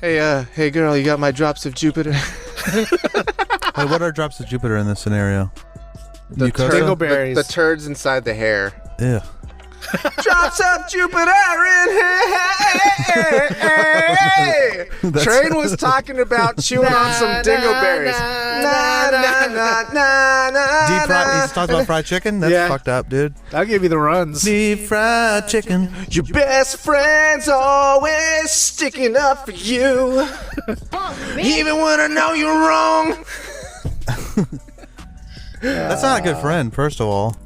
Hey girl, you got my drops of Jupiter? Wait, what are drops of Jupiter in this scenario? The turds inside the hair. Ew. Drops of Jupiter in here. Train was talking about chewing on some dingleberries. Deep fried. He's talking about fried chicken. That's fucked up, dude. I'll give you the runs. Deep fried chicken. Your best friend's always sticking up for you, even when I know you're wrong. That's not a good friend, first of all.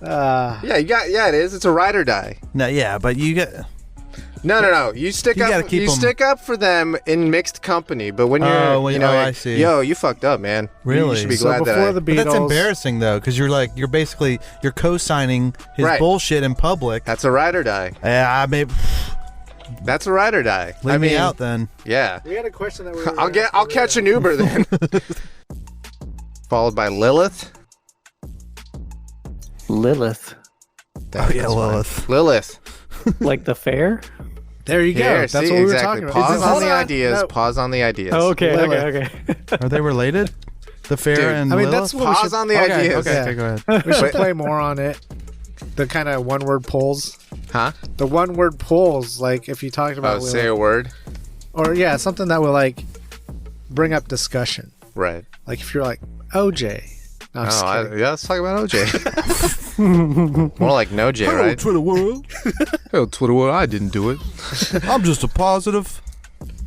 It is. It's a ride or die. No, yeah, but you get. No. You stick up for them in mixed company, but when you're, I see. Yo, you fucked up, man. Really? You should be glad that the Beatles. But that's embarrassing though, because you're basically co-signing his bullshit in public. That's a ride or die. Yeah, maybe. That's a ride or die. Leave me out then. Yeah. We had a question that I'll catch an Uber then. Followed by Lilith. Lilith. Lilith. Lilith. Like the fair? There you go. That's what we were talking about. Pause on the ideas. No. Pause on the ideas. Oh, okay. Are they related? The fair and Lilith? That's what pause on the ideas. Okay, go ahead. We should play more on it. The kind of one-word polls. Huh? The one-word polls, like if you talked about... say a word? Or, something that will, like, bring up discussion. Right. Like if you're like, OJ... No, let's talk about OJ. More like no J, right? Hello, Twitter world. Hello, Twitter world. I didn't do it. I'm just a positive.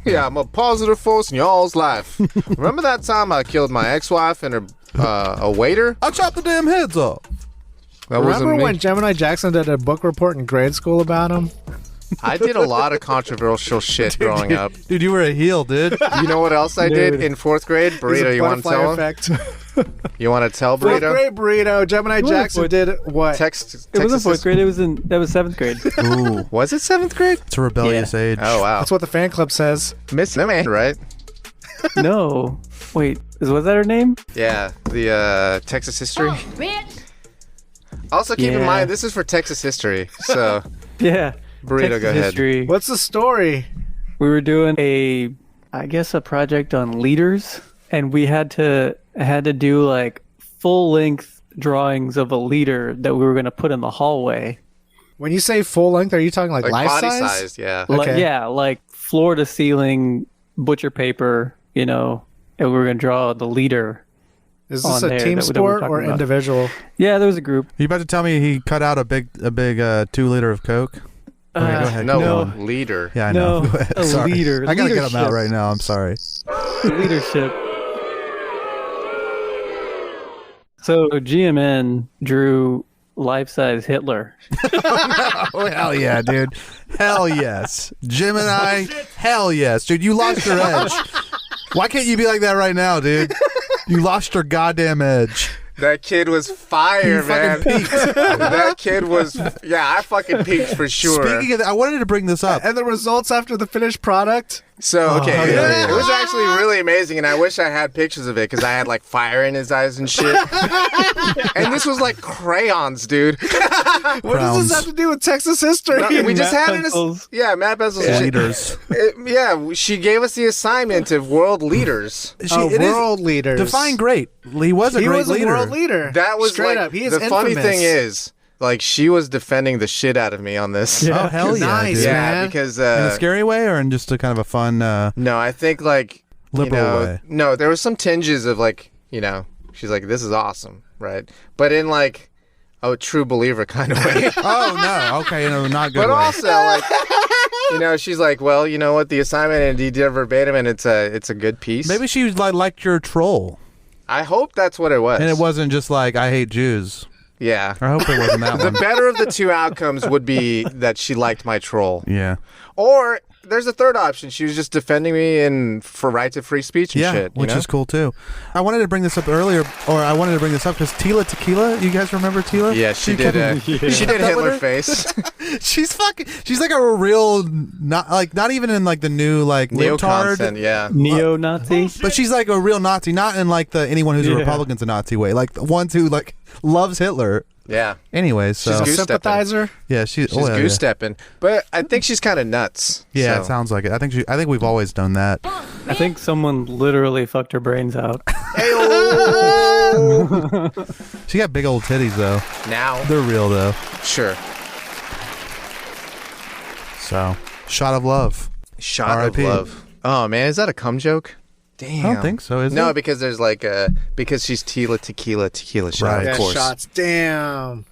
Yeah, I'm a positive force in y'all's life. Remember that time I killed my ex-wife and a waiter? I chopped the damn heads off. Remember when Gemini Jackson did a book report in grade school about him? I did a lot of controversial shit growing up. Dude, you were a heel, dude. You know what else I did in 4th grade? Burrito, you want to tell him? You want to tell Burrito? 4th grade Burrito. Gemini Jackson did what? It wasn't 4th grade. That was 7th grade. Ooh. Was it 7th grade? It's a rebellious age. Oh, wow. That's what the fan club says. Miss Man, right? No. Wait, was that her name? Yeah, the Texas history. Also, keep in mind, this is for Texas history, so... Yeah. Burrito, Texas go ahead. history. What's the story? We were doing a project on leaders, and we had to do like full-length drawings of a leader that we were going to put in the hallway. When you say full length, are you talking like life body size? Yeah. Okay. Like floor to ceiling butcher paper, and we were going to draw the leader. Is this a team sport or individual? Yeah, there was a group. Are you about to tell me he cut out a big 2-liter of Coke? Okay, go ahead. No, leader. Yeah, I know. A leader. I gotta get him out right now. I'm sorry. Leadership. So GMN drew life-size Hitler. Oh, hell yeah, dude. Hell yes. Gemini, hell yes. Dude, you lost your edge. Why can't you be like that right now, dude? You lost your goddamn edge. That kid was fire, man. That kid was... Yeah, I fucking peaked for sure. Speaking of that, I wanted to bring this up. And the results after the finished product? So, okay, it was actually really amazing, and I wish I had pictures of it, because I had, like, fire in his eyes and shit. And this was, like, crayons, dude. What does this have to do with Texas history? No, we just had it. Yeah, Matt Pencils. Leaders. She gave us the assignment of world leaders. World leaders. Define great. He was a great leader. World leader. That was straight like, up. He is the funny infamous. thing is, like, she was defending the shit out of me on this. Yeah. Oh, hell yeah, nice, dude. Yeah, man. because... in a scary way or in just a kind of a fun... No, I think, like... liberal way. No, there was some tinges of, like, she's like, this is awesome, right? But in, like, a true believer kind of way. Oh, no. Okay, not good But way. also, like... she's like, well, you know what, the assignment, and he did verbatim, and it's a good piece. Maybe she liked your troll. I hope that's what it was. And it wasn't just like, I hate Jews. Yeah. I hope it wasn't that The one. better of the two outcomes would be that she liked my troll. Yeah. Or there's a third option. She was just defending me for right to free speech and shit. Which is cool too. I wanted to bring this up earlier, because Tila Tequila, you guys remember Tila? Yeah, she did Hitler face. She's like a real, not even in like the new like libtard. Neo-Nazi. But she's like a real Nazi, not in like anyone who's a Republican's a Nazi way, like the ones who like loves Hitler. Yeah. Anyways, so She's goose Sympathizer. yeah, she's goose stepping. But I think she's kind of nuts. Yeah, so. it sounds like it. I think we've always done that. I think someone literally fucked her brains out. She got big old titties though. Now. They're real though. Sure. So, shot of love. Shot R.I.P. of love. Oh, man. Is that a cum joke? Damn. I don't think so, is it? No, because there's like because she's Tila Tequila shot, Right. of course. Shots. Damn.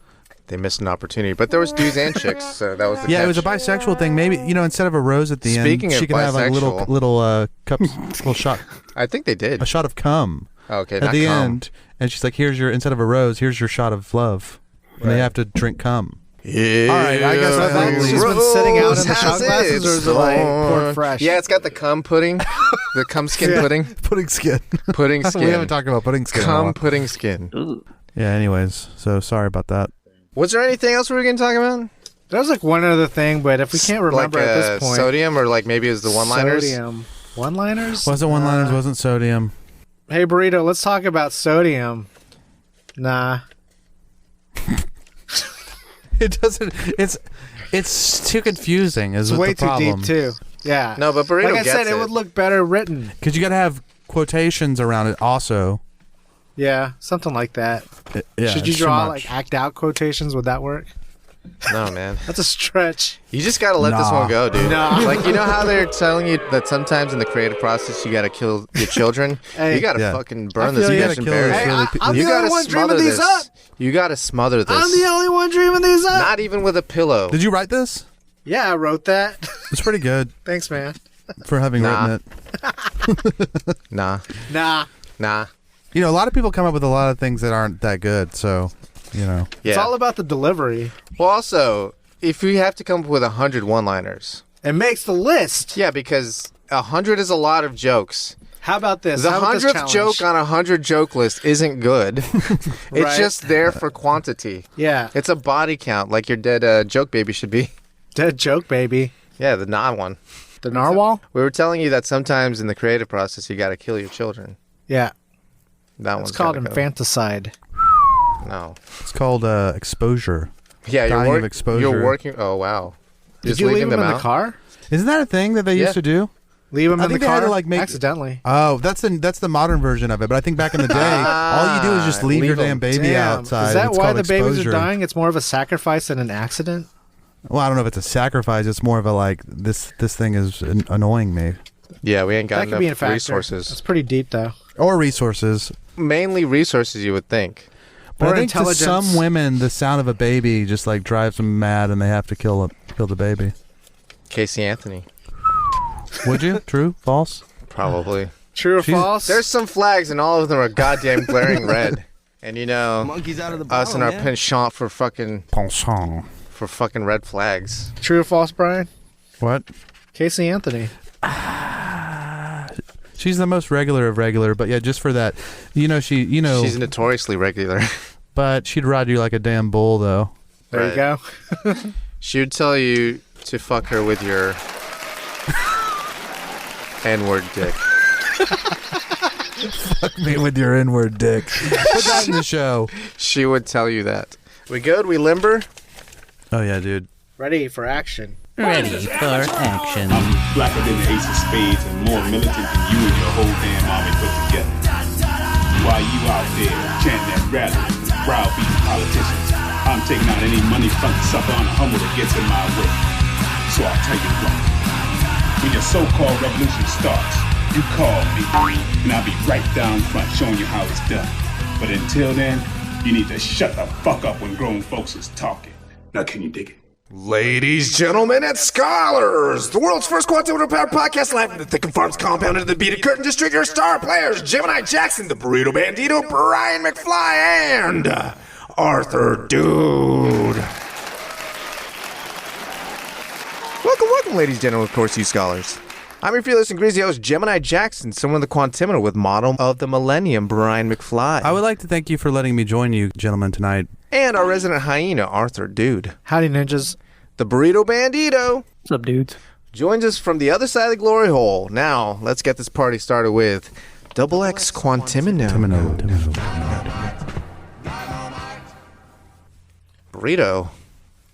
They missed an opportunity. But there was dudes and chicks, so that was the Yeah, catch. it was a bisexual thing. Maybe, instead of a rose at the Speaking end, of she can have like bisexual. little cups, little shot, I think they did. a shot of cum Okay, at not the cum. end. And she's like, instead of a rose, here's your shot of love. And they have to drink cum. Yeah. All right, I guess So I that's leave. just been sitting out in the Rose shot has glasses, or is it its like thorn. poured fresh? Yeah, it's got the cum pudding. The cum skin pudding. Pudding skin. Pudding skin. We haven't talked about pudding skin in a while. Cum pudding skin. Yeah, anyways. So, sorry about that. Was there anything else we were going to talk about? There was like one other thing, but if we can't remember like, at this point, sodium, or like maybe it was the one-liners? Sodium. One-liners? Wasn't one-liners, wasn't sodium. Hey, Burrito, let's talk about sodium. Nah. It doesn't. It's too confusing. Is It's way the too problem. deep, too. Yeah. No, but Burrito like I gets said, it. it would look better written. Because you got to have quotations around it. Also, Yeah, something like that. yeah, Should you it's too draw much. like act out quotations? Would that work? No, man. That's a stretch. You just got to let this Nah. one go, dude. Nah. Like, you know how they're telling you that sometimes in the creative process you got to kill your children? Hey. You got to Yeah. fucking burn I this feel you. bitch gotta and kill bury it. it. Hey, really- I'm You the got only to one smother dreaming these this. up. You got to smother this. I'm the only one dreaming these up. Not even with a pillow. Did you write this? Yeah, I wrote that. It's pretty good Thanks, man. for having Nah. written it. Nah. Nah. Nah. A lot of people come up with a lot of things that aren't that good. So, Yeah. It's all about the delivery. Well, also, if we have to come up with 100 one-liners. It makes the list. Yeah, because 100 is a lot of jokes. How about this? The How about this 100th challenge? joke on a 100 joke list isn't good. It's Right. just there for quantity. Yeah. It's a body count, like your dead joke baby should be. Dead joke, baby. Yeah, the non one. The narwhal? We were telling you that sometimes in the creative process you got to kill your children. Yeah. That It's one's called gotta go. infanticide. No. it's called exposure. Yeah, Dying of exposure. You're working. Oh wow. Did Just you leave leaving him in them the out? car? Isn't that a thing that they Yeah. used to do? Leave him I in the think they had car? to, like, make- Accidentally. Oh, that's the modern version of it. But I think back in the day, all you do is just leave your leave damn 'em. baby Damn. outside. Is that It's why called the babies exposure. are dying? It's more of a sacrifice than an accident? Well, I don't know if it's a sacrifice. It's more of a like this thing is annoying me. Yeah, we ain't got That could be a enough factor. resources. It's pretty deep, though. Or resources. Mainly resources, you would think. But Or I think to intelligence. some women, the sound of a baby just like drives them mad, and they have to kill the baby. Casey Anthony, Would you? True? False? probably. True or She's- false? There's some flags, and all of them are goddamn glaring red. And you know, Monkeys out of the us bottle, and our man. penchant for fucking Penchant. red flags. True or false, Brian? What? Casey Anthony. She's the most regular of regular, but yeah, just for that, She's notoriously regular. but she'd ride you like a damn bull, though. There you go. She would tell you to fuck her with your N-word dick. Fuck me with your inward dick. Put that in the show. She would tell you that. We good? We limber? Oh yeah, dude. Ready for action. Ready for action. I'm blacker than the ace of spades and more militant than you and your whole damn army put together. While you out there chanting at rallies, browbeating politicians, I'm taking out any money front sucker on a humble that gets in my way. So I'll tell you what. When your so-called revolution starts, you call me, and I'll be right down front showing you how it's done. But until then, you need to shut the fuck up when grown folks is talking. Now can you dig it? Ladies, gentlemen, and scholars, the world's first quantum powered podcast live from the Thick and Farms compound into the beaded curtain district. Your star players, Gemini Jackson, the Burrito Bandito, Brian McFly, and Arthur Dude. Welcome, ladies and gentlemen, of course, you scholars. I'm your fearless and greasy host, Gemini Jackson, someone of the Quantimino with model of the millennium, Brian McFly. I would like to thank you for letting me join you, gentlemen, tonight. And our resident hyena, Arthur Dude. Howdy, ninjas. The Burrito Bandito What's up, dudes? joins us from the other side of the glory hole. Now, let's get this party started with Double X Quantimino. Burrito.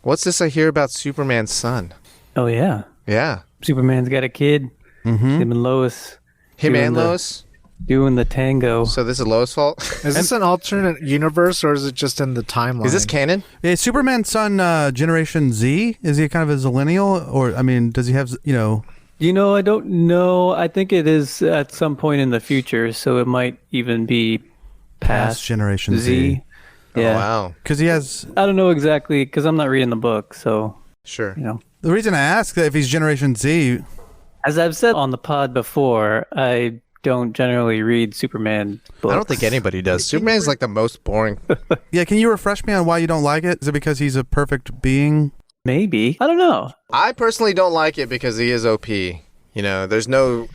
What's this I hear about Superman's son? Oh yeah, Yeah. Superman's got a kid. Him and Lois. Him doing and the- Lois? doing the tango. So this is Lois' fault? Is this an alternate universe or is it just in the timeline? Is this canon? Is Superman's son Generation Z? Is he kind of a zillennial? Or, I mean, does he have, I don't know. I think it is at some point in the future, so it might even be past Generation Z? Z. Yeah. Oh, wow. Because he has... I don't know exactly because I'm not reading the book, so Sure. The reason I ask that if he's Generation Z... As I've said on the pod before, I don't generally read Superman books. I don't think anybody does. Superman's like the most boring. Yeah, can you refresh me on why you don't like it? Is it because he's a perfect being? Maybe. I don't know. I personally don't like it because he is OP. There's no...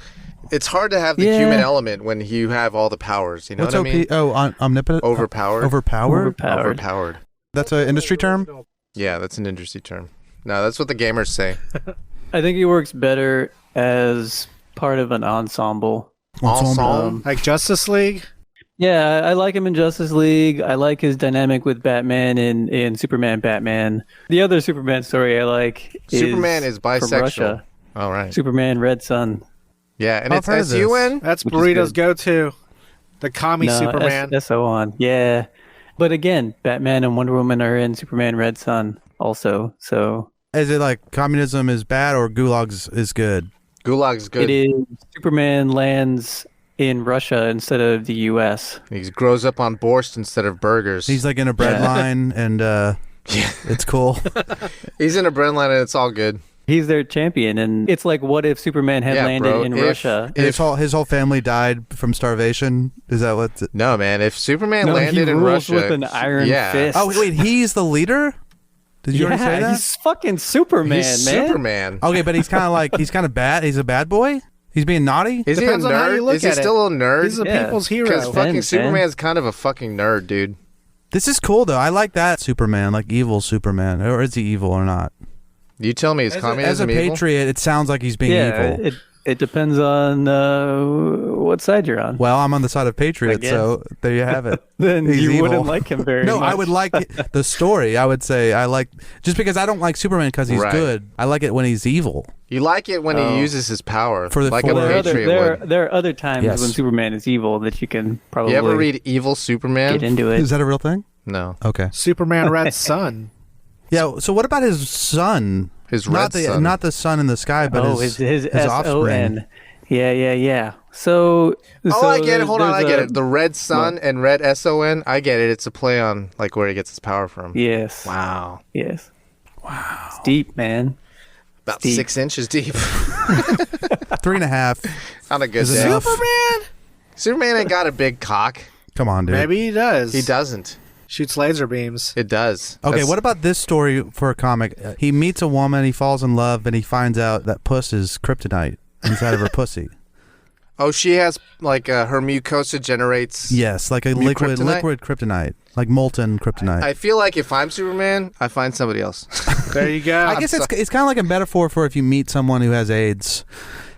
It's hard to have the human element when you have all the powers. You know What's what I mean? OP? Oh, omnipotent? Overpowered. Overpowered? Overpowered. That's an industry term? Yeah, that's an industry term. No, that's what the gamers say. I think he works better as part of an ensemble. Ensemble? Like Justice League? Yeah, I like him in Justice League. I like his dynamic with Batman in Superman Batman. The other Superman story I like Superman is from bisexual. Russia. All right. Superman Red Sun. Yeah, and I've it's heard of this. S-U-N? That's Which is Burrito's good. go-to. The commie Superman. So on. Yeah. But again, Batman and Wonder Woman are in Superman Red Sun also. So Is it like communism is bad or gulags is good? Gulag's good. it is Superman lands in Russia instead of the US. He grows up on borscht instead of burgers. He's like in a bread line and it's cool. He's in a bread line and it's all good. He's their champion, and it's like, what if Superman had Yeah, landed bro, in if- Russia? his whole family died from starvation. Is that what? No, man. If Superman No, landed he in rules Russia... with an iron fist. Oh wait, he's the leader. Did you already say that? He's fucking Superman, He's man. Superman. Okay, but he's kind of bad. He's a bad boy. He's being naughty. Is Depends he a on how nerd? you look Is he at it. still a nerd? He's a Yeah. people's Because hero. fucking Depends, man. Superman's kind of a fucking nerd, dude. This is cool though. I like that Superman, like evil Superman, or is he evil or not? You tell me, is As a communism evil? patriot, it sounds like he's being Yeah, evil. it depends on what side you're on. Well, I'm on the side of patriot, guess. so there you have it. Then He's you evil. wouldn't like him very No, much. I would like the story. I would say I like just because I don't like Superman because he's Right. good. I like it when he's evil. You like it when he uses his power, For the- like for a the- patriot would. There are other times Yes. when Superman is evil that you can probably You ever read Evil Superman? get into it. Is that a real thing? No. Okay. Superman Red Sun. Yeah. So what about his son? His not red the son. not the sun in the sky, but his offspring. S-O-N. Yeah. So I get it. Hold on, I there's get a- it. The red sun and red S-O-N, I get it. It's a play on like where he gets his power from. Yes. Wow. Yes. Wow. It's deep, man. About Deep. 6 inches deep. 3.5. On a good Is it day. enough? Superman ain't got a big cock. Come on, dude. Maybe he does. He doesn't. Shoots laser beams. It does. Okay, That's- what about this story for a comic? He meets a woman, he falls in love, and he finds out that puss is kryptonite inside of her pussy. Oh, she has like her mucosa generates. Yes, like a liquid kryptonite, like molten kryptonite. I feel like if I'm Superman, I find somebody else. There you go. I guess it's kind of like a metaphor for if you meet someone who has AIDS,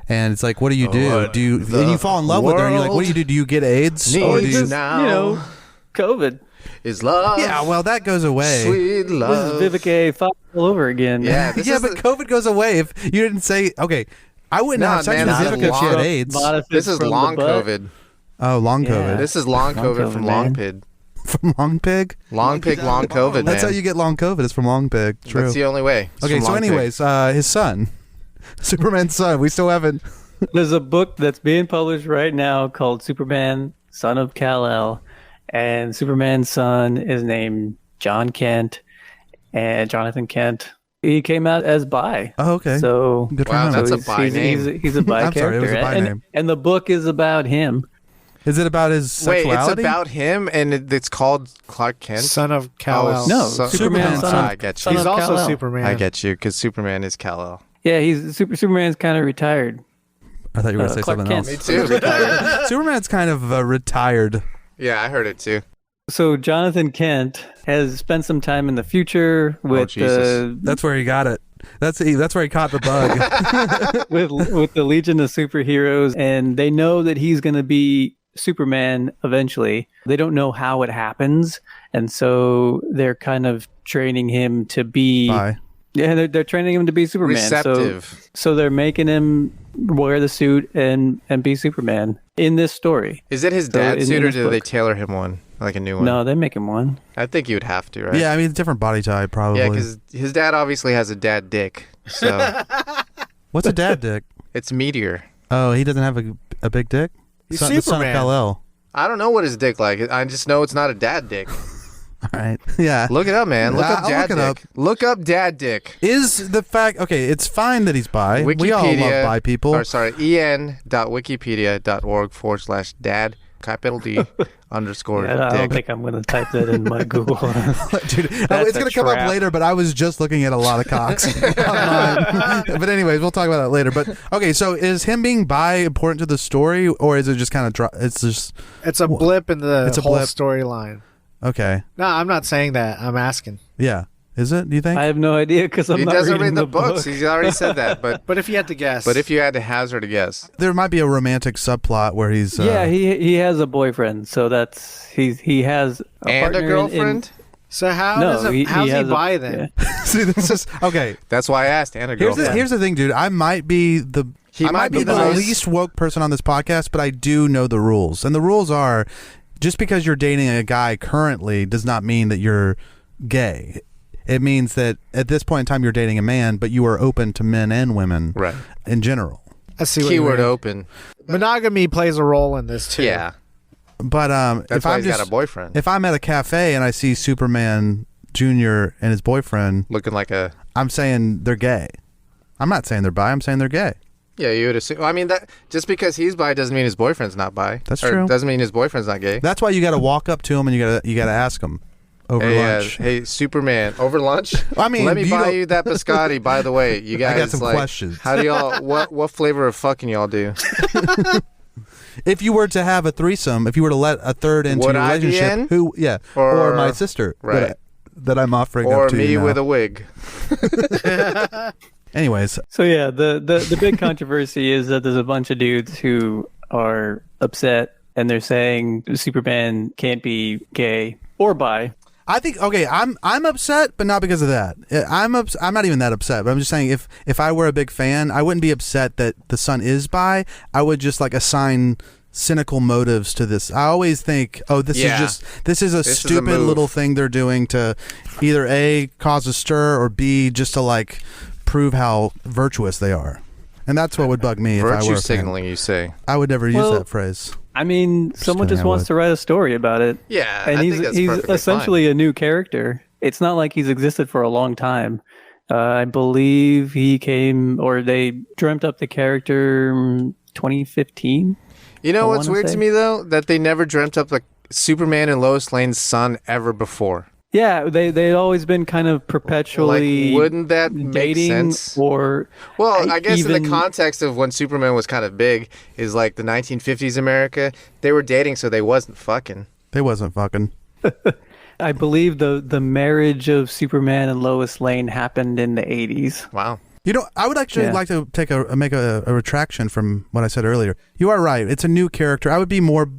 and it's like, what do you do? Do you and you fall in love with her? And you're like, what do you do? Do you get AIDS? Or do Needs you, now COVID. is love. yeah, well, that goes away. Sweet This love. is Vivica Fox all over again. Yeah, this Yeah, is but the- COVID goes away if you didn't say. Okay, I wouldn't No, have sex man, with this is Vivica if she had long- AIDS. This is From the long butt. COVID. Oh, long Yeah. COVID This is long Long COVID COVID, from man. long pig. from long pig. Long pig, long COVID, That's how man. you get long COVID. It's from long pig. True. That's the only way. It's Okay, from so long pig. anyways, his son, Superman's son. We still haven't. There's a book that's being published right now called Superman, Son of Kal-El, and Superman's son is named John Kent and Jonathan Kent. He came out as bi. Oh, okay. So Good for Wow, him. that's a he's, bi he's, name. he's a bi I'm character. sorry, it was a bi and, name. and the book is about him. Is it about his Wait, sexuality? it's about him, and it's called Clark Kent. Son of Kal-El. No, Superman, son son of- I get son you. He's of also Kal-El. Superman. I get you, because Superman is Kal-El. Yeah, Superman's kind of retired. I thought you were going to say Clark something Kent. else. Me too. Superman's kind of retired. Yeah, I heard it too. So Jonathan Kent has spent some time in the future with Jesus. That's where he got it. That's where he caught the bug. with the Legion of Superheroes, and they know that he's going to be Superman eventually. They don't know how it happens, and so they're kind of training him to be. Bye. Yeah, they're training him to be Superman. Receptive. So they're making him wear the suit and be Superman in this story. Is it his dad's suit, or do they tailor him one, like a new one? No, they make him one. I think you would have to, right? Yeah, I mean, different body type, probably. Yeah, because his dad obviously has a dad dick. So What's a dad dick? it's Meteor. Oh, he doesn't have a big dick? He's The son of Superman. Kal-El. I don't know what his dick like. I just know it's not a dad dick. All right. Yeah. Look it up, man. Look up I'll dad look it up. dick. Look up dad dick. Is the fact... Okay, it's fine that he's bi. Wikipedia, We all love bi people. Or sorry, en.wikipedia.org/dad, capital D, underscore I don't dick. think I'm going to type that in my Google. Dude, That's it's a going to come up trap. later, but I was just looking at a lot of cocks online. But anyways, we'll talk about that later. But okay, so is him being bi important to the story, or is it just kind of... It's just... It's a blip in the It's a whole blip. storyline. Okay. No, I'm not saying that. I'm asking. Yeah. Is it, do you think? I have no idea because I'm He not doesn't reading read the book. books. He's already said that. But But if you had to guess. if you had to hazard a guess, There might be a romantic subplot where he's... Yeah, he has a boyfriend, so that's he has a and partner a in- girlfriend. So how No, does it, he how's he has a- bi then? See, this is... Okay. That's why I asked. And a girlfriend. Here's the thing, dude. I might be the... He I might be the most- least woke person on this podcast, but I do know the rules. And the rules are, just because you're dating a guy currently does not mean that you're gay. It means that at this point in time you're dating a man, but you are open to men and women Right. in general. I see what Keyword you mean. open. Monogamy plays a role in this too. Yeah. But That's if why I'm he's just got a boyfriend. if I'm at a cafe and I see Superman Jr. and his boyfriend, Looking like a... I'm saying they're gay. I'm not saying they're bi. I'm saying they're gay. Yeah, you would assume. I mean, that just because he's bi doesn't mean his boyfriend's not bi. That's Or true. Doesn't mean his boyfriend's not gay. That's why you got to walk up to him and you got to ask him over Hey, lunch. hey, Superman, over lunch? I mean, let me you buy don't- you that biscotti. By the way, you guys. got some like, questions. How do y'all? What flavor of fucking y'all do? If you were to have a threesome, if you were to let a third into Would your I be relationship, in? who, yeah, or my sister, Right. that I'm offering Or up to me you now. with a wig? Anyways, So yeah, the big controversy is that there's a bunch of dudes who are upset and they're saying Superman can't be gay or bi. I think I'm upset, but not because of that. I'm not even that upset, but I'm just saying if I were a big fan, I wouldn't be upset that the son is bi. I would just like assign cynical motives to this. I always think, this Yeah. is a is a stupid move. little thing they're doing to either A, cause a stir, or B, just to like prove how virtuous they are. And that's what would bug me if I Virtue were a fan. signaling, you say? I would never use Well, that phrase. I mean, someone kidding, just I wants would. to write a story about it. Yeah, And I he's think that's he's perfectly essentially a new character. It's not like he's existed for a long time. I believe they dreamt up the character 2015. You know I what's wanna weird say. to me though? That they never dreamt up like Superman and Lois Lane's son ever before. Yeah, they'd always been kind of perpetually Like, wouldn't that make dating sense? or Well, I guess in even- the context of when Superman was kind of big, is like the 1950s America. They were dating, so they wasn't fucking. They wasn't fucking. I believe the marriage of Superman and Lois Lane happened in the 80s. Wow. You know, I would actually Yeah. like to make a retraction from what I said earlier. You are right. It's a new character. I would be more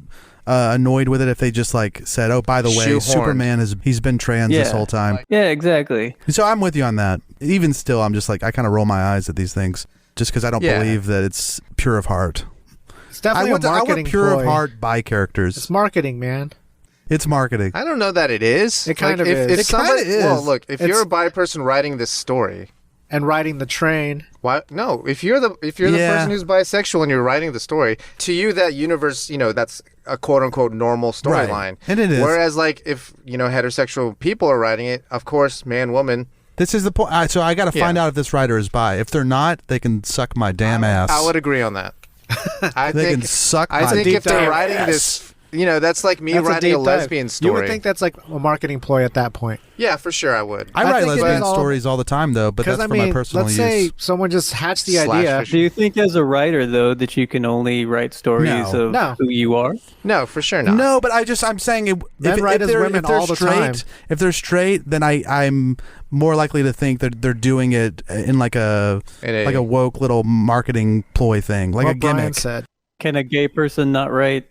annoyed with it if they just like said, "Oh, by the way, Shoehorned. Superman he's been trans this Yeah. whole time." Yeah, exactly. So I'm with you on that. Even still, I'm just like I kind of roll my eyes at these things just because I don't Yeah. believe that it's pure of heart. It's definitely a I marketing want pure ploy. of heart bi characters. It's marketing, man. It's marketing. I don't know that it is. It kind of if, is. If It somebody, kinda is. Well, look, if It's- you're a bi person writing this story, And riding the train. why? No, if you're the Yeah. person who's bisexual and you're writing the story, to you that universe, that's a quote unquote normal storyline. Right. And it is. Whereas, like, if heterosexual people are writing it, of course, man, woman. This is the point. So I got to Yeah. find out if this writer is bi. If they're not, they can suck my damn ass. I would agree on that. I They think can suck I my think if they're damn writing ass. this, that's like me That's writing a deep dive. lesbian story. You would think that's like a marketing ploy at that point. Yeah, for sure, I would. I I write think it lesbian is all- stories all the time, though, but that's Because for my personal let's use. say someone just hatched the Slash idea. fish. Do you think as a writer though that you can only write stories No. of No. who you are? No, for sure not. No, but I'm saying Men write as women all the straight, time. if they're straight, then I'm more likely to think that they're doing it in like a woke little marketing ploy thing, like what a Brian gimmick. said. Can a gay person not write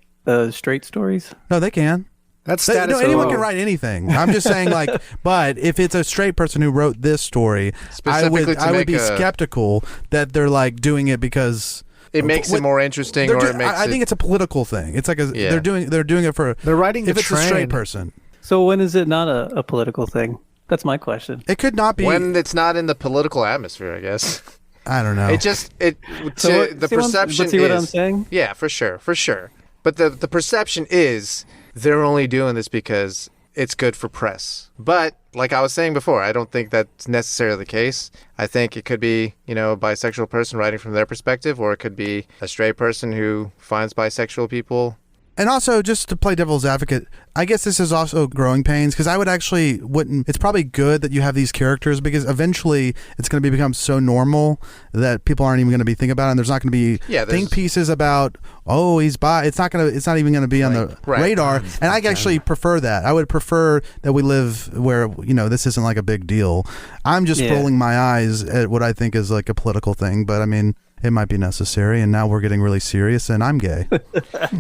straight stories? No, they can. That's status No, anyone quo. can write anything. I'm just saying, like, but if it's a straight person who wrote this story, I would be skeptical that they're like doing it because it makes it more interesting, or it makes I think it's a political thing. It's like they're doing it for they're writing if the it's train. a straight person. So when is it not a political thing? That's my question. It could not be when it's not in the political atmosphere, I guess. I don't know. The perception see what I'm saying? Yeah, for sure. But the perception is they're only doing this because it's good for press. But like I was saying before, I don't think that's necessarily the case. I think it could be, a bisexual person writing from their perspective, or it could be a straight person who finds bisexual people. And also, just to play devil's advocate, I guess this is also growing pains, because I wouldn't. It's probably good that you have these characters, because eventually it's going to become so normal that people aren't even going to be thinking about it, and there's not going to be think pieces about, oh, he's bi. It's not even going to be on the radar. And I actually prefer that. I would prefer that we live where this isn't like a big deal. I'm just rolling my eyes at what I think is like a political thing, but I mean, it might be necessary, and now we're getting really serious, and I'm gay.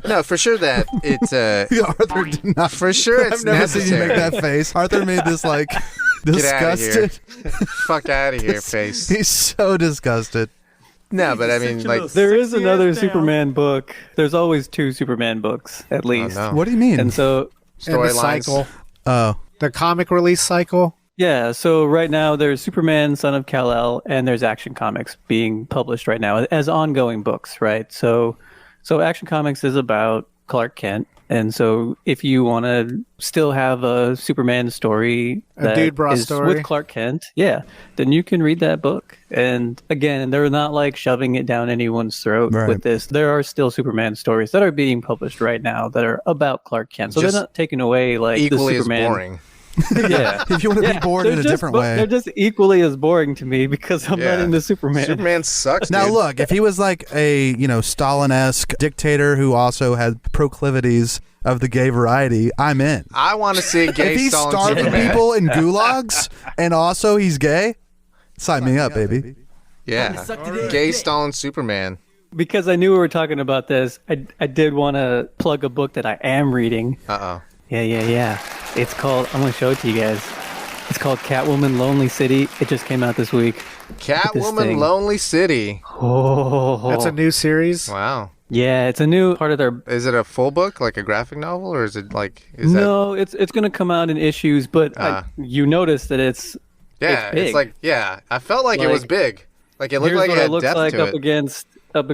No, for sure that it's Arthur did not. For sure it's I've never necessary. seen you make that face. Arthur made this like disgusted. Fuck out of here face. He's so disgusted. No, but I mean, like, there is another Superman book. There's always 2 Superman books, at least. Oh, no. What do you mean? And so Storylines. cycle. Oh. The comic release cycle. Yeah, so right now there's Superman, Son of Kal-El, and there's Action Comics being published right now as ongoing books, right? So Action Comics is about Clark Kent, and so if you want to still have a Superman story that is with Clark Kent, then you can read that book. And again, they're not like shoving it down anyone's throat with this. There are still Superman stories that are being published right now that are about Clark Kent. So they're not taking away like equally the Superman. as boring. Yeah, if you want to be bored in a different way, they're just equally as boring to me because I'm not into Superman. Superman sucks. Now dude. look, if he was like a Stalin-esque dictator who also had proclivities of the gay variety, I'm in. I want to see a gay if he's Stalin starving Superman. people in gulags and also he's gay, sign me up, baby. Yeah, gay Stalin Superman. Because I knew we were talking about this, I did want to plug a book that I am reading. Uh-oh. Yeah. It's called, I'm going to show it to you guys. It's called Catwoman Lonely City. It just came out this week. Catwoman Lonely City. Oh. That's a new series. Wow. Yeah, it's a new part of their... Is it a full book, like a graphic novel, or is it like... No, it's going to come out in issues, but you notice that it's it's like, I felt like it was big. Like, it looked like it had depth to up it. against the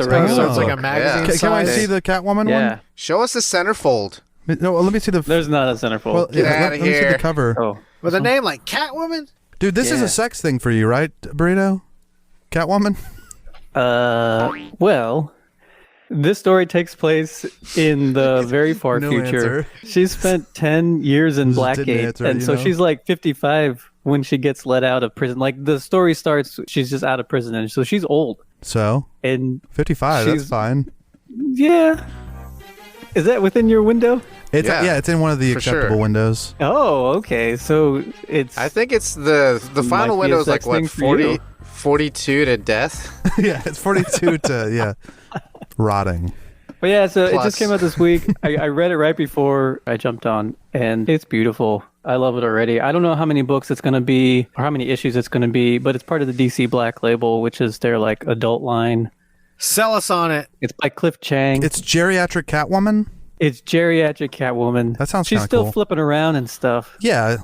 regular So it's like a book. magazine Can I size. see the Catwoman one? Show us the centerfold. No, let me see the... There's not a centerfold. Well, Get outta let me see here. the cover. Oh. With a name like Catwoman? Dude, this is a sex thing for you, right, Burrito? Catwoman? Well, this story takes place in the very far No future. answer. She spent 10 years in Just didn't Blackgate, answer, and you so know? she's like 55 when she gets let out of prison. Like, the story starts, she's just out of prison, and so she's old. So? And 55, that's she's- fine. Yeah. Is that within your window? It's it's in one of the for acceptable sure. windows. Oh, okay. So it's... I think it's the final Might be a window is like, sex what, thing for you. 42 to death? Yeah, it's 42 to, rotting. But yeah, so it Plus. just came out this week. I read it right before I jumped on, and it's beautiful. I love it already. I don't know how many books it's going to be or how many issues it's going to be, but it's part of the DC Black Label, which is their like adult line. Sell us on it. It's by Cliff Chang. It's Geriatric Catwoman? It's Geriatric Catwoman. That sounds She's kinda still cool. flipping around and stuff. Yeah,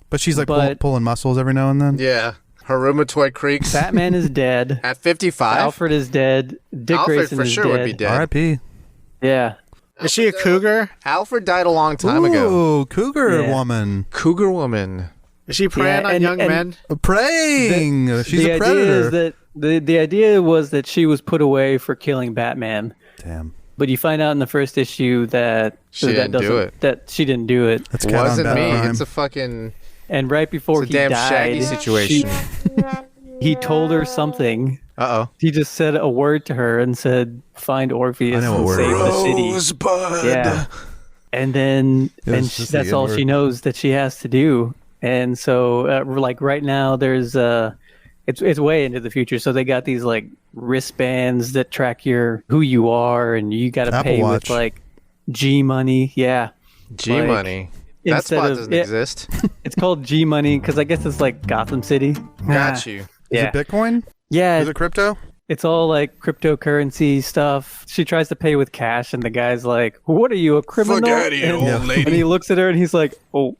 but she's like But- pulling muscles every now and then. Yeah. Her rheumatoid creaks. Batman is dead. At 55? Alfred is dead. Dick Alfred Grayson for is sure dead. would be dead. R.I.P. Yeah. Is she a cougar? Alfred died a long time ago. Ooh, cougar Yeah. woman. Cougar woman. Is she preying Yeah, on and- young and- men? Praying. She's the a idea predator. is that the idea was that she was put away for killing Batman. Damn. But you find out in the first issue that She that didn't do doesn't- it. That she didn't do it. That's It cat on wasn't bat me. crime. It's a fucking... And right before It's a he damn died, Shaggy situation. he told her something. Uh-oh. He just said a word to her and said, "Find Orpheus I know and what word save it the city." Rosebud. Yeah. And then It was and just the that's all N-word. she knows that she has to do. And so, like right now, there's it's way into the future. So they got these like wristbands that track who you are, and you got to Apple pay Watch. with like G money. Yeah. G Money. That spot doesn't exist. It's called G Money because I guess it's like Gotham City. Got you. Is it Bitcoin? Yeah. Is it crypto? It's all like cryptocurrency stuff. She tries to pay with cash, and the guy's like, "What are you, a criminal?" Fuck out of here, old lady. And he looks at her, and he's like, "Oh,"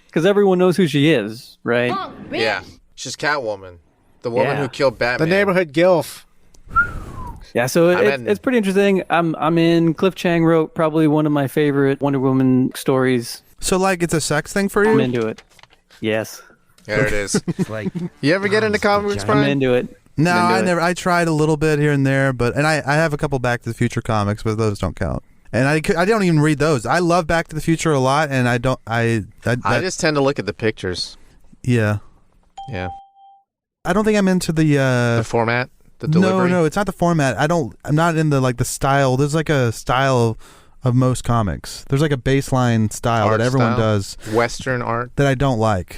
because everyone knows who she is, right? Yeah. She's Catwoman. The woman who killed Batman. The neighborhood gilf. Yeah, so it's pretty interesting. I'm in. Cliff Chang wrote probably one of my favorite Wonder Woman stories. So, like, it's a sex thing for you? I'm into it. Yes. There it is. Like, You ever get into comic books, I'm Brian? into it. No, I'm into I it. never. I tried a little bit here and there, and I have a couple Back to the Future comics, but those don't count. And I don't even read those. I love Back to the Future a lot, and I don't. I just tend to look at the pictures. Yeah. Yeah. I don't think I'm into The format, the delivery. No, it's not the format. I'm not in the style. There's like a style of most comics. There's like a baseline style Art that everyone style? does Western art. that I don't like.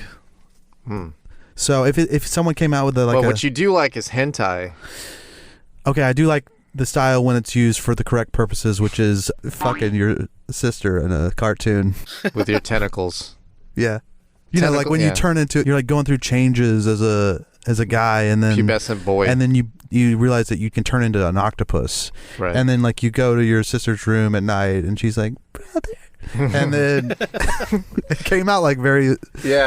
So if someone came out with What you do like is hentai. okay, I do like the style when it's used for the correct purposes, which is fucking your sister in a cartoon. With your tentacles. Yeah. You know, like when you turn into, you're like going through changes as a guy, and then Pubescent boy. and then you realize that you can turn into an octopus, Right. and then like you go to your sister's room at night, and she's like, brother, and then it came out like very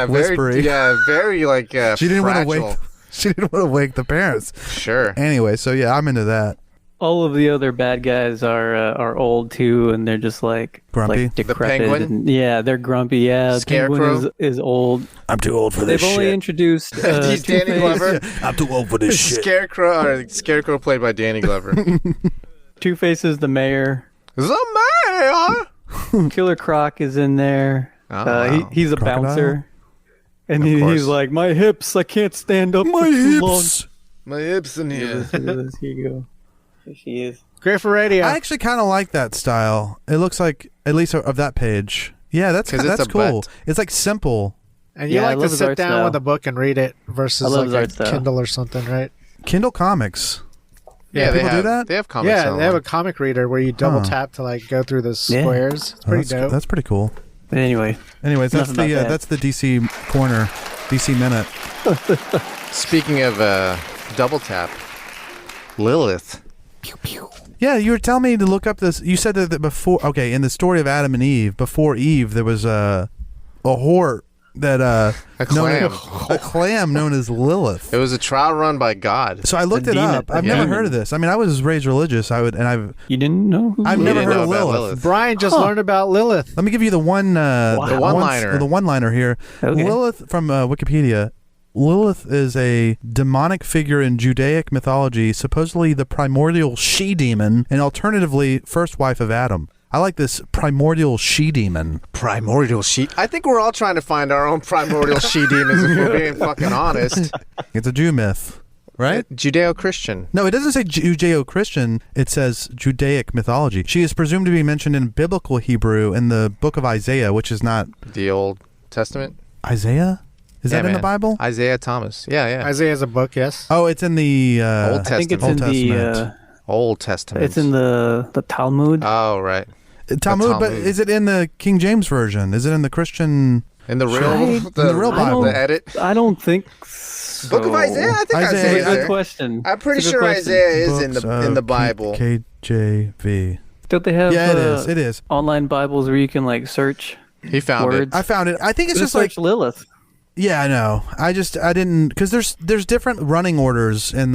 whispery. Very like She didn't want to fragile. wake. She didn't want to wake the parents. Sure. Anyway, so yeah, I'm into that. All of the other bad guys are old too, and they're just like Grumpy? like The decrepit. Penguin? And, yeah, they're grumpy. Yeah, the Scarecrow? Penguin is old. I'm too old for They've only introduced He's Danny Two-Face. Glover. I'm too old for this shit. Scarecrow played by Danny Glover. Two-Face is the mayor. The mayor. Killer Croc is in there. Oh, wow. He's a Crocodile? bouncer, and Of course. he's like, "My hips, I can't stand up My for too long." hips. My hips in here. Look at this. Here you go. There she is. Great for radio. I actually kind of like that style. It looks like, at least of that page. Yeah, that's 'Cause it's a cool. butt. It's like simple. and you Yeah, I like to love his sit art down style. with a book and read it I versus love like his a art style. Kindle or something, right? Kindle comics. Yeah, they people do have, that? They have comics. Yeah, they online. have a comic reader where you double Huh. tap to like go through the Yeah. squares. It's pretty dope. That's pretty cool. But anyway, Anyways, that's Enough about that. that's the DC corner, DC minute. Speaking of double tap, Lilith. Yeah, you were telling me to look up this. You said that before. Okay, in the story of Adam and Eve, before Eve, there was a whore that A clam. a clam known as Lilith. It was a trial run by God. So I looked The it demon- up. I've the never demon. heard of this. I mean, I was raised religious. I've you didn't know? Who I've You never didn't heard know of about Lilith. Brian just learned about Lilith. Let me give you the one-liner. The one-liner here. Okay. Lilith from Wikipedia. Lilith is a demonic figure in Judaic mythology, supposedly the primordial she-demon, and alternatively first wife of Adam. I like this primordial she-demon. Primordial she. I think we're all trying to find our own primordial she demons if we're being fucking honest. It's a Jew myth, right? Judeo-Christian. No, it doesn't say Judeo-Christian. It says Judaic mythology. She is presumed to be mentioned in biblical Hebrew in the book of Isaiah, which is not The Old Testament. Isaiah. Is Yeah, that in the man. Bible? Isaiah Thomas. Yeah. Isaiah's a book, yes. Oh, it's in the Old I think it's Testament. in Old the. Testament. Old Testament. It's in the Talmud. Oh, right. Talmud, but Talmud. is it in the King James version? Is it in the Christian? In the real, Right. The real Bible. the edit. I don't think so. Book of Isaiah. I think Isaiah- Isaiah's Good there. question. I'm pretty It's a sure good question. Isaiah is Books in the of Bible. KJV. Don't they have? Yeah, it is. Online Bibles where you can like search He found words. I found it. I think it's Just just like, search Lilith. yeah, I know. I didn't, because there's different running orders in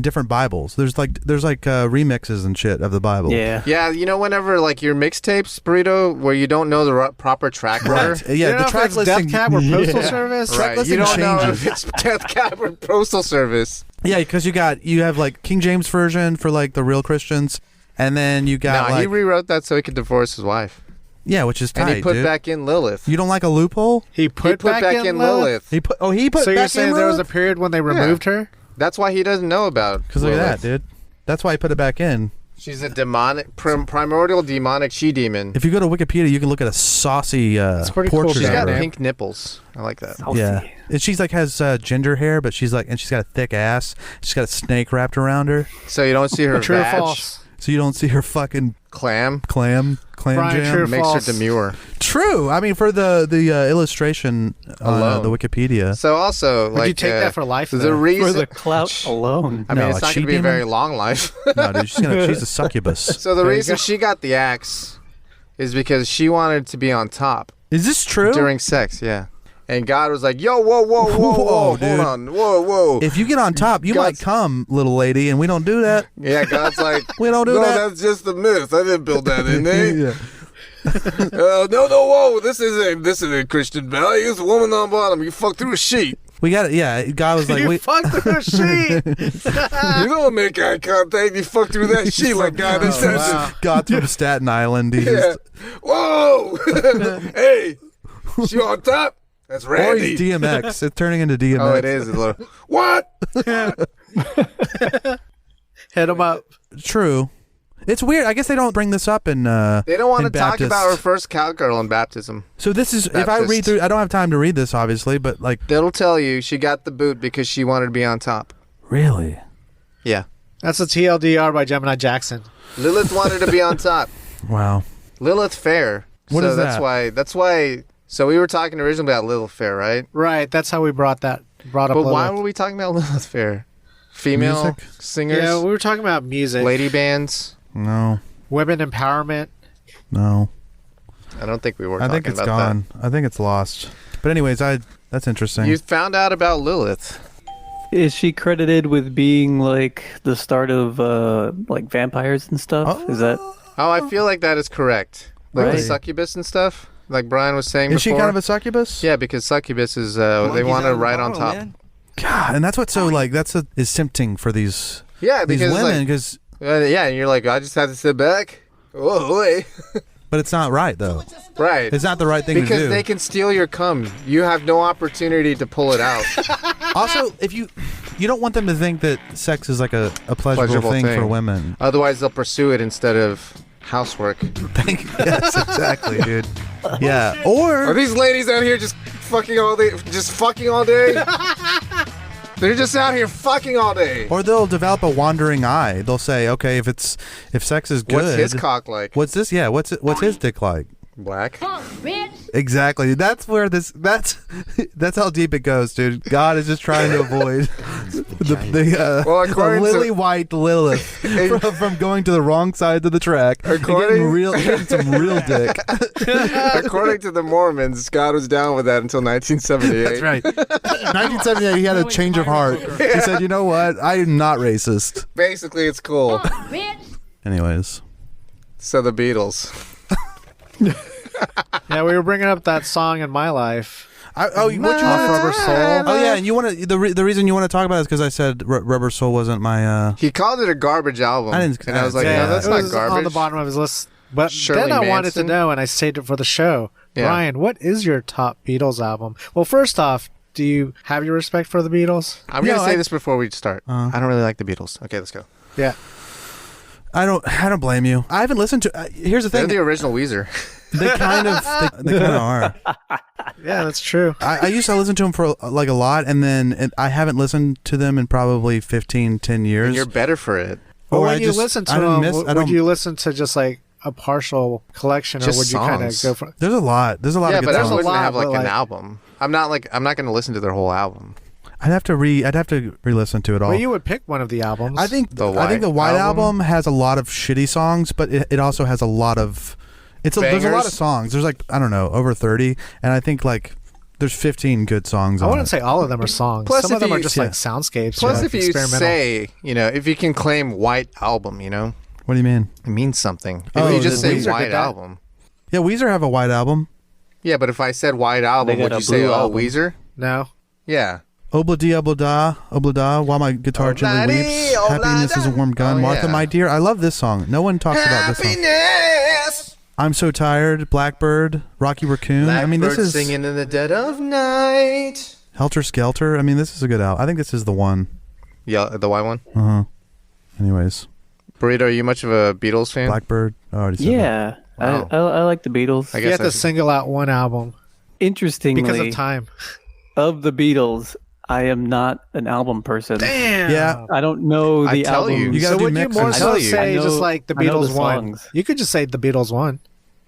different Bibles. There's remixes and shit of the Bible. Yeah. it. Yeah, you know, whenever like your mixtapes, Burrito, where you don't know the proper track order. Right. Yeah, You don't the know track if it's listing. Death Cab or Postal Service. Track Right. listing You don't know changes. if it's Death Cab or Postal Service. Yeah, because you have like King James version for like the real Christians, and then you got No, he like rewrote that so he could divorce his wife. yeah, which is tight, And he put dude. back in Lilith. You don't like a loophole? He put back in Lilith. He put back So you're in saying there was a Lilith? period when they removed her? That's why he doesn't know about. Because look at that, Lilith. dude. That's why he put it back in. She's a demonic, primordial demonic she-demon. If you go to Wikipedia, you can look at a saucy pretty cool. portrait She's of got her. pink nipples. I like that. Yeah, and she's like has ginger hair, but she's got a thick ass. She's got a snake wrapped around her, So you don't see her True or vag? false? so you don't see her fucking Clam? clam. clam Brian, jam. true or Makes her false? demure. True. I mean, for the illustration on Alone. the Wikipedia. So also, Would like, you take that for life? the though? reason For the clout alone. I mean, No, it's a not she going to be a demon? very long life. No, dude, she's a succubus. So the There you reason go. she got the axe is because she wanted to be on top Is this true? during sex. Yeah, and God was like, "Yo, whoa, whoa, whoa, whoa, Whoa, dude. hold on, whoa." If you get on top, you God's- might come, little lady, and we don't do that. Yeah, God's like, We don't do no, that. that's just a myth. I didn't build that in there. Yeah. No, whoa, this isn't Christian values. A woman on bottom, you fuck through a sheet. We got it. Yeah, God was like, You we, fucked the sheet. You don't make eye contact. You fuck through that sheet like God intended. wow. God from Staten Island. He Yeah. just, Whoa, hey, she on top? That's or he's Randy. DMX. It's turning into DMX. Oh, it is. A little, what? Hit him up. True. It's weird. I guess they don't bring this up in. They don't want to in talk Baptist. about her first cowgirl in baptism. So this is if I Baptist. read through. I don't have time to read this, obviously, but like, They'll tell you she got the boot because she wanted to be on top. really? Yeah. That's a TLDR by Gemini Jackson. Lilith wanted to be on top. Wow. Lilith Fair. What so is that's that? That's why. So we were talking originally about Lilith Fair, right? Right. That's how we brought up. But why Lilith. were we talking about Lilith Fair? Female Music? singers, Yeah, we were talking about music, lady bands. No. women empowerment. No. I don't think we were. I think talking it's about gone. I think it's lost. But anyways, that's interesting. That. You found out about Lilith. Is she credited with being like the start of like vampires and stuff? Oh. Is that Oh, I feel like that is correct. Like the Right. succubus and stuff. Like Brian was saying is she before. kind of a succubus? Yeah, because succubus is they want to ride on top. God, and that's what's so like is tempting for these Yeah, because women like, because yeah, and you're like, I just have to sit back. Whoa, wait. but it's not right though. Right. It's not the right thing to Because do. they can steal your cum. You have no opportunity to pull it out. Also, if you don't want them to think that sex is like a pleasurable thing for women. Otherwise, they'll pursue it instead of housework. Yes, exactly, dude. Yeah, Are or these ladies out here just fucking all day? Just fucking all day? They're just out here fucking all day. they'll develop a wandering eye. They'll say, okay, if sex is good, What's his cock like? What's this? Yeah, what's his dick like? Black. Exactly. That's where that's how deep it goes, dude. God is just trying to avoid Well, the according to- lily white Lilith from going to the wrong side of the track. and getting some real dick. According to the Mormons, God was down with that until 1978. That's right. 1978, he had a change of heart. He said, "You know what? I am not racist." Basically, it's cool. Anyways, So the Beatles. Yeah, we were bringing up that song in my life. what you Off Rubber Soul. Oh yeah, and you want to the reason you want to talk about it is because I said Rubber Soul wasn't my. He called it a garbage album. I didn't- and I was like, Yeah, no, that's it not was garbage. on the bottom of his list. But Shirley then I wanted to Manson? know, and I saved it for the show. Yeah. Brian, what is your top Beatles album? Well, first off, do you have your respect for the Beatles? I'm going to No, say I- this before we start. I don't really like the Beatles. Okay, let's go. Yeah. I don't blame you. I haven't listened to. Here's the They're thing. the original Weezer. They kind of are. Yeah, that's true. I used to listen to them for like a lot, and then I haven't listened to them in probably 10 years. And you're better for it. But Or when I you just- listen to I didn't them, miss- I would don't- you listen to just like a partial collection, or Just would you kind of songs. go for? There's a lot. There's a lot Yeah, of good but I songs. wouldn't lot, have like but, an like- album. I'm not going to listen to their whole album. I'd have to re-listen to it all. Well, you would pick one of the albums. I think The the White White Album? album has a lot of shitty songs, but it also has a lot of. There's a lot Bangers? of songs. There's like I don't know over 30, and I think like there's 15 good songs. I on wouldn't it. say all of them are songs. Plus, Some of if them are you- just yeah. like soundscapes. Plus, or, like, if you experimental. say, if you can claim White Album, What do you mean? it means something. If Oh, you just the say Weezer did White that. Album. Yeah, Weezer have a White album. Yeah, but if I said White Album, They got would a you say, blue oh, album. Weezer? No. Yeah. Obladi oblada, while my guitar gently Obladi, weeps. Happiness is a warm gun. Oh, Martha, yeah. my dear. I love this song. No one talks about this song. Happiness. I'm so tired. Blackbird, Rocky Raccoon. I mean, this Blackbird is singing in the dead of night. Helter Skelter. I mean, this is a good album. I think this is the one. Yeah, the white one. Anyways, Burrito, are you much of a Beatles fan? Blackbird. I already said that. yeah? Wow. I like the Beatles. I You guess have to single out one album Interestingly, because of time. of the Beatles, I am not an album person. Damn. Yeah. I don't know I the tell album. you. You gotta So do would you mixes. more I so tell you. say I know- just like the I know the Beatles one? songs. You could just say the Beatles one.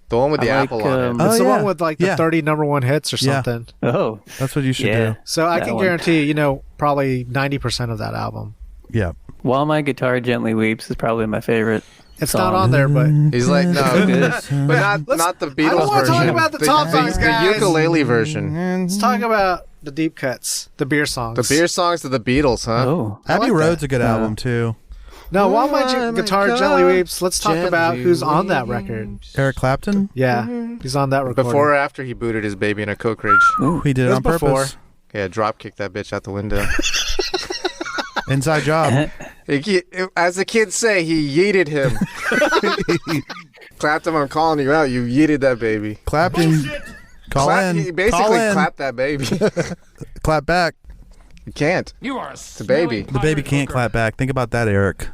The one with the I like, apple on it. It's the yeah. one with like the Yeah. 30 number one hits or Yeah. something. Oh, That's what you should yeah. do. So I That can one. guarantee probably 90% of that album. Yeah. While My Guitar Gently Weeps is probably my favorite. It's song. not on there, but He's like, no, but not the Beatles I don't wanna version. talk about the top songs, the guys. ukulele version. let's talk about the deep cuts, the beer songs. The beer songs of the Beatles, huh? Oh, Abbey like Road's a good album too. No, while my guitar gently weeps, let's talk gently about who's on that record. Eric Clapton. Yeah, he's on that recording. Before or after he booted his baby in a Coke ridge. He did it was on purpose. before. Yeah, drop kicked that bitch out the window. Inside job. As the kids say, he yeeted him. Clapped him, I'm calling you out. You yeeted that baby. Clapton. Call in. He basically Call in. clapped that baby. Clap back. You can't. It's a baby. The baby can't clap back. Think about that, Eric.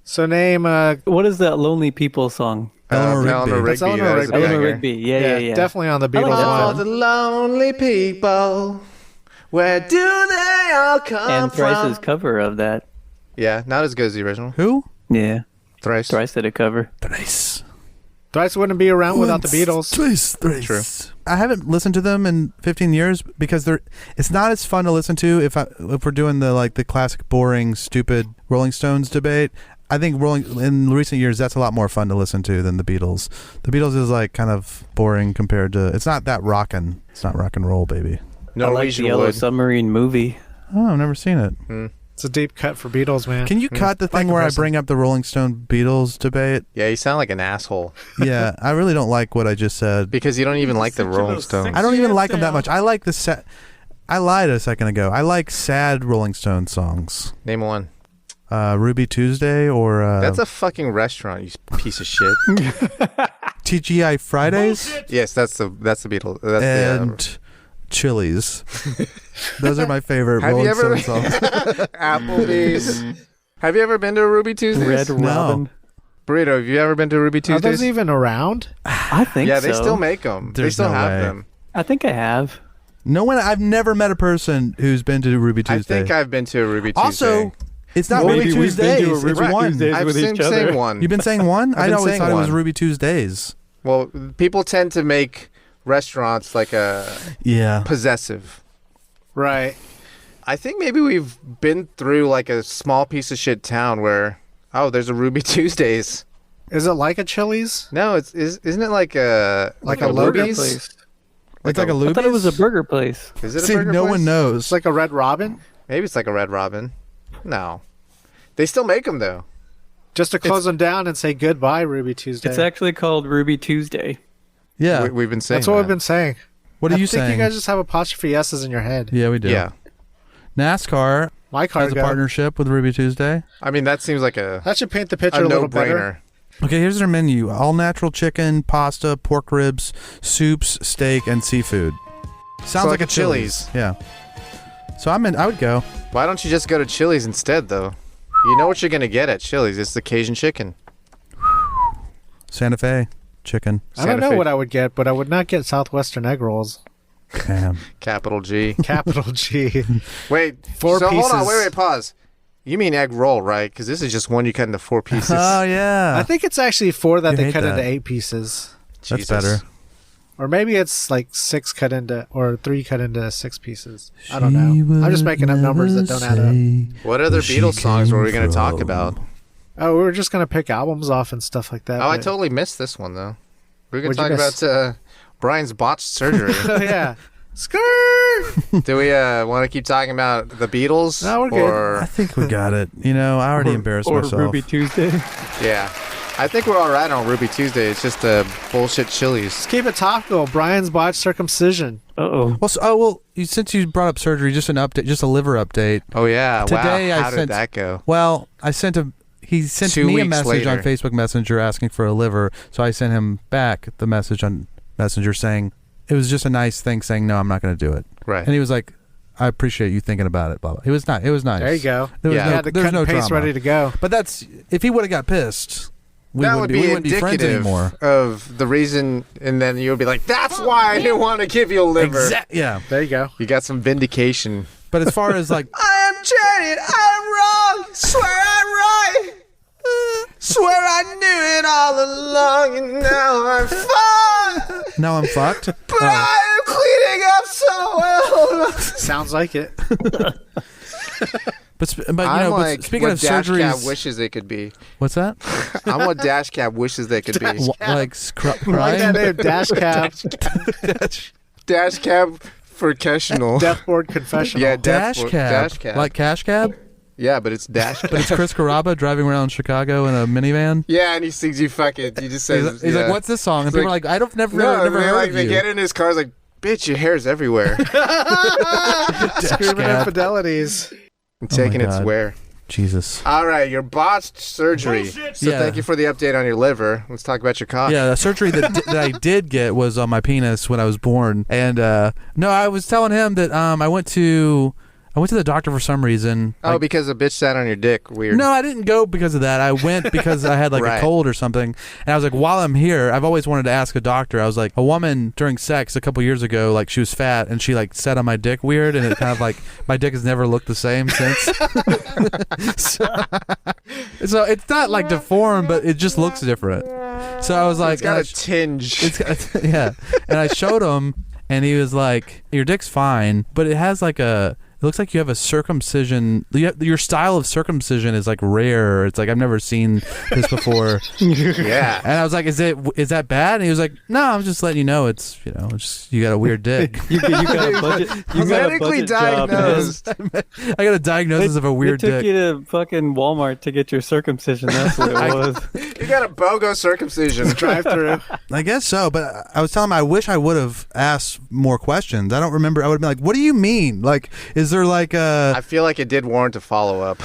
So name what is that Lonely People song? Eleanor Rigby. That's Eleanor that is a Rigby. Eleanor banger. Rigby. Yeah. definitely on the I like Beatles that one. song. the lonely people, where do they all come And Thrice's cover of that. Yeah, not as good as the original. Who? Yeah. Thrice. Thrice did a cover. Thrice. Thrice wouldn't be around without the Beatles. Thrice. True. I haven't listened to them in 15 years because it's not as fun to listen to if we're doing the classic boring stupid Rolling Stones debate. I think in recent years that's a lot more fun to listen to than the Beatles. The Beatles is like kind of boring compared to, it's not that rockin'. It's not rock and roll, baby. I like the Norwegian Yellow Wood. Submarine movie. Oh, I've never seen it. It's a deep cut for Beatles, man. Can you cut the thing Like a where I person. bring up the Rolling Stone Beatles debate? Yeah, you sound like an asshole Yeah, I really don't like what I just said. because you don't even like the Rolling Stones. I don't even like them that much. I like the I lied a second ago. I like sad Rolling Stone songs. Name one. Ruby Tuesday or That's a fucking restaurant, you piece of shit. TGI Fridays Yes, that's the Beatles. That's and Chili's. Those are my favorite Have you Rolling ever- Stone songs. Applebee's. Have you ever been to a Ruby Tuesdays? Red Robin. Burrito, have you ever been to a Ruby Are Tuesdays? those even around? I think Yeah, so. they still make them. They There's still no have way. them. I think I have. No one. I've never met a person who's been to Ruby Tuesday. I think I've been to a Ruby Tuesday. Also, it's not Maybe Ruby we've been to a Tuesdays. It's Ruby one. Tuesdays. I've with been each other. saying one. You've been saying one? I've I been always saying thought it was one. Ruby Tuesdays. Well, people tend to make restaurants like a Yeah. possessive. Right. I think maybe we've been through like a small piece of shit town where, there's a Ruby Tuesdays. Is it like a Chili's? No, isn't it like a Like a burger Lobies? place. It's like a I Luby's? thought it was a burger place. Is it a See, burger no place? one knows. It's like a Red Robin? Maybe it's like a Red Robin. No, they still make them though. Just to close them down and say goodbye, Ruby Tuesday. It's actually called Ruby Tuesday. Yeah. We've been saying That's what that. we've been saying. What are you I think saying? you guys just have apostrophe S's in your head. Yeah, we do. Yeah, NASCAR My has a cargo. partnership with Ruby Tuesday. I mean that seems like a That should paint the picture a little better. no-brainer. Okay, here's their menu: all natural chicken, pasta, pork ribs, soups, steak, and seafood. Sounds So like like a a Chili's. Yeah. So I would go. Why don't you just go to Chili's instead though? You know what you're gonna get at Chili's. It's the Cajun chicken. Santa Fe chicken. I don't Santa know Fe. what I would get, but I would not get Southwestern egg rolls. Damn. Capital G. Capital G. Wait, Four so hold on, pieces. wait, pause. You mean egg roll, right? Because this is just one you cut into 4 pieces. Oh yeah. I think it's actually 4 that You they hate cut that. into 8 pieces. that's better. Or maybe it's like 6 cut into, or 3 cut into 6 pieces. I don't know. I'm just making up numbers that don't add up. What other Beatles songs were we going to talk about? Oh, we were just going to pick albums off and stuff like that. Oh, I but- totally missed this one, though. We were going to What'd talk you about Brian's botched surgery. Oh, yeah. Skirt! Do we want to keep talking about the Beatles? No, we're good. Or, I think we got it. You know, I already embarrassed or myself. Ruby Tuesday. yeah. I think we're all right on Ruby Tuesday. It's just a bullshit Chili's. Let's keep it topical. Brian's botched circumcision. Uh-oh. Well, since you brought up surgery, just an update, just a liver update. Oh, yeah. Today wow. I How did sent- that go? Well, he sent 2 me a weeks message on later. Facebook Messenger asking for a liver, so I sent him back the message on Messenger saying it was just a nice thing, saying no, I'm not going to do it. Right. And he was like, I appreciate you thinking about it, blah blah. It was nice. There you go. There was Yeah. You no, had the there was cut no and paste drama. ready to go. But that's if he would have got pissed, we that wouldn't would be we wouldn't be friends indicative anymore. of the reason, and then you would be like, that's why I didn't want to give you a liver. Yeah. There you go. You got some vindication. But as far as like, I am jaded. I'm wrong. Swear I'm right. Swear I knew it all along, and now I'm Now I'm fucked. But I'm cleaning up so well. Sounds like it. But you I'm know, like but speaking what of Dash Cab surgeries, wishes they could be. what's that? I'm what Dash Cab wishes they could be. Like Like that crying? name, Dash Cab. Dash Cab professional. Deathboard Confessional. Yeah, Dash cab. Dash Cab. Like cash cab? Yeah, but it's Dash Cab. But it's Chris Carrabba driving around Chicago in a minivan. Yeah, and he sings you fucking. He just says. He's like, "What's this song?" And It's people are like, "I don't never heard of they you." get in his car. It's like, bitch, your hair's everywhere. Screaming Cab. infidelities. I'm taking its God. wear. Jesus. All right, your botched surgery. So Yeah. thank you for the update on your liver. Let's talk about your cock. Yeah, the surgery that I did get was on my penis when I was born. And no, I was telling him that I went to the doctor for some reason. Oh, because a bitch sat on your dick. Weird. No, I didn't go because of that. I went because I had like Right. a cold or something. And I was like, while I'm here, I've always wanted to ask a doctor. I was like, a woman during sex a couple years ago, like she was fat and she like sat on my dick weird, and it kind of like my dick has never looked the same since. so it's not like deformed, but it just looks different. So I was like, It's got a tinge. it's got, yeah. And I showed him, and he was like, "Your dick's fine, but it has like a. It looks like you have a circumcision. Your style of circumcision is like rare. It's like I've never seen this before." Yeah. And I was like, "Is that bad?" And he was like, "No, I'm just letting you know. It's it's just, you got a weird dick." You got a budget. You got a Medically budget job, man. diagnosed. I got a diagnosis of a weird They took dick. you to fucking Walmart to get your circumcision. That's what it was. You got a BOGO circumcision. Drive through. I guess so, but I was telling him I wish I would have asked more questions. I don't remember. I would have been like, "What do you mean? Like, is there like a?" I feel like it did warrant a follow up.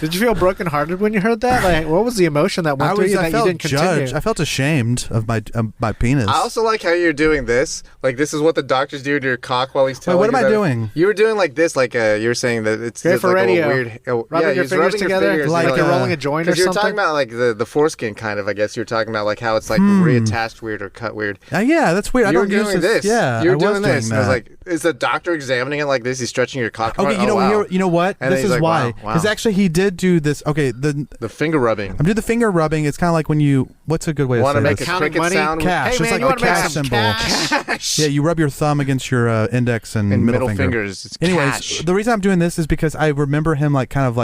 Did you feel brokenhearted when you heard that? Like, what was the emotion that went through you that you felt didn't continue? judged. I felt ashamed of my penis. I also like how you're doing this. Like, this is what the doctors do to your cock while he's telling what you am I that- doing? You were doing like this, like you were saying that it's Great just for like radio. a weird. Rubbing your fingers together, like like you're you're rolling a joint or Because you were something. talking about like the foreskin kind of. I guess you were talking about like how it's like reattached weird or cut weird. Yeah, that's weird. I You were don't use doing this. Yeah, you were I was doing this. And I was that. like, is the doctor examining it like this? He's stretching your cock. Okay, apart? Oh, wow. you know what? And then this he's is like, why. wow, wow. Because actually, he did do this. Okay, The finger rubbing. I'm doing the finger rubbing. It's kind of like when you. What's a good way to Want say to make this? a Counting cricket money? sound? Cash. Hey It's man, like you the want to make cash some symbol. cash? Yeah, you rub your thumb against your index and And middle middle finger. fingers. It's Anyways, cash. the reason I'm doing this is because I remember him kind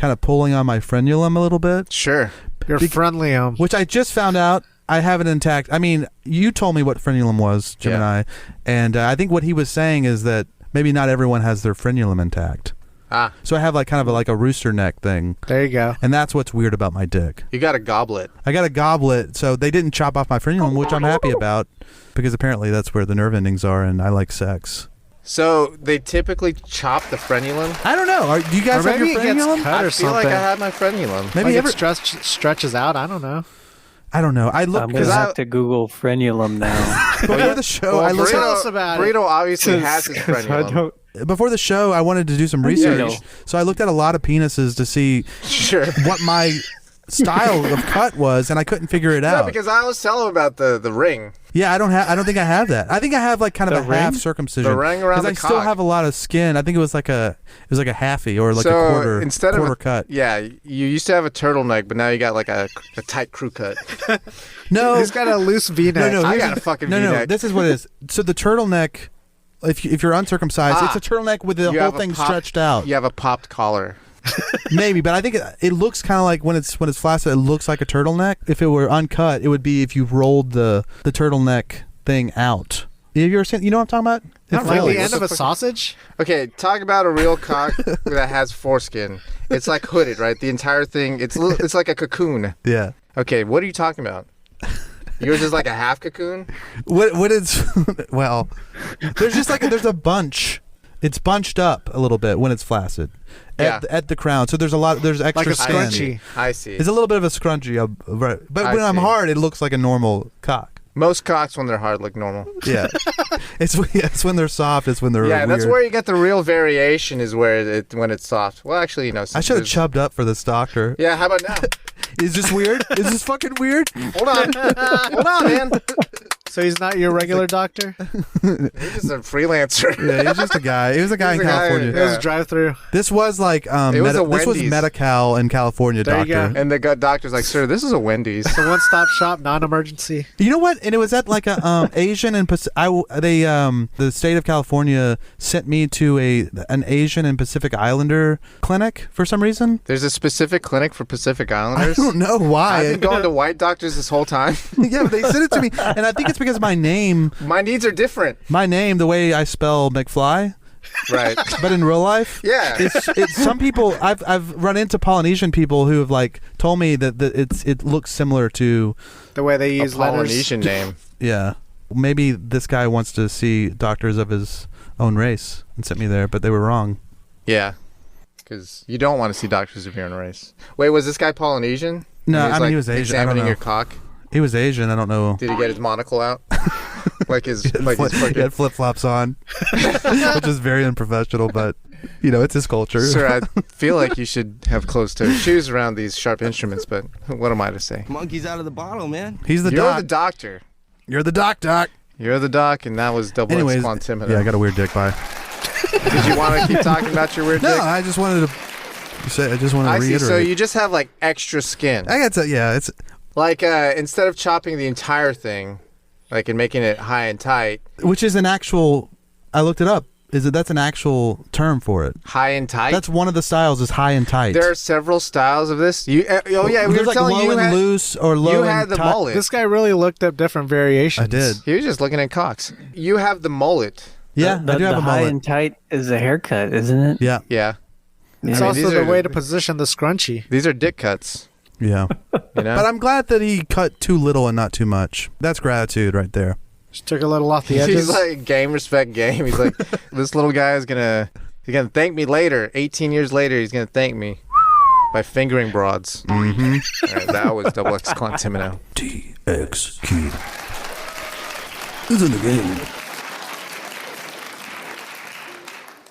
of pulling on my frenulum a little bit, Sure. You're friendly, which I just found out I have it intact. I mean, you told me what frenulum was, Gemini, and I think what he was saying is that maybe not everyone has their frenulum intact. Ah, So I have like kind of like a rooster neck thing, There you go. and that's what's weird about my dick. you got a goblet. I got a goblet, so they didn't chop off my frenulum, which I'm happy about because apparently that's where the nerve endings are, and I like sex. So they typically chop the frenulum. I don't know. Do you guys Or have your maybe it gets frenulum? cut I or feel something. like I had my frenulum. Maybe Like ever. it stretches out. I don't know. I don't know. I looked I'm because gonna have to Google frenulum now. before the show. I looked Tell us about it. Burrito obviously has his 'Cause I frenulum. don't. before the show. I wanted to do some do you research, know? so I looked at a lot of penises to see Sure. what my style of cut was, and I couldn't figure it No, out. because I was telling him about the ring. Yeah, I don't think I have that. I think I have like kind of The a half ring? circumcision. The ring around because the I still cock. have a lot of skin. I think it was like a halfie or like so a quarter instead quarter of a, cut. Yeah, you used to have a turtleneck, but now you got like a tight crew cut. No, He's got a loose V-neck. no, I here's got the- a fucking no. V-neck. This is what it is. So the turtleneck, if you're uncircumcised, Ah. it's a turtleneck with the You whole have a thing pop- stretched out. You have a popped collar. Maybe, but I think it looks kind of like when it's flaccid, it looks like a turtleneck. If it were uncut, it would be if you rolled the turtleneck thing out. Have you ever seen? You know what I'm talking about? Not It like folds. the end of a sausage. Okay, talk about a real cock that has foreskin. It's like hooded, right? The entire thing. It's like a cocoon. Yeah. Okay, what are you talking about? Yours is like a half cocoon. What is? Well, there's just like there's a bunch. It's bunched up a little bit when it's flaccid at the crown. So there's extra Like a skin. scrunchie. I see. It's a little bit of a scrunchie, right? But I when I'm see. hard, it looks like a normal cock. Most cocks, when they're hard, look normal. Yeah, it's when they're soft. It's when they're Yeah, that's weird. where you get the real variation. Is where when it's soft. Well, actually, you know. I should have there's- chubbed up for this doctor. Yeah, how about now? Is this weird? Is this fucking weird? Hold on, hold on, man. So he's not your regular doctor? He's just a freelancer. Yeah, he's just a guy. He was a guy in California. It was a drive-through. This was like was a this was Wendy's. Medi-Cal in California, There you doctor. go. And the doctor's like, sir, this is a Wendy's. It's a one-stop shop, non-emergency. You know what? And it was at like a Asian and the state of California sent me to an Asian and Pacific Islander clinic for some reason. There's a specific clinic for Pacific I Islanders. don't know why. I've been going to white doctors this whole time. Yeah, but they sent it to me, and I think it's because my name, My needs are different. the way I spell McFly, Right. but in real life, Yeah. it's some people. I've run into Polynesian people who have like told me that it looks similar to The way they A use letters. Polynesian name. yeah. Maybe this guy wants to see doctors of his own race and sent me there, but they were wrong. Yeah. Because you don't want to see doctors of your own race. Wait, was this guy Polynesian? No, And I mean, he was Asian. I don't Examining know. your cock. He was Asian. I don't know. Did he get his monocle out? like his He fucking... had flip flops on, which is very unprofessional, but it's his culture. Sir, I feel like you should have closed-toed shoes around these sharp instruments, but what am I to say? Monkey's out of the bottle, man. He's the You're doc. the doctor. You're the doc. You're the doc, and that was double Anyways, X Quantimino. yeah, I got a weird dick by. Did you want to keep talking about your weird No, dick? I just wanted to say. I just wanted to I see. reiterate. So you just have like extra skin. I got to. Yeah, it's Like instead of chopping the entire thing, like and making it high and tight. which is an actual. I looked it up. That's an actual term for it? High and tight. That's one of the styles. Is high and tight. There are several styles of this. You oh yeah, we There's were like telling low you and had, loose or low. you and had the tight. mullet. This guy really looked up different variations. I did. He was just looking at cocks. You have the mullet. Yeah, The I do have a high mullet. and tight is a haircut, isn't it? Yeah, Yeah. It's I mean, also these the are- way to position the scrunchie. These are dick cuts. yeah. You know. But I'm glad that he cut too little and not too much. That's gratitude right there. Just took a little off the edges. He's like game respect game. He's like this little guy is gonna thank me later. 18 years later, he's gonna thank me by fingering broads. Mm-hmm. All right, that was double X Quantimino. TXQ. Who's in the game?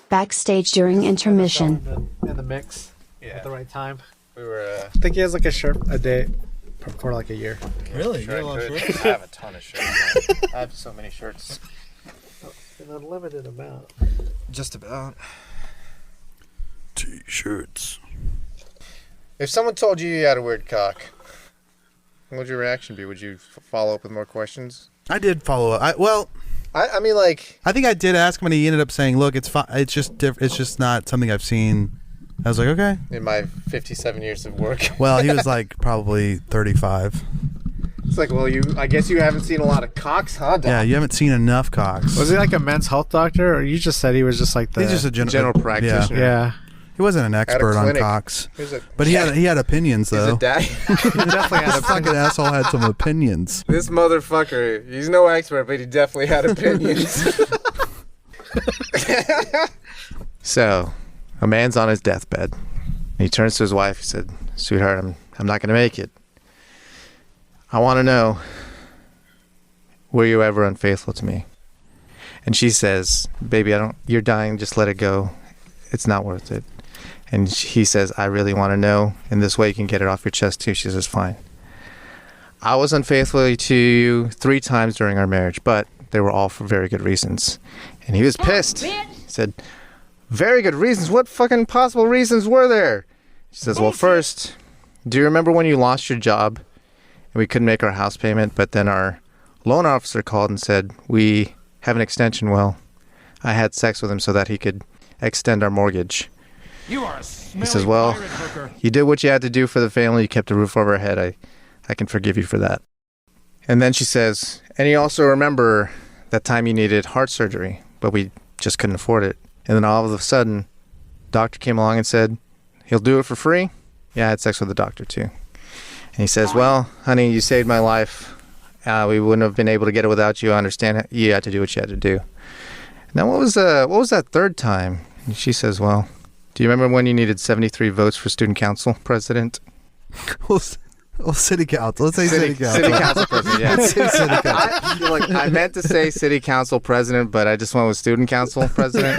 Backstage during intermission. in the mix at the right time. We were. I think he has like a day for like a year. Really? I have a ton of shirts. I have so many shirts. An unlimited amount. Just about. T-shirts. If someone told you had a weird cock, what would your reaction be? Would you follow up with more questions? I did follow up. I mean, like, I think I did ask him, and he ended up saying, "Look, it's fine. It's just it's just not something I've seen." I was like, "Okay." in my 57 years of work. Well, he was like probably 35. It's like, well, I guess you haven't seen a lot of cocks, huh, Doc? Yeah, you haven't seen enough cocks. Was he like a men's health doctor, or you just said he was just like the? He's just a general practitioner. Yeah. He wasn't an expert on clinic. cocks, He's a, but he had opinions he's though. a dad. He definitely had This a fucking asshole had some opinions. This motherfucker, he's no expert, but he definitely had opinions. So, a man's on his deathbed. He turns to his wife. He said, "Sweetheart, I'm not going to make it. I want to know, were you ever unfaithful to me?" And she says, "Baby, you're dying. Just let it go. It's not worth it." And he says, "I really want to know. In this way, you can get it off your chest too." She says, "Fine. I was unfaithful to you 3 times during our marriage, but they were all for very good reasons." And he was pissed. He said, "Very good reasons? What fucking possible reasons were there?" She says, "Well, first, do you remember when you lost your job and we couldn't make our house payment, but then our loan officer called and said, we have an extension. Well, I had sex with him so that he could extend our mortgage." You are a He says, "Well, you did what you had to do for the family. You kept a roof over our head. I can forgive you for that." And then she says, "And you also remember that time you needed heart surgery, but we just couldn't afford it. And then all of a sudden, doctor came along and said, he'll do it for free." Yeah, I had sex with the doctor too. And he says, "Well, honey, you saved my life. We wouldn't have been able to get it without you. I understand you had to do what you had to do." Now, what was that third time? And she says, "Well, do you remember when you needed 73 votes for student council president?" Well, city council. Let's say city council. City council president, yeah. Let's say city council. I meant to say city council president, but I just went with student council president.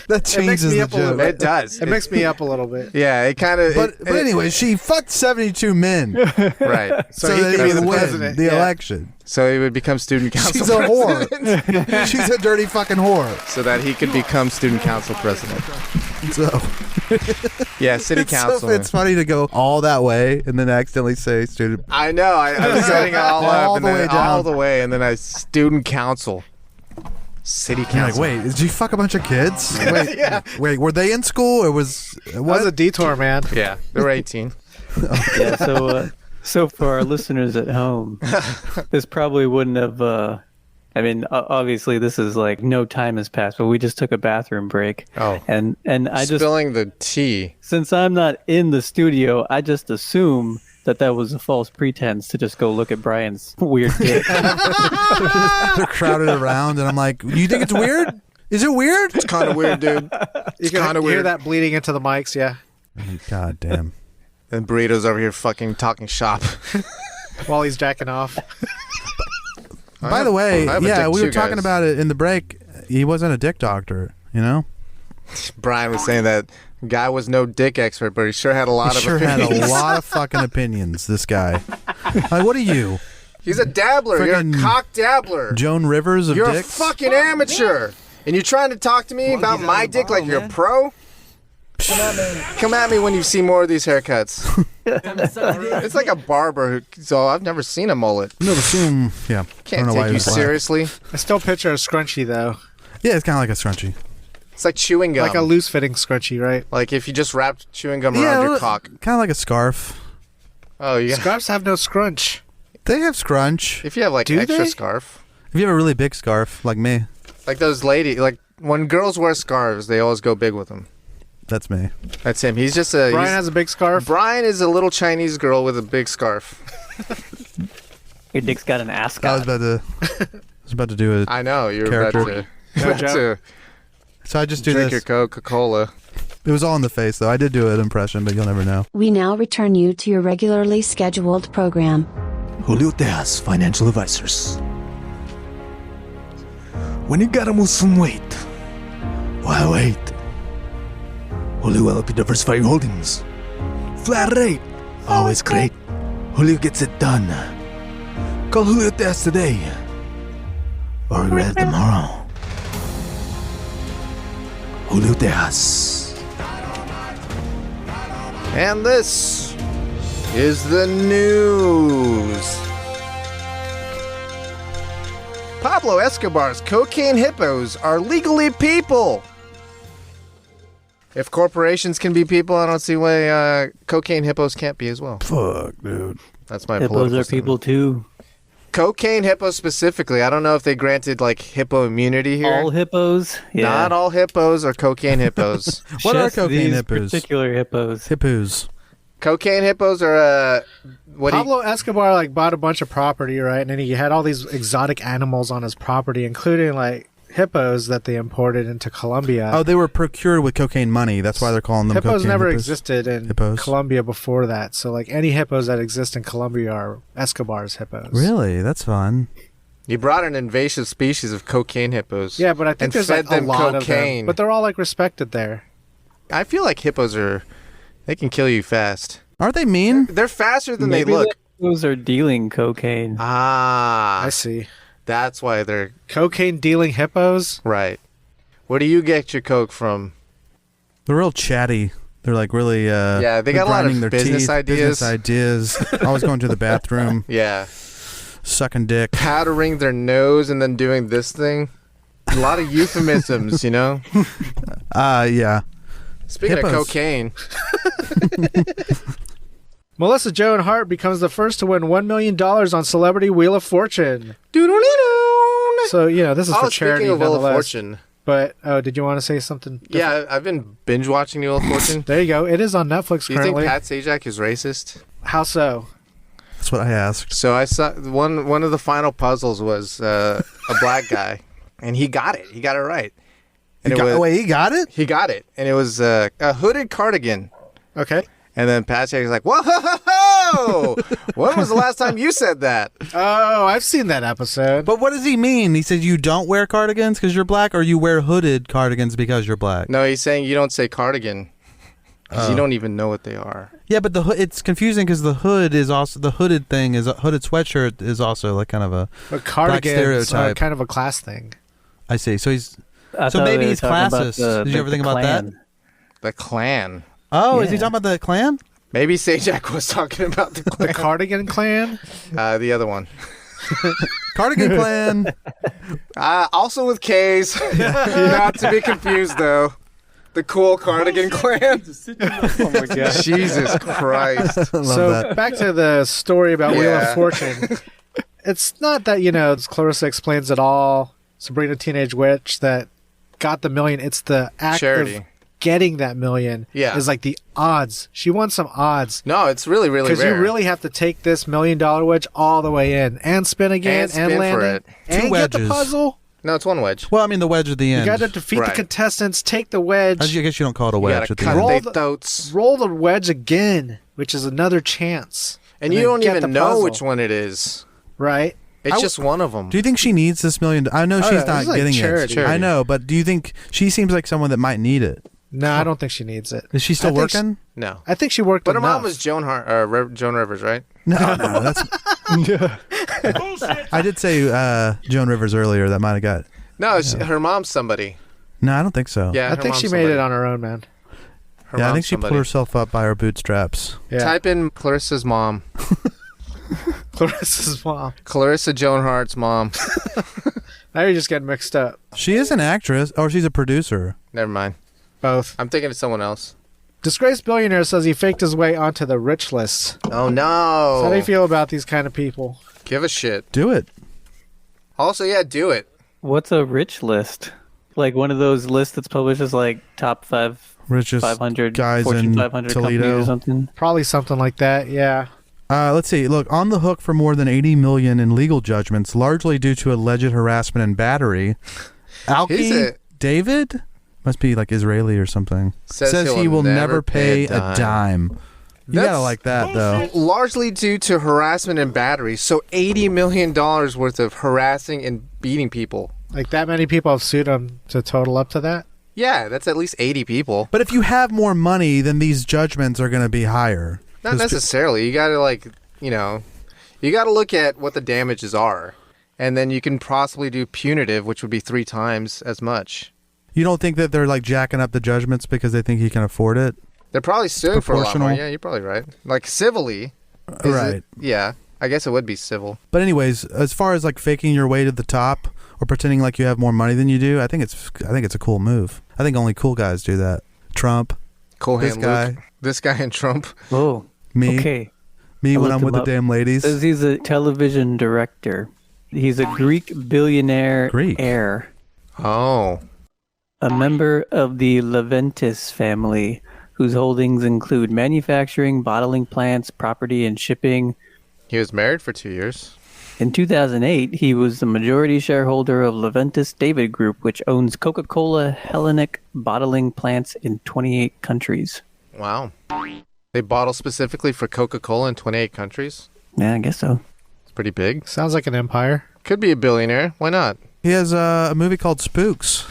That changes me the up a little joke. bit. It does. It makes me up a little bit. Yeah, it kind of. But anyway, she fucked 72 men right. So, so he that could he be the could win president. the Yeah. election. So he would become student council She's a president. whore. She's a dirty fucking whore. So that he could become student council president. So Yeah, city council. it's funny to go all that way and then accidentally say student. I know. I was setting it all up All and the then way down. all the way, and then I student council, city You're like, council. wait, did you fuck a bunch of kids? Wait, Yeah. wait, were they in school or was That was a detour, man. Yeah, they were 18. Yeah, so for our listeners at home, this probably wouldn't have. I mean, obviously, this is like no time has passed, but we just took a bathroom break. Oh. and I just, Spilling the tea. since I'm not in the studio, I just assume that was a false pretense to just go look at Brian's weird dick. they're crowded around and I'm like, you think it's weird? Is it weird? It's kind of weird, dude. You can kinda hear weird. that bleeding into the mics, yeah. God damn. And Burrito's over here fucking talking shop. While he's jacking off. By the way, I have a yeah, dick we were too, talking guys. about it in the break. He wasn't a dick doctor, you know? Brian was saying that guy was no dick expert, but he sure had a lot He of sure had opinions. a lot of fucking opinions, this guy. Like, what are you? He's a dabbler. You're a Friggin' cock dabbler. Joan Rivers of You're dicks? a fucking amateur. And you're trying to talk to me about my dick like you're a pro? Come at me when you see more of these haircuts. It's like a barber so I've never seen a mullet. No, assume, yeah. Can't I don't know why take he you was black. seriously. I still picture a scrunchie, though. Yeah, it's kind of like a scrunchie. It's like chewing gum. Like a loose-fitting scrunchie, right? Like if you just wrapped chewing gum around your cock. kind of like a scarf. Oh, yeah. Scarves have no scrunch. They have scrunch. If you have like Do extra they? scarf. If you have a really big scarf, like me, Like those like when girls wear scarves, they always go big with them. that's me. That's him. He's just a... Brian he's- has a big scarf. Brian is a little Chinese girl with a big scarf. Your dick's got an I ascot. was about to do it. I know. You're Character. about to... No about joke. to So I just do drink this. your Coca-Cola. It was all in the face, though. I did do an impression, but you'll never know. We now return you to your regularly scheduled program. Julio Tejas, financial advisors. When you gotta lose some weight, why wait? Julio will help you diversify your holdings. Flat rate, always great. Julio gets it done. Call Julio Tejas today, or regret it tomorrow. Julio Tejas. And this is the news. Pablo Escobar's cocaine hippos are legally people. If corporations can be people, I don't see why cocaine hippos can't be as well. Fuck, dude. That's my Hippos political are people statement. too. Cocaine hippos specifically. I don't know if they granted like hippo immunity here. All hippos? Yeah. Not all hippos are cocaine hippos. What are Just cocaine these hippos? particular hippos. Hippos. Cocaine hippos are what do you, Pablo Escobar like bought a bunch of property, right? And then he had all these exotic animals on his property, including like hippos that they imported into Colombia. Oh, they were procured with cocaine money. That's why they're calling them hippos cocaine never hippos. existed in Hippos. Colombia before that. So like any hippos that exist in Colombia are Escobar's hippos. Really? That's fun. you brought an invasive species of cocaine hippos. Yeah, but I think and there's fed like a them lot of cocaine. them. But they're all like respected there. I feel like hippos they can kill you fast. Aren't they mean? They're faster than Maybe they look. the hippos are dealing cocaine. Ah, I see. that's why they're Cocaine dealing hippos. right. Where do you get your coke from? They're real chatty. They're like really Yeah, they they're got a lot of grinding their business teeth, ideas. Business ideas. Always going to the bathroom, Yeah, sucking dick. powdering their nose and then doing this thing. A lot of euphemisms, you know. Yeah. Speaking Hippos. of cocaine, Melissa Joan Hart becomes the first to win $1 million on Celebrity Wheel of Fortune. doodle-doo. So, you know, this is for charity, speaking of Wheel of nonetheless. Fortune. But, oh, did you want to say something different? Yeah, I've been binge watching Wheel of Fortune. There you go. It is on Netflix Do you think currently. Pat Sajak is racist? How so? That's what I asked. So I saw one of the final puzzles was a black guy, and he got it. He got it right. And Wait, he got it? he got it, and it was a hooded cardigan. Okay. And then Pat Sajak was like, "Whoa! When was the last time you said that?" Oh, I've seen that episode. But what does he mean? He said you don't wear cardigans because you're black, or you wear hooded cardigans because you're black? No, he's saying you don't say cardigan. 'Cause you don't even know what they are. Yeah, but it's confusing because the hood is also the hooded thing is a hooded sweatshirt is also like kind of a But black cardigans stereotype. kind of a class thing. I see. So he's I so thought maybe they were he's talking about classist. Did you ever think about that? Klan. The Klan. Oh, is he Yeah. talking about the Klan? Maybe Sajak was talking about the The Klan. cardigan clan? The other one. Cardigan Klan. Also with K's. Not to be confused, though. The cool Cardigan Clan. Oh my god. Jesus Christ. Love So that. back to the story about Wheel Yeah. of Fortune. It's not that, Clarissa explains it all. Sabrina Teenage Witch that got the million. It's the act Charity. of getting that million. Yeah. Is like the odds. She won some odds. No, it's really, really Because rare. you really have to take this $1 million wedge all the way in and spin again And spin land for it it. and Two get the wedges. puzzle. No, it's one wedge. Well, I mean the wedge at the You end. got to defeat Right. the contestants, take the wedge, I guess you don't call it a You wedge gotta at the cut end. Roll their the- throats. roll the wedge again, which is another chance. And you then don't get even the know puzzle. which one it is. Right? It's just one of them. Do you think she needs this million? I know Oh, she's yeah, not this is like getting charity. it. I know, but do you think she seems like someone that might need it? No, I don't think she needs it. Is she still I think working? No. I think she worked But her enough. mom was Joan Hart, Joan Rivers, right? No, that's. I did say Joan Rivers earlier. That might have got. No, her mom's somebody. No, I don't think so. Yeah, I her think she mom's made somebody. it on her own, man. Her Yeah, I mom's think she somebody. pulled herself up by her bootstraps. Yeah. Type in Clarissa's mom. Clarissa's mom. Clarissa Joan Hart's mom. Now you're just getting mixed up. She is an actress, or she's a producer. Never mind. Both. I'm thinking of someone else. Disgraced billionaire says he faked his way onto the rich list. Oh, no. So how do you feel about these kind of people? Give a shit. Do it. Also, yeah, do it. What's a rich list? Like one of those lists that's published as like top Richest 500 guys Fortune in 500 companies Toledo. or something. Probably something like that, yeah. Let's see. Look, on the hook for more than $80 million in legal judgments, largely due to alleged harassment and battery. He's Alki a- David must be like Israeli or something. Says he will never pay a dime. You That's gotta like that though. Largely due to harassment and battery. So $80 million worth of harassing and beating people. Like that many people have sued him to total up to that? Yeah, that's at least 80 people. But if you have more money, then these judgments are gonna be higher. Not necessarily. You gotta you gotta look at what the damages are. And then you can possibly do punitive, which would be 3 times as much. You don't think that they're like jacking up the judgments because they think he can afford it? They're probably suing for a lot more. proportional. Yeah, you're probably right. Like civilly. is Right. it- yeah. I guess it would be civil. But anyways, as far as like faking your way to the top or pretending like you have more money than you do, I think it's a cool move. I think only cool guys do that. Trump, Cool this hand guy, Luke. This guy and Trump. Oh, me, okay. me I when looked I'm with him the up. damn ladies. Says he's a television director. He's a Greek billionaire Greek. heir, Oh. a member of the Leventis family, whose holdings include manufacturing, bottling plants, property, and shipping. He was married for 2 years. In 2008, he was the majority shareholder of Leventis David Group, which owns Coca-Cola Hellenic bottling plants in 28 countries. Wow. They bottle specifically for Coca-Cola in 28 countries. Yeah, I guess so. It's pretty big. Sounds like an empire. Could be a billionaire. Why not? He has a movie called Spooks.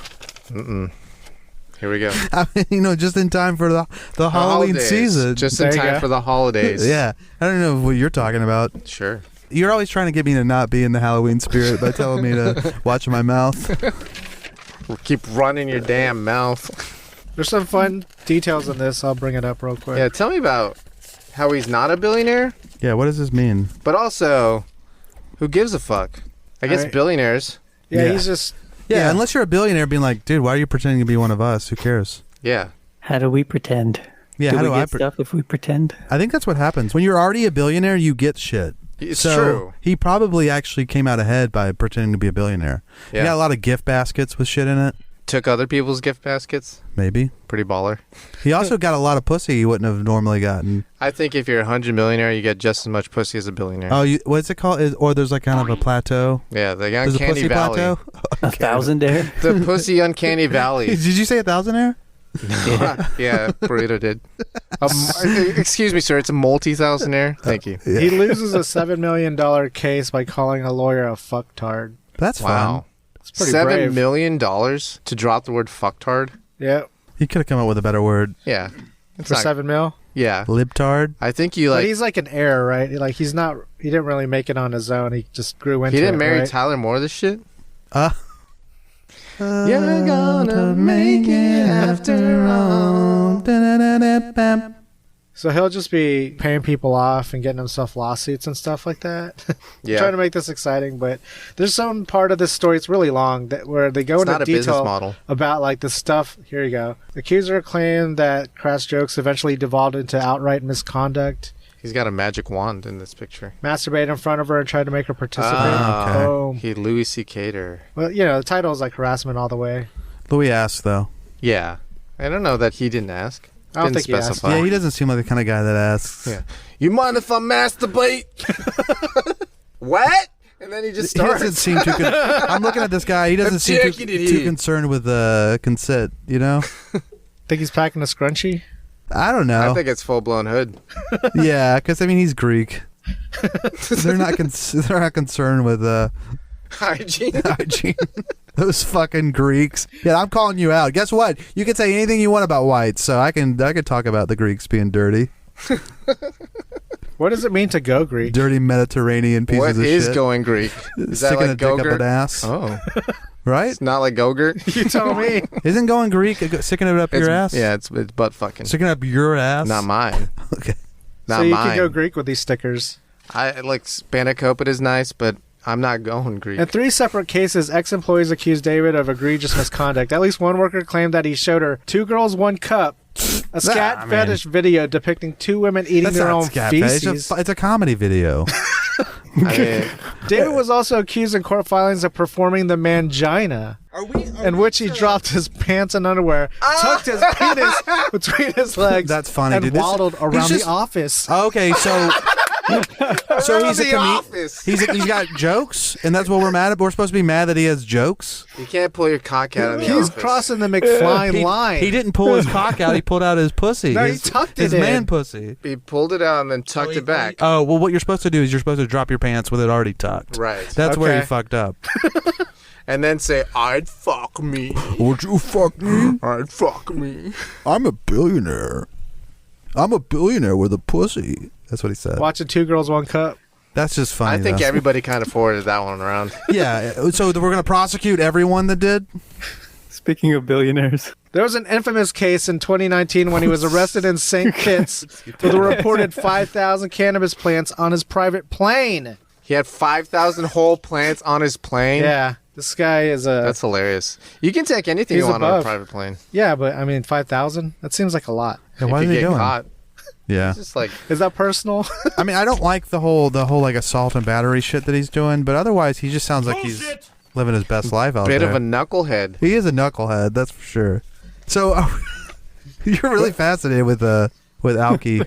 Here we go. I mean, just in time for the Halloween Holidays. season. Just in There you time go. for the holidays. Yeah, I don't know what you're talking about. Sure. You're always trying to get me to not be in the Halloween spirit by telling me to watch my mouth. Keep running your damn mouth. There's some fun details in this. I'll bring it up real quick. Yeah, tell me about how he's not a billionaire, Yeah, what does this mean? but also, who gives a fuck? I guess Alright. billionaires. Yeah, he's just... Yeah, unless you're a billionaire being like, dude, why are you pretending to be one of us? Who cares? Yeah. How do we pretend? Yeah, do how we do get I stuff if we pretend? I think that's what happens. When you're already a billionaire, you get shit. It's so true. He probably actually came out ahead by pretending to be a billionaire. Yeah. He got a lot of gift baskets with shit in it, Took other people's gift baskets. maybe. Pretty baller. He also got a lot of pussy he wouldn't have normally gotten. I think if you're a 100 millionaire, you get just as much pussy as a billionaire. Oh, what's it called? Or there's like kind of a plateau. Yeah, the There's a Uncanny pussy Valley. plateau. A thousandaire? The pussy Uncanny Valley. Did you say a thousandaire? Yeah, Burrito did. Excuse me, sir. It's a multi-thousandaire. Thank you. Yeah. He loses a $7 million case by calling a lawyer a fucktard. That's Wow. It's pretty $7 brave. million to drop the word fucktard? Yeah. fun. He could have come up with a better word. Yeah. for $7 million. Yeah. Libtard. I think you But like. he's like an heir, right? Like he didn't really make it on his own. He just grew into it. He didn't marry right? Tyler Moore. This shit. You're gonna make it after all. Da-da-da-da-bam. So he'll just be paying people off and getting himself lawsuits and stuff like that. Yeah. Trying to make this exciting, but there's some part of this story, it's really long, where they go It's not into a business detail model. about like the stuff. Here you go. The accuser claimed that crass jokes eventually devolved into outright misconduct. He's got a magic wand in this picture. Masturbate in front of her and tried to make her participate. okay. Boom. He Louis C.K'd her. Well, the title is like harassment all the way. Louis asked, though. Yeah. I don't know that he didn't ask. I don't Didn't think he asked. specify. Yeah, he doesn't seem like the kind of guy that asks. Yeah. You mind if I masturbate? What? And then he just He starts. doesn't seem too. I'm looking at this guy. He doesn't seem too concerned with consent. Think he's packing a scrunchie? I don't know. I think it's full blown hood. Yeah, because he's Greek. They're not concerned with Hygiene. hygiene. Those fucking Greeks. Yeah, I'm calling you out. Guess what? You can say anything you want about whites, so I can talk about the Greeks being dirty. What does it mean to go Greek? Dirty Mediterranean pieces What of is shit. going Greek? Is that Sticking like a dick up an Gogurt? ass. Oh. Right? It's not like Gogurt? You tell me. Isn't going Greek sticking it up your ass? Yeah, it's butt fucking. Sticking up your ass? Not mine. Okay. Not So you mine. can go Greek with these stickers. I like spanakopita is nice, but I'm not going Greek. In 3 separate cases, ex-employees accused David of egregious misconduct. At least one worker claimed that he showed her 2 girls, 1 cup, a scat fetish video depicting 2 women eating That's their not own scat feces. fetish. It's a comedy video. I mean, David was also accused in court filings of performing the mangina, in which he dropped his pants and underwear, tucked his penis between his legs, That's funny, and dude. This- waddled he's around just- the office. Okay, so he's a The comedian. Office. He's got jokes, and that's what we're mad at. We're supposed to be mad that he has jokes. you can't pull your cock out in the He's office. crossing the McFly line. He didn't pull his cock out. He pulled out his pussy. No, he his, tucked his it in. man pussy. He pulled it out and then tucked it back. Oh well, what you're supposed to do is you're supposed to drop your pants with it already tucked. Right. That's where he Okay. fucked up. And then say, I'd fuck me. Would you fuck me? I'd fuck me. I'm a billionaire. I'm a billionaire with a pussy. That's what he said. Watching 2 girls, 1 cup. That's just funny. I think though. everybody kind of forwarded that one around. Yeah. So we're gonna prosecute everyone that did. Speaking of billionaires, There was an infamous case in 2019 when he was arrested in St. Kitts with a reported 5,000 cannabis plants on his private plane. He had 5,000 whole plants on his plane. Yeah, this guy is a... That's hilarious. You can take anything He's you want on a above. private plane. Yeah, but I mean, 5,000? That seems like a lot. Yeah, why if are you they get doing? caught. Yeah. It's just like, Is that personal? I mean, I don't like the whole like assault and battery shit that he's doing, but otherwise he just sounds like he's living his best life out bit there. of a knucklehead. He is a knucklehead, that's for sure. So you're really fascinated with Alki.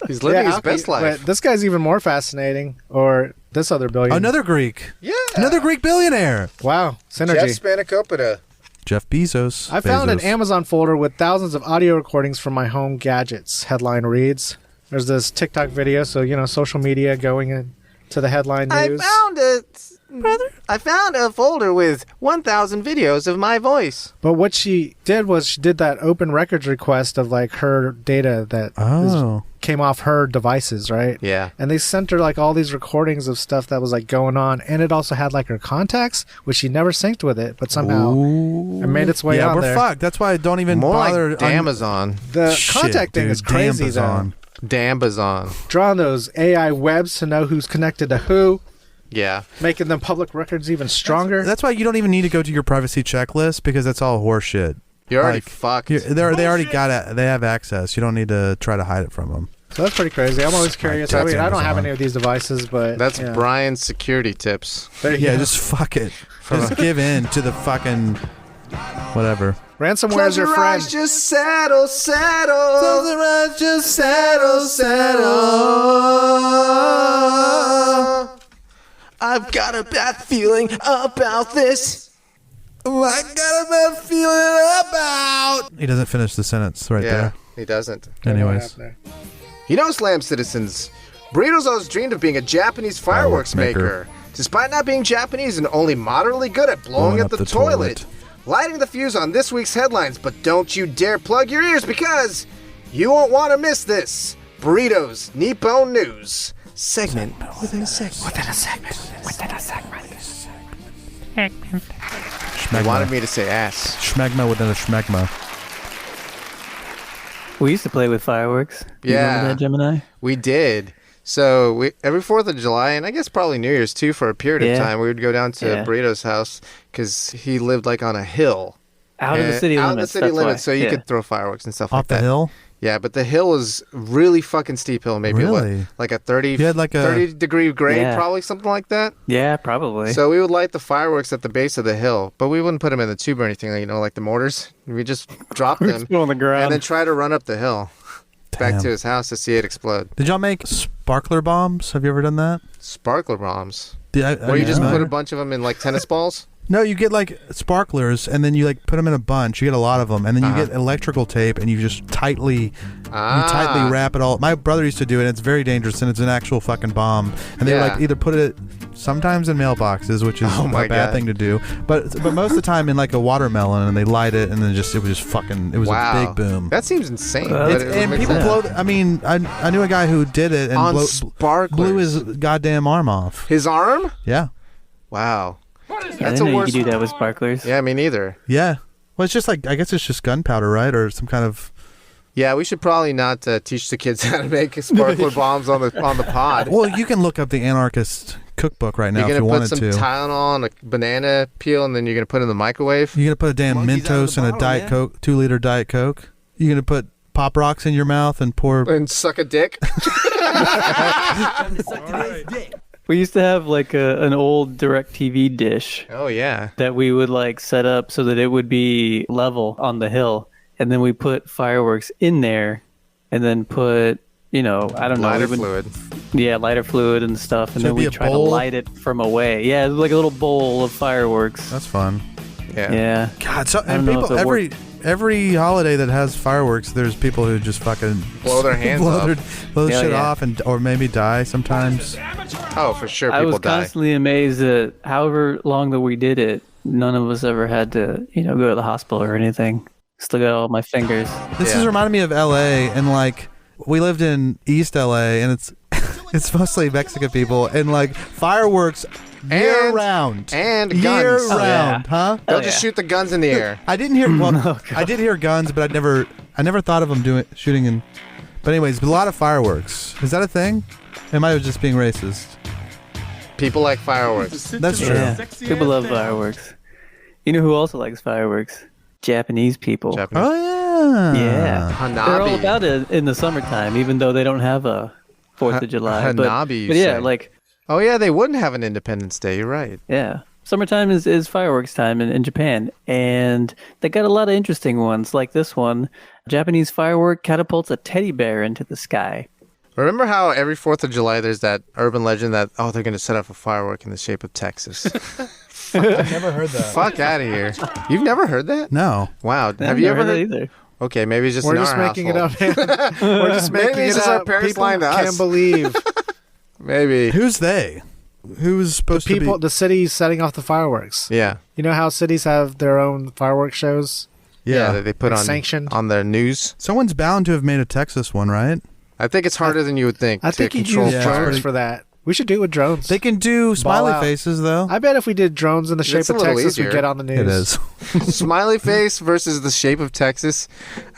He's living his Alki, best life. But this guy's even more fascinating. Or this other billionaire. Another Greek. Yeah. Another Greek billionaire. Wow, Jeff synergy. Spanakopita. Jeff Bezos. I found an Bezos. Amazon folder with thousands of audio recordings from my home gadgets. Headline reads. There's this TikTok video, so, social media going into the headline news. I found a folder with 1,000 videos of my voice. But what she did was she did that open records request of like her data that came off her devices, right? Yeah. And they sent her like all these recordings of stuff that was like going on, and it also had like her contacts, which she never synced with it, but somehow it made its way yeah, on we're there. fucked. That's why I don't even More bother. like Damazon. The Shit, contact thing dude, is crazy Damazon. Dambazon. Drawing those AI webs to know who's connected to who, Yeah. making them public records even stronger. That's why you don't even need to go to your privacy checklist because that's all horseshit. You're already Like, fucked. They already got it. They have access. You don't need to try to hide it from them. So that's pretty crazy. I'm always curious. I That's mean, I don't have Amazon. any of these devices, but That's yeah. Brian's security tips. There you Yeah, go. just fuck it. Just give in to the fucking whatever. Ransomware is your friend. just settle. Just settle. I've got a bad feeling about this. I got a bad feeling about. He doesn't finish the sentence right Yeah, there. he doesn't. Anyways, You know, Slam citizens, Burrito's always dreamed of being a Japanese fireworks maker. Despite not being Japanese and only moderately good at blowing up the toilet. Lighting the fuse on this week's headlines, but don't you dare plug your ears because You won't want to miss this. Burrito's Nippon News. Segment within a segment. Within a segment. Within a segment. They wanted me to say ass. Schmegma within a schmegma. We used to play with fireworks. You remember that, Gemini? We did. So every 4th of July, and I guess probably New Year's too, for a period of time, we would go down to Burrito's house because he lived like on a hill. Out of the city limits. Out of the city limits, so you could throw fireworks and stuff like that. Off the hill? Yeah, but the hill was really fucking steep hill. Maybe like a 30-degree grade, probably something like that. Yeah, probably. So we would light the fireworks at the base of the hill, but we wouldn't put them in the tube or anything, like the mortars. We just drop them on the ground and then try to run up the hill back to his house to see it explode. Did y'all make sparkler bombs? Have you ever done that? Sparkler bombs? Where you just put a bunch of them in like tennis balls? No, you get like sparklers, and then you like put them in a bunch. You get a lot of them, and then you get electrical tape, and you just tightly wrap it all. My brother used to do it. And it's very dangerous, and it's an actual fucking bomb. And they like either put it sometimes in mailboxes, which is a bad thing to do, but most of the time in like a watermelon, and they light it, and then it was just fucking. It was a big boom. That seems insane. And people blow. I mean, I knew a guy who did it and blew his goddamn arm off. His arm? Yeah. Wow. I didn't know you could do that with sparklers. Yeah, me neither. Yeah. Well, it's just like, I guess it's just gunpowder, right? Or some kind of... Yeah, we should probably not teach the kids how to make sparkler bombs on the pod. Well, you can look up the Anarchist cookbook right now if you wanted to. You're going to put some Tylenol and a banana peel, and then you're going to put it in the microwave? You're going to put a damn Mentos in a Diet Coke, 2-liter Diet Coke? You're going to put Pop Rocks in your mouth and pour... And suck a dick? We used to have like an old DirecTV dish. Oh, yeah. That we would like set up so that it would be level on the hill. And then we put fireworks in there and then put, I don't know. Lighter fluid. Yeah, lighter fluid and stuff. And then we try to light it from away. Yeah, it was like a little bowl of fireworks. That's fun. Yeah. God, and people, every holiday that has fireworks, there's people who just fucking blow their hands blow shit off, or maybe die sometimes. Oh, for sure, I was constantly amazed that however long that we did it, none of us ever had to, go to the hospital or anything. Still got all my fingers. This is reminding me of L.A. and like we lived in East L.A. and it's mostly Mexican people and like fireworks. Year round and guns. Year round, huh? They'll just shoot the guns in the air. I didn't hear. Well, I did hear guns, but I never thought of them shooting in. But anyways, a lot of fireworks. Is that a thing? Am I just being racist? People like fireworks. That's true. Yeah. People love fireworks. You know who also likes fireworks? Japanese people. Oh yeah. Yeah. Hanabi. They're all about it in the summertime, even though they don't have a 4th of July. Hanabi. But yeah, like. Oh, yeah, they wouldn't have an Independence Day. You're right. Yeah. Summertime is fireworks time in Japan. And they got a lot of interesting ones, like this one. Japanese firework catapults a teddy bear into the sky. Remember how every 4th of July there's that urban legend that, they're going to set off a firework in the shape of Texas? I've never heard that. Fuck out of here. You've never heard that? No. Wow. Have you ever heard that either? Okay, maybe it's just We're in just our making household. it up, man. We're just making Maybe it's it just up. our parents People lying to us. can't believe. Maybe. Who's they? Who's supposed to be? The cities setting off the fireworks. Yeah. You know how cities have their own fireworks shows? Yeah, that they put sanctioned on their news. Someone's bound to have made a Texas one, right? I think it's harder than you would think. I think you use drones for that. We should do it with drones. They can do smiley faces, though. I bet if we did drones in the shape of Texas, we'd get on the news. It is. Smiley face versus the shape of Texas.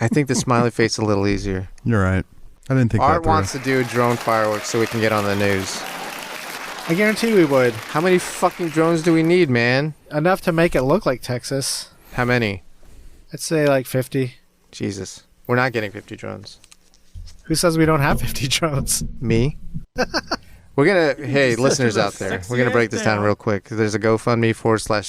I think the smiley face is a little easier. You're right. I didn't think Art that wants to do drone fireworks so we can get on the news. I guarantee we would. How many fucking drones do we need, man? Enough to make it look like Texas. How many? I'd say like 50. Jesus. We're not getting 50 drones. Who says we don't have 50 drones? Me? We're going to, hey, listeners out there, we're going to break this down real quick. There's a GoFundMe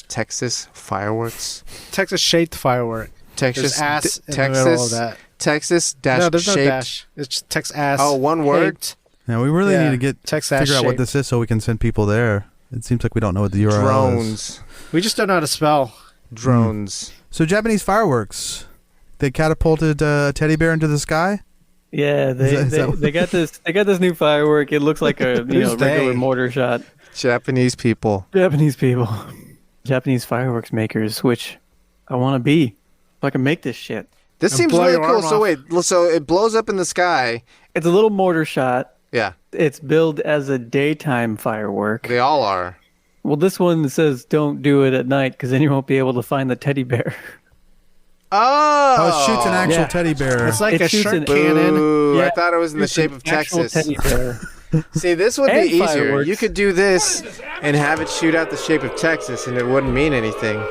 /Texas fireworks. Texas-shaped firework. Texas. There's ass in Texas, the middle of that. Texas dash No, there's no shaped. dash. It's just Texas ass. Oh, one word? Shaped. Yeah, we really need to figure out what shaped. this is so we can send people there. It seems like we don't know what the URL Drones. is. We just don't know how to spell. Drones. So Japanese fireworks. They catapulted a teddy bear into the sky? Yeah, they got this new firework. It looks like a regular mortar shot. Japanese people. Japanese fireworks makers, which I want to be. So I can make this shit. This And seems blow really your cool. arm So off. wait, so it blows up in the sky. It's a little mortar shot. Yeah, It's billed as a daytime firework. they all are. Well, this one says don't do it at night because then you won't be able to find the teddy bear. Oh, it shoots an actual Yeah. teddy bear. It's like It a shoots shark an- cannon. Ooh, I Yeah. thought it was in the It's shape an of actual Texas. teddy bear. See, this would be And easier. fireworks. You could do this and have it shoot out the shape of Texas, and it wouldn't mean anything.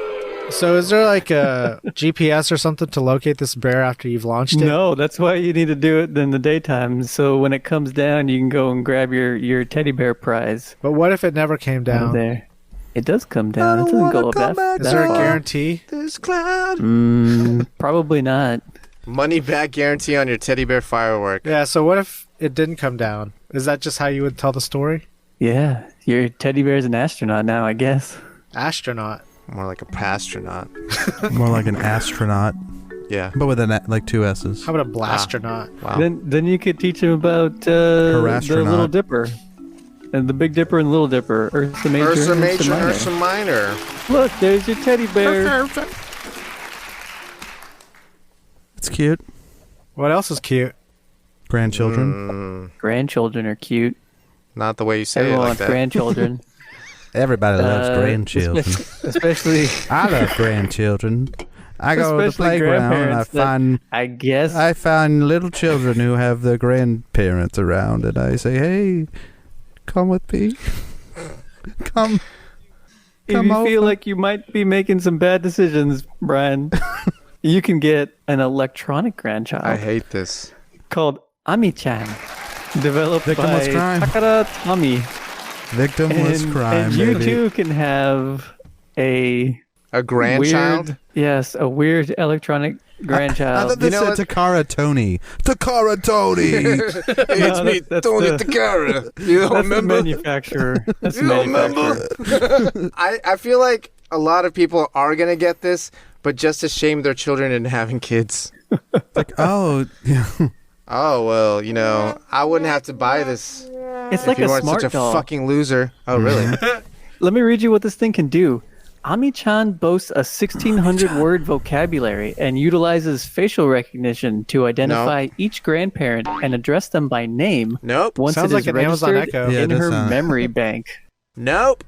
So is there like a GPS or something to locate this bear after you've launched it? No, that's why you need to do it in the daytime. So when it comes down, you can go and grab your teddy bear prize But what if it never came out down? there. It does come down. It doesn't go up that, Is there a far. guarantee? This cloud. Probably not. Money back guarantee on your teddy bear firework. Yeah, so what if it didn't come down? Is that just how you would tell the story? Yeah, your teddy bear's an astronaut now, I guess. Astronaut. More like a pastronaut. More like an astronaut, Yeah. but with like 2 S's. How about a blastronaut? Wow. Then you could teach him about the Harastronaut. Little Dipper. And the Big Dipper and Little Dipper. Ursa Major, Ursa Major, Minor. Ursa Minor. Look, there's your teddy bear. It's cute. What else is cute? Grandchildren. Grandchildren are cute. Not the way you say Everyone it like wants that. grandchildren. Everybody loves grandchildren. Especially I love grandchildren. I go to the Especially playground and I grandparents that- find I guess I find little children who have their grandparents around, and I say, "Hey, come with me. Come." if come you over. feel like you might be making some bad decisions, Brian, you can get an electronic grandchild I hate this. called Ami-chan, developed Victimless by crime. Takara Tomy. Victimless crime, and you baby. too can have a A grandchild? a weird electronic I grandchild. thought this You know said Takara Tomy. Takara Tony. It's me, that's Tony the- Takara. You don't That's the remember? manufacturer. That's the You don't manufacturer. I feel like a lot of people are going to get this, but just to shame their children into having kids. Oh, yeah. Oh, well, you know, I wouldn't have to buy this It's if like you a weren't smart such a doll. fucking loser. Oh, really? Let me read you what this thing can do. Ami-chan boasts a 1,600-word vocabulary and utilizes facial recognition to identify each grandparent and address them by name Nope. once Sounds it like is an Amazon registered Echo. Yeah, it in does her sound- memory bank. Nope.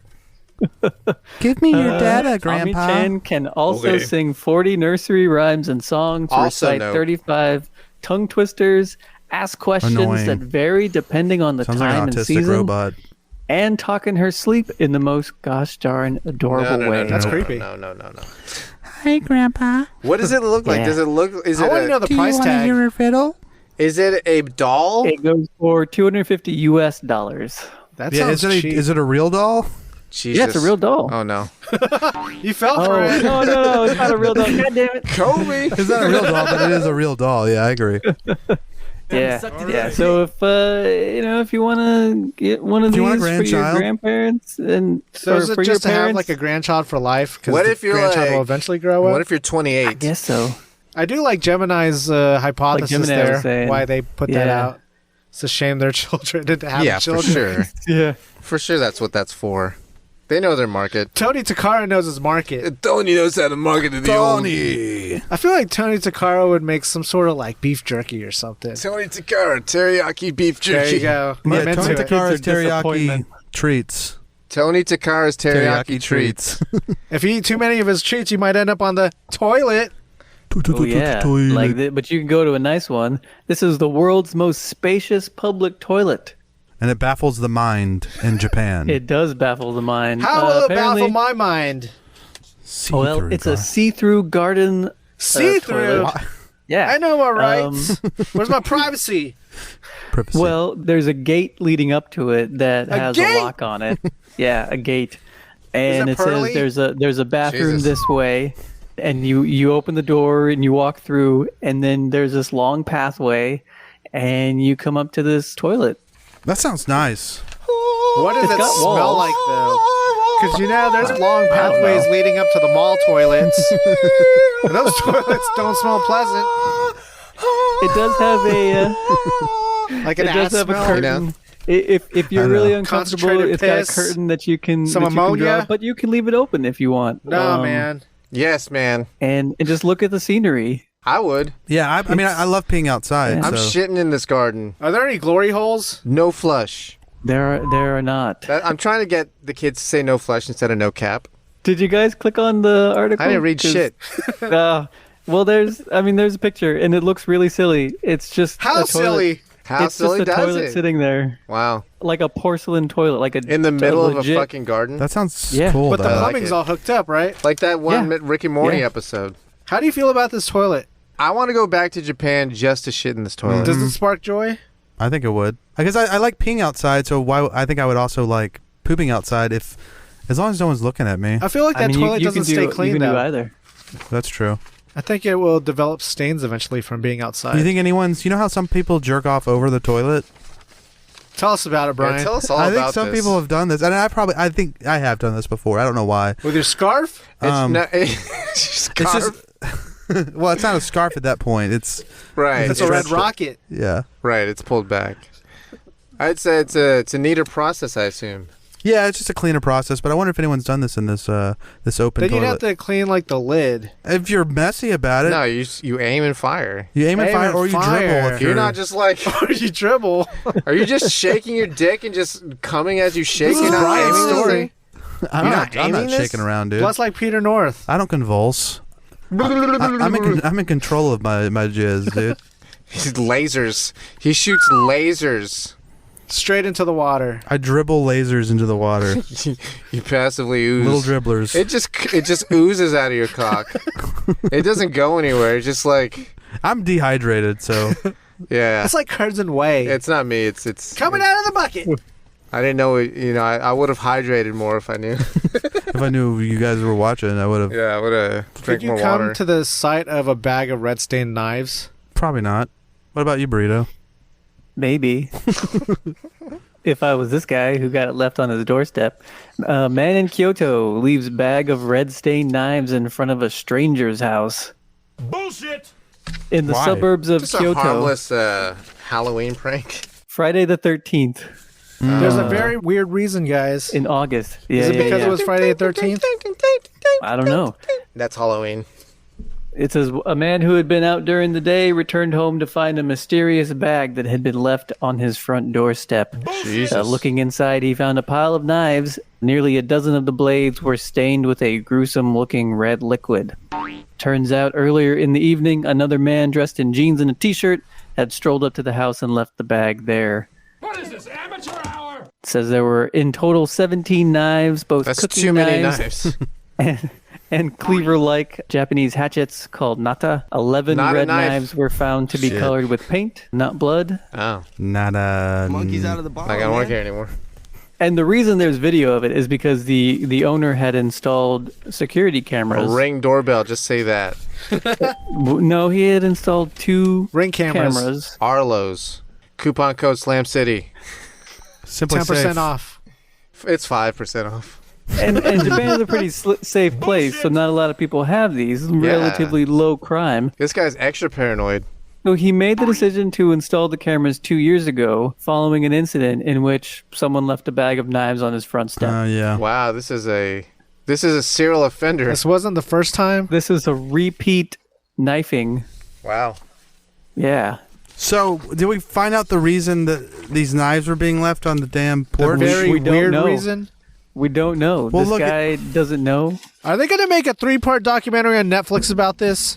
Give me your data, Ami-chan can also Okay. sing 40 nursery rhymes and songs, Also recite no. 35 tongue twisters, ask questions Annoying. that vary depending on the Sounds like time an and autistic season, robot. and talk in her sleep in the most gosh darn adorable way. That's creepy. No. Hey, Grandpa. What does it look like? Yeah. Does it look? Is I it? want to know the Do you price want to tag. hear a fiddle? Is it a doll? It goes for $250 US. That Yeah, sounds cheap. is it a real doll? Jesus. Yeah, it's a real doll. Oh no. You fell for Oh, it. no, it's not a real doll. God damn it. Kobe. It's not a real doll, but it is a real doll. Yeah, I agree. Yeah. So if you want to get one of If you want a these for your grandchild. grandparents and So is or it for your just to have parents, like a grandchild for life? Because What the if you're grandchild like- will eventually grow up? What if you're 28? I guess so. I do like Gemini's hypothesis Gemini was there. saying. Why they put that Yeah. out. It's to shame their children into having Yeah, for children. sure. Yeah. For sure, that's what that's for. They know their market. Tony Takara knows his market. Tony knows how to market to the Tony. I feel like Tony Takara would make some sort of like beef jerky or something. Tony Takara, teriyaki beef There jerky. you go. Yeah, I'm into Tony it. Takara's Kids are teriyaki disappointment. treats. Tony Takara's teriyaki treats. If you eat too many of his treats, you might end up on the toilet. Oh, yeah. But you can go to a nice one. This is the world's most spacious public toilet. And it baffles the mind in Japan. It does baffle the mind. How will it apparently- baffle my mind? See-through it's a glass. see-through garden. See-through. toilet. Yeah. I know my rights. Where's my privacy? Privacy. Well, there's a gate leading up to it that has gate? a lock on it. Yeah, a gate. And it it says pearly? there's a bathroom Jesus. this way, and you open the door and you walk through, and then there's this long pathway, and you come up to this toilet. That sounds nice. What does It's it got smell walls. like, though? Because, there's long pathways leading up to the mall toilets. And those toilets don't smell pleasant. It does have a Like an it does ass have a smell. curtain. If you're I really know. uncomfortable, Concentrated it's got a piss. curtain that you can Some that you can ammonia? draw, but you can leave it open if you want. No, man. Yes, man. And just look at the scenery. I would. Yeah, I mean, I love peeing outside. I'm so. shitting in this garden. Are there any glory holes? No flush. There are not. I'm trying to get the kids to say no flush instead of no cap. Did you guys click on the article? I didn't read shit. Well, there's a picture, and it looks really silly. It's just How a toilet. silly? How It's silly just a does toilet it? sitting there, Wow. like a porcelain toilet, like a In the middle of a legit- fucking garden? That sounds Yeah. cool, But the though. plumbing's it. all hooked up, right? Like that one Yeah. Rick and Morty Yeah. episode. How do you feel about this toilet? I want to go back to Japan just to shit in this toilet. Does it spark joy? I think it would. Because I like peeing outside, so I think I would also like pooping outside as long as no one's looking at me. I feel like that toilet doesn't stay clean, You can do though. either. That's true. I think it will develop stains eventually from being outside. You think you know how some people jerk off over the toilet? Tell us about it, Brian. Yeah, tell us all I about think some this. people have done this, and I think I have done this before. I don't know why. With your scarf? It's It's just well, it's not a scarf at that point. It's right. It's a red rocket. yeah, Right, it's pulled back. I'd say it's a neater process, I assume. yeah. It's just a cleaner process. But I wonder if anyone's done this in this open Then toilet. you'd have to clean like the lid. If you're messy about it, No, you aim and fire. you aim and Aim fire, and or you fire. dribble. If You're not just like. Or you dribble. Are you just shaking your dick and just coming as you shake? This You're is not Brian's aiming this story. thing? I'm You're not. not I'm not aiming this? shaking around, dude. Plus, like Peter North. I don't convulse. I'm in control of my jizz, dude. He's lasers. He shoots lasers. Straight into the water. I dribble lasers into the water. You passively ooze. Little dribblers. It just oozes out of your cock. It doesn't go anywhere. It's just like I'm dehydrated, so yeah. It's like curds and whey. It's not me. It's coming out of the bucket. I didn't know. I would have hydrated more if I knew. if I knew you guys were watching, I would have. Yeah, I would have Could drank you more come water. to the site of a bag of red stained knives? Probably not. What about you, Burrito? Maybe. If I was this guy who got it left on his doorstep. A man in Kyoto leaves bag of red-stained knives in front of a stranger's house. Bullshit! In the Why? suburbs of Just a Kyoto. harmless Halloween prank. Friday the 13th There's a very weird reason, guys. in August. Yeah, Is it because it was Friday the 13th? I don't know. That's Halloween. It says a man who had been out during the day returned home to find a mysterious bag that had been left on his front doorstep. Jesus. Looking inside, he found a pile of knives. Nearly a dozen of the blades were stained with a gruesome-looking red liquid. Turns out earlier in the evening, another man dressed in jeans and a t-shirt had strolled up to the house and left the bag there. What is this, amateur hour? It says there were in total 17 knives, both That's cooking too many knives knives. and cleaver-like Japanese hatchets called nata. 11 Not a red knife. knives were found to be Shit. colored with paint, not blood. Oh, Not Monkey's out of the bottle. not gonna work man. here anymore. And the reason there's video of it is because the owner had installed security A cameras. ring doorbell. Just say that. No, he had installed two Ring cameras. Arlo's. Coupon code Slam City. simply 10% safe. off. It's 5% off. And Japan is a pretty safe place, so not a lot of people have these. Relatively low crime. This guy's extra paranoid. So he made the decision to install the cameras 2 years ago, following an incident in which someone left a bag of knives on his front step. Yeah. Wow, this is a serial offender. This wasn't the first time. This is a repeat knifing. Wow. Yeah. So, did we find out the reason that these knives were being left on the damn porch? Very we don't weird know. reason. We don't know. Well, This look guy doesn't know. Are they going to make a 3-part documentary on Netflix about this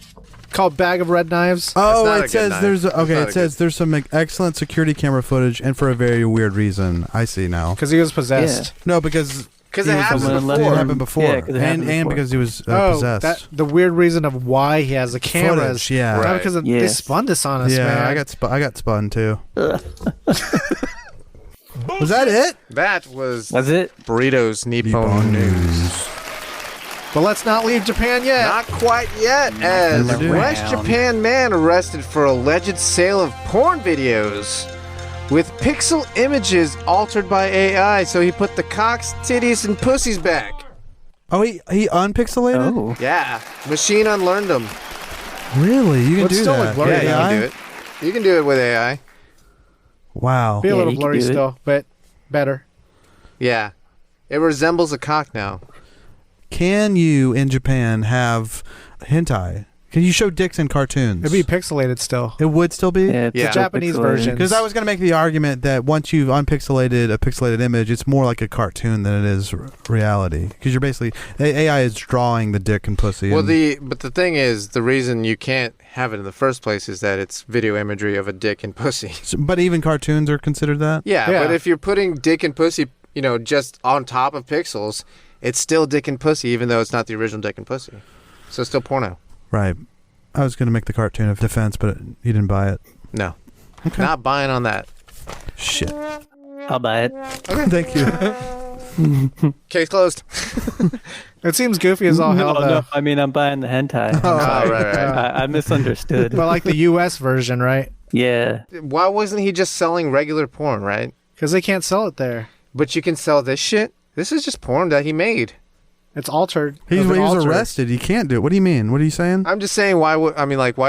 called Bag of Red Knives? Oh, not a it good says knife. there's It's okay. not It a says there's some excellent security camera footage, and for a very weird reason. I see now. Because he was possessed. No, because Because he it was happened someone left it before. happened before, Yeah, 'cause it happened and before. because he was Oh, possessed. the weird reason of why he has the cameras. Footage, yeah. Not Right. because they Yes. spun this on us, Yeah, man. I got spun too. Was that it? That was That's it. Burrito's Nippon news. But let's not leave Japan yet. Not quite yet, as Never do. West Japan man arrested for alleged sale of porn videos with pixel images altered by AI. So he put the cocks, titties, and pussies back. Oh, he unpixelated? Oh. Yeah, machine unlearned them. Really? You can But do still that? look blurry. Yeah, you AI? can do it. You can do it with AI. Wow. Be a Yeah, little you can blurry do it. still, but better. Yeah, it resembles a cock now. Can you in Japan have hentai? Can you show dicks in cartoons? It'd be pixelated still. It would still be? Yeah, The Japanese version. Because I was going to make the argument that once you've unpixelated a pixelated image, it's more like a cartoon than it is reality. Because you're basically AI is drawing the dick and pussy. Well, but the thing is, the reason you can't have it in the first place is that it's video imagery of a dick and pussy. But even cartoons are considered that. Yeah, but if you're putting dick and pussy, just on top of pixels, it's still dick and pussy, even though it's not the original dick and pussy. So it's still porno. Right. I was going to make the cartoon of defense, but you didn't buy it. No. Okay. Not buying on that. Shit. I'll buy it. Okay. Thank you. Case closed. It seems goofy as all hell, though. No, I mean, I'm buying the hentai. Right. I misunderstood. But like the U.S. version, right? Yeah. Why wasn't he just selling regular porn, right? Because they can't sell it there. But you can sell this shit? This is just porn that he made. It's altered. He was arrested. You can't do it. What do you mean? What are you saying? I'm just saying, why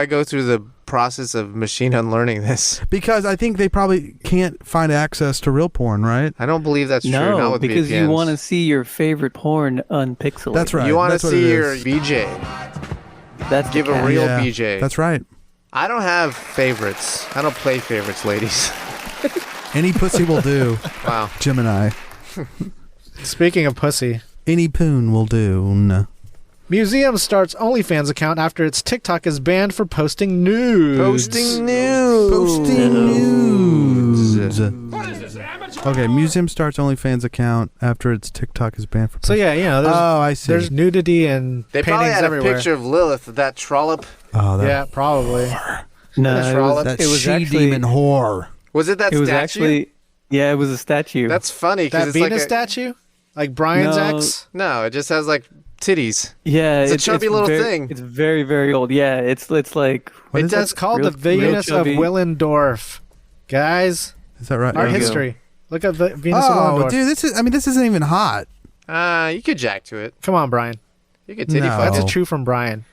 go through the process of machine unlearning this? Because I think they probably can't find access to real porn, right? I don't believe that's true. Not No, with because VPNs. you want to see your favorite porn unpixelated. That's right. You want to That's what see it your is. BJ. That's Give the a cat. real Yeah, BJ. That's right. I don't have favorites. I don't play favorites, ladies. Any pussy will do. Wow. Gemini. Speaking of pussy, Any poon will do. No. museum starts OnlyFans account after its TikTok is banned for posting nudes. Posting news. Posting nudes. What is this, amateur? Okay, museum starts OnlyFans account after its TikTok is banned for. So yeah, there's, I see. there's nudity and They probably paintings had everywhere. a picture of Lilith, that trollop. Oh, that, Yeah, probably. No, That's it was, that it was she-demon whore. Was it that It was statue? actually, yeah, it was a statue. That's funny because That it's Venus like statue? Like Brian's No. ex? No, it just has like titties. yeah, It's a chubby little very, thing. It's very, very old. Yeah, it's like What It is does- It's called Real- the Venus real of chubby. Willendorf. Guys, Is that right? art you go. history. Look at the Venus of Oh, Willendorf. dude, this isn't even hot. You could jack to it. Come on, Brian. You could titty No. fuck That's it. a true from Brian.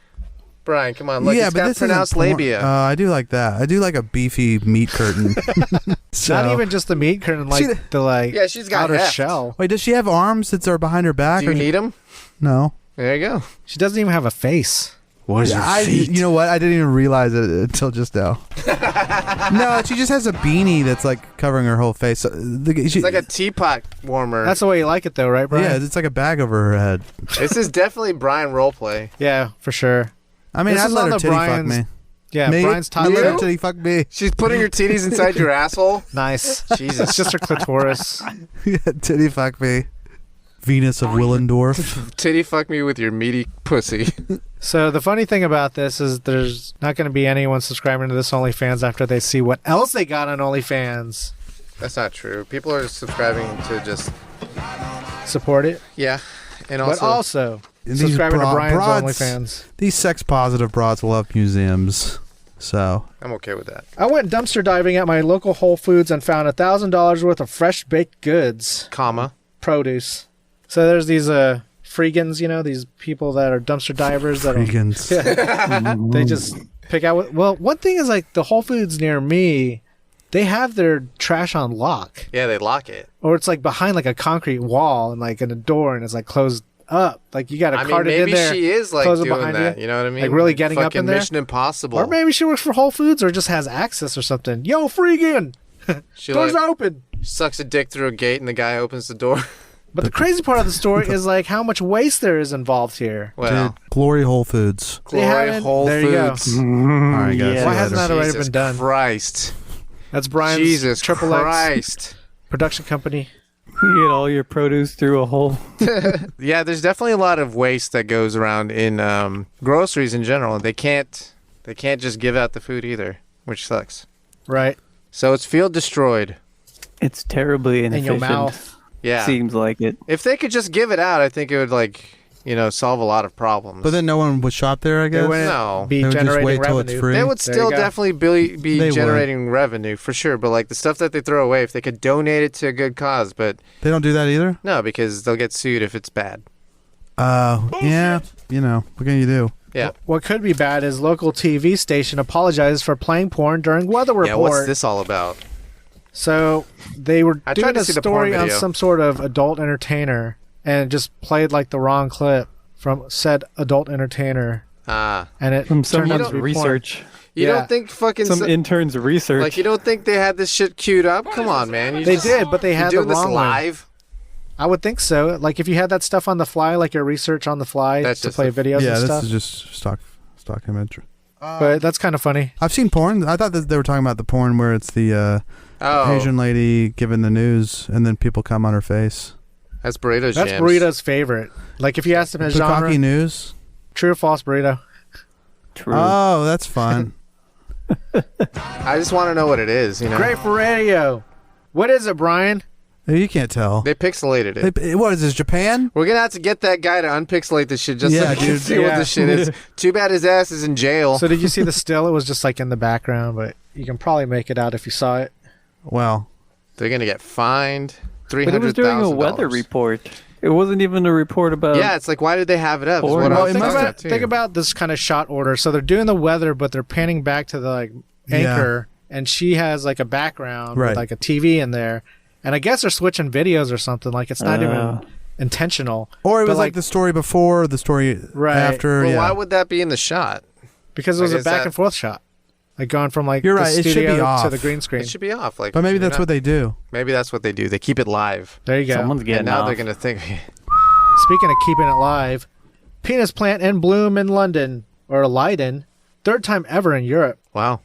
Brian, come on. Look, yeah, it's but got this isn't pronounced porn. labia. I do like that. I do like a beefy meat curtain. So- Not even just the meat curtain, like See, the Yeah, she's got outer heft. shell. Wait, does she have arms that are behind her back? Do you or- need them? No. There you go. She doesn't even have a face. Where's You know what? I didn't even realize it until just now. No, she just has a beanie that's like covering her whole face. It's like a teapot warmer. That's the way you like it, though, right, Brian? yeah, it's like a bag over her head. This is definitely Brian roleplay. Yeah, for sure. I mean, This I'd is let on her the titty fuck Brian's- me. Yeah, Me? Brian's I'd let her top. titty fuck me. She's putting her titties inside your asshole. Nice. Jesus. It's just her clitoris. Yeah, titty fuck me. Venus of Willendorf. Titty fuck me with your meaty pussy. So the funny thing about this is there's not going to be anyone subscribing to this OnlyFans after they see what else they got on OnlyFans. That's not true. People are subscribing to just Support it. yeah, and But also also These subscribing to Brian's broads- OnlyFans. These sex positive broads love museums. So I'm okay with that. I went dumpster diving at my local Whole Foods and found $1,000 worth of fresh baked goods, Comma. produce. So there's these freegans, these people that are dumpster divers that vegans. they just pick out. Well, one thing is like the Whole Foods near me, they have their trash on lock, Yeah, they lock it. or it's like behind like a concrete wall and like in a door, and it's like closed up. Like you got to I mean, cart it in maybe there. she is like close it doing behind that. you. You know what I mean? Like really getting up Fucking in there? Mission Impossible. Or maybe she works for Whole Foods or just has access or something. Yo, freegan, she doors like, open. sucks a dick through a gate and the guy opens the door. But the crazy part of the story is like how much waste there is involved here. Well, Dude, Glory Whole Foods. Glory haven't- Whole there you go. Foods. All right, guys. Yeah. see Why you hasn't later. that already Jesus been done? Christ. That's Brian's Jesus Triple Christ. X production company. you get all your produce through a hole. Yeah, there's definitely a lot of waste that goes around in groceries in general. They can't just give out the food either, which sucks. Right. So it's field destroyed. It's terribly In inefficient. your mouth. Yeah. Seems like it. If they could just give it out, I think it would solve a lot of problems. But then no one would shop there, I They guess. wouldn't No. be They would just generating wait till it's revenue. free. They would There still you go. definitely be They would. generating revenue for sure, but like the stuff that they throw away, if they could donate it to a good cause, but They don't do that either? no, because they'll get sued if it's bad. Yeah. What can you do? Yeah. What could be bad is local TV station apologizes for playing porn during weather report. Yeah, what's this all about? So they were I doing tried to a see the porn story on video. some sort of adult entertainer and just played like the wrong clip from said adult entertainer. Ah. and it From turned out someone's to be porn. research. You Yeah. don't think fucking Some intern's research. like you don't think they had this shit queued up? Come on, man. You They just- did, but they You're had the doing this wrong one. live. I would think so. Like if you had that stuff on the fly, like your research on the fly That's to just play videos Yeah, and this stuff. is just stock image. But that's kind of funny. I've seen porn. I thought that they were talking about the porn where it's the Oh, Asian lady giving the news and then people come on her face. that's Burrito's That's jams. Burrito's favorite. Like if you asked him his genre, Bukkake news. true or false, Burrito. True. Oh, that's fun. I just want to know what it is. You know, Great for radio. What is it, Brian? You can't tell. they pixelated it. What is this, Japan? We're gonna have to get that guy to unpixelate this shit just so Yeah, we can dude. see what Yeah. this shit is. Too bad his ass is in jail. So did you see the still? It was just like in the background, but you can probably make it out if you saw it. Well, They're gonna get fined But it was during a weather $300,000. report. It wasn't even a report about. Yeah, it's like why did they have it up? Is Or- what I Well, was think thinking about, too. think about this kind of shot order. So they're doing the weather, but they're panning back to the like anchor, and she has like a background Right. with like a TV in there. And I guess they're switching videos or something. Like it's not even intentional. or it But, was like the story before, the story Right. after. Well, yeah. why would that be in the shot? because it was Like, a is back that- and forth shot, like going from like You're the right, it should be studio to off. the green screen. It should be off. Like, But maybe you're that's not- what they do. Maybe that's what they do. They keep it live. There you go. Someone's getting And now off. they're gonna think. Speaking of keeping it live, penis plant in bloom in London or Leiden, third time ever in Europe. Wow.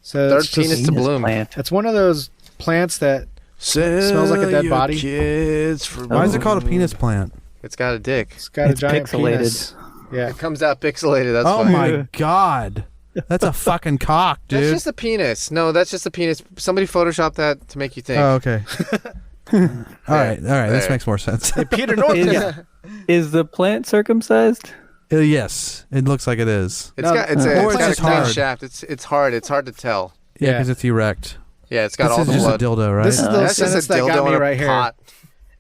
So Third it's just- penis to bloom. Plant. It's one of those plants that smells like a dead body. Why is it called a penis plant? It's got a dick. It's got It's a giant pixelated. penis. Yeah. It comes out pixelated. That's Oh why. my god. That's a fucking cock, That's dude. just a penis. No, that's just a penis. Somebody photoshopped that to make you think. Oh, okay. All right. This There. makes more sense. Peter Norton. Is, is the plant circumcised? Yes, it looks like it is. It's No, got it's or a, it's it's got a just clean hard. shaft. It's hard. It's hard to tell. Yeah, Yeah. because it's erect. Yeah, it's got This all is the just blood. a dildo, right? This is the That's just sentence a that dildo got me in a right here. pot.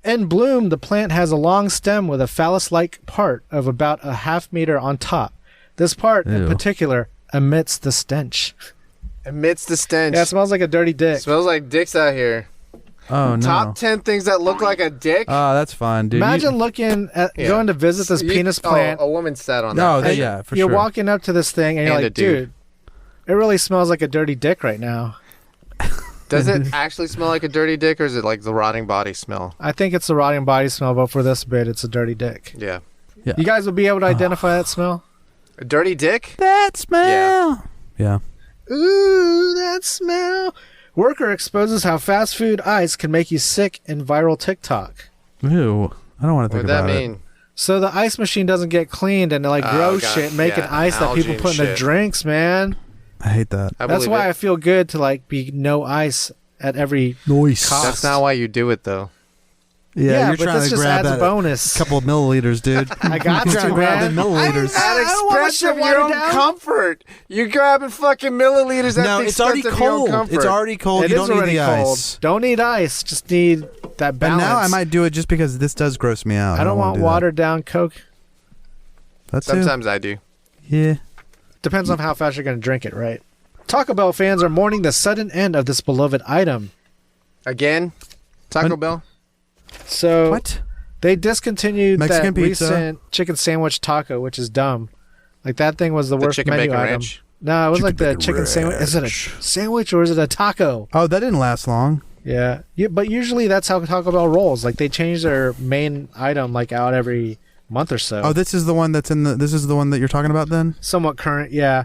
In bloom, the plant has a long stem with a phallus-like part of about a half meter on top. This part, in Ew. particular, emits the stench. Amidst the stench. Yeah, it smells like a dirty dick. Smells like dicks out here. Oh no. Top 10 things that look like a dick. Oh, that's fine, dude. Imagine looking at Yeah. going to visit this penis plant. Oh, a woman sat on No, that. and yeah, for you're sure. walking up to this thing and you're And a like, dude, dude. it really smells like a dirty dick right now. Does it actually smell like a dirty dick, or is it like the rotting body smell? I think it's the rotting body smell, but for this bit, it's a dirty dick. Yeah. You guys would be able to identify that smell? A dirty dick? that smell. Yeah. Ooh, that smell. Worker exposes how fast food ice can make you sick in viral TikTok. Ew. I don't want to What think would that about it. mean? So the ice machine doesn't get cleaned and they like Oh, grow God, shit, making yeah, ice that algae people and put in their shit. drinks, man. I hate that. I That's believe why it. I feel good to like be no ice at every Noise. cost. That's not why you do it, though. Yeah, you're but trying this to just grab adds a that bonus. couple of milliliters, dude. I got You're to, trying to grab man. the milliliters. At expression of your own comfort. You're grabbing fucking milliliters at No, the it's already expense of your own cold. comfort. It's already cold. It You is don't need already the cold. ice. Don't need ice. Just need that But balance. now I might do it just because this does gross me out. I don't wanna want do that. watered down Coke. That's it. Sometimes I do. Yeah. Depends on how fast you're going to drink it, right? Taco Bell fans are mourning the sudden end of this beloved item. Again? Taco Bell? So What? they discontinued Mexican that pizza? recent chicken sandwich taco, which is dumb. Like that thing was the The worst chicken menu bacon item. ranch? No, it was Chicken like the bacon chicken sandwich. Is it a ranch. sandwich or is it a taco? Oh, that didn't last long. Yeah. But usually that's how Taco Bell rolls. Like they change their main item like out every month or so. Oh, this is the one that's in the. This is the one that you're talking about then. Somewhat current, yeah.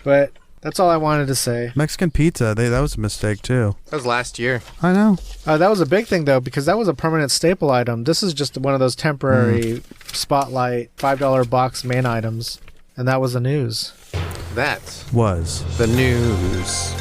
But that's all I wanted to say. Mexican pizza. That was a mistake too. That was last year. I know. That was a big thing though because that was a permanent staple item. This is just one of those temporary spotlight $5 box main items, and that was the news. That. Was. The news.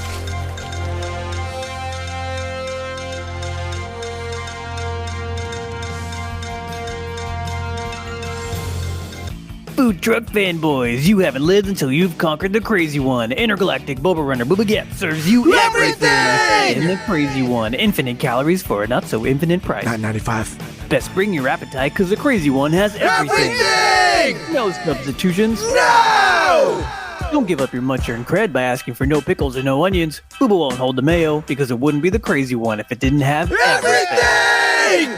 Food truck fanboys, you haven't lived until you've conquered the crazy one. Intergalactic Boba Runner Booba Gap serves you everything in the crazy one. Infinite calories for a not so infinite price. $9.95. Best bring your appetite because the crazy one has everything. No substitutions. No! Don't give up your much-earned cred by asking for no pickles or no onions. Booba won't hold the mayo because it wouldn't be the crazy one if it didn't have everything.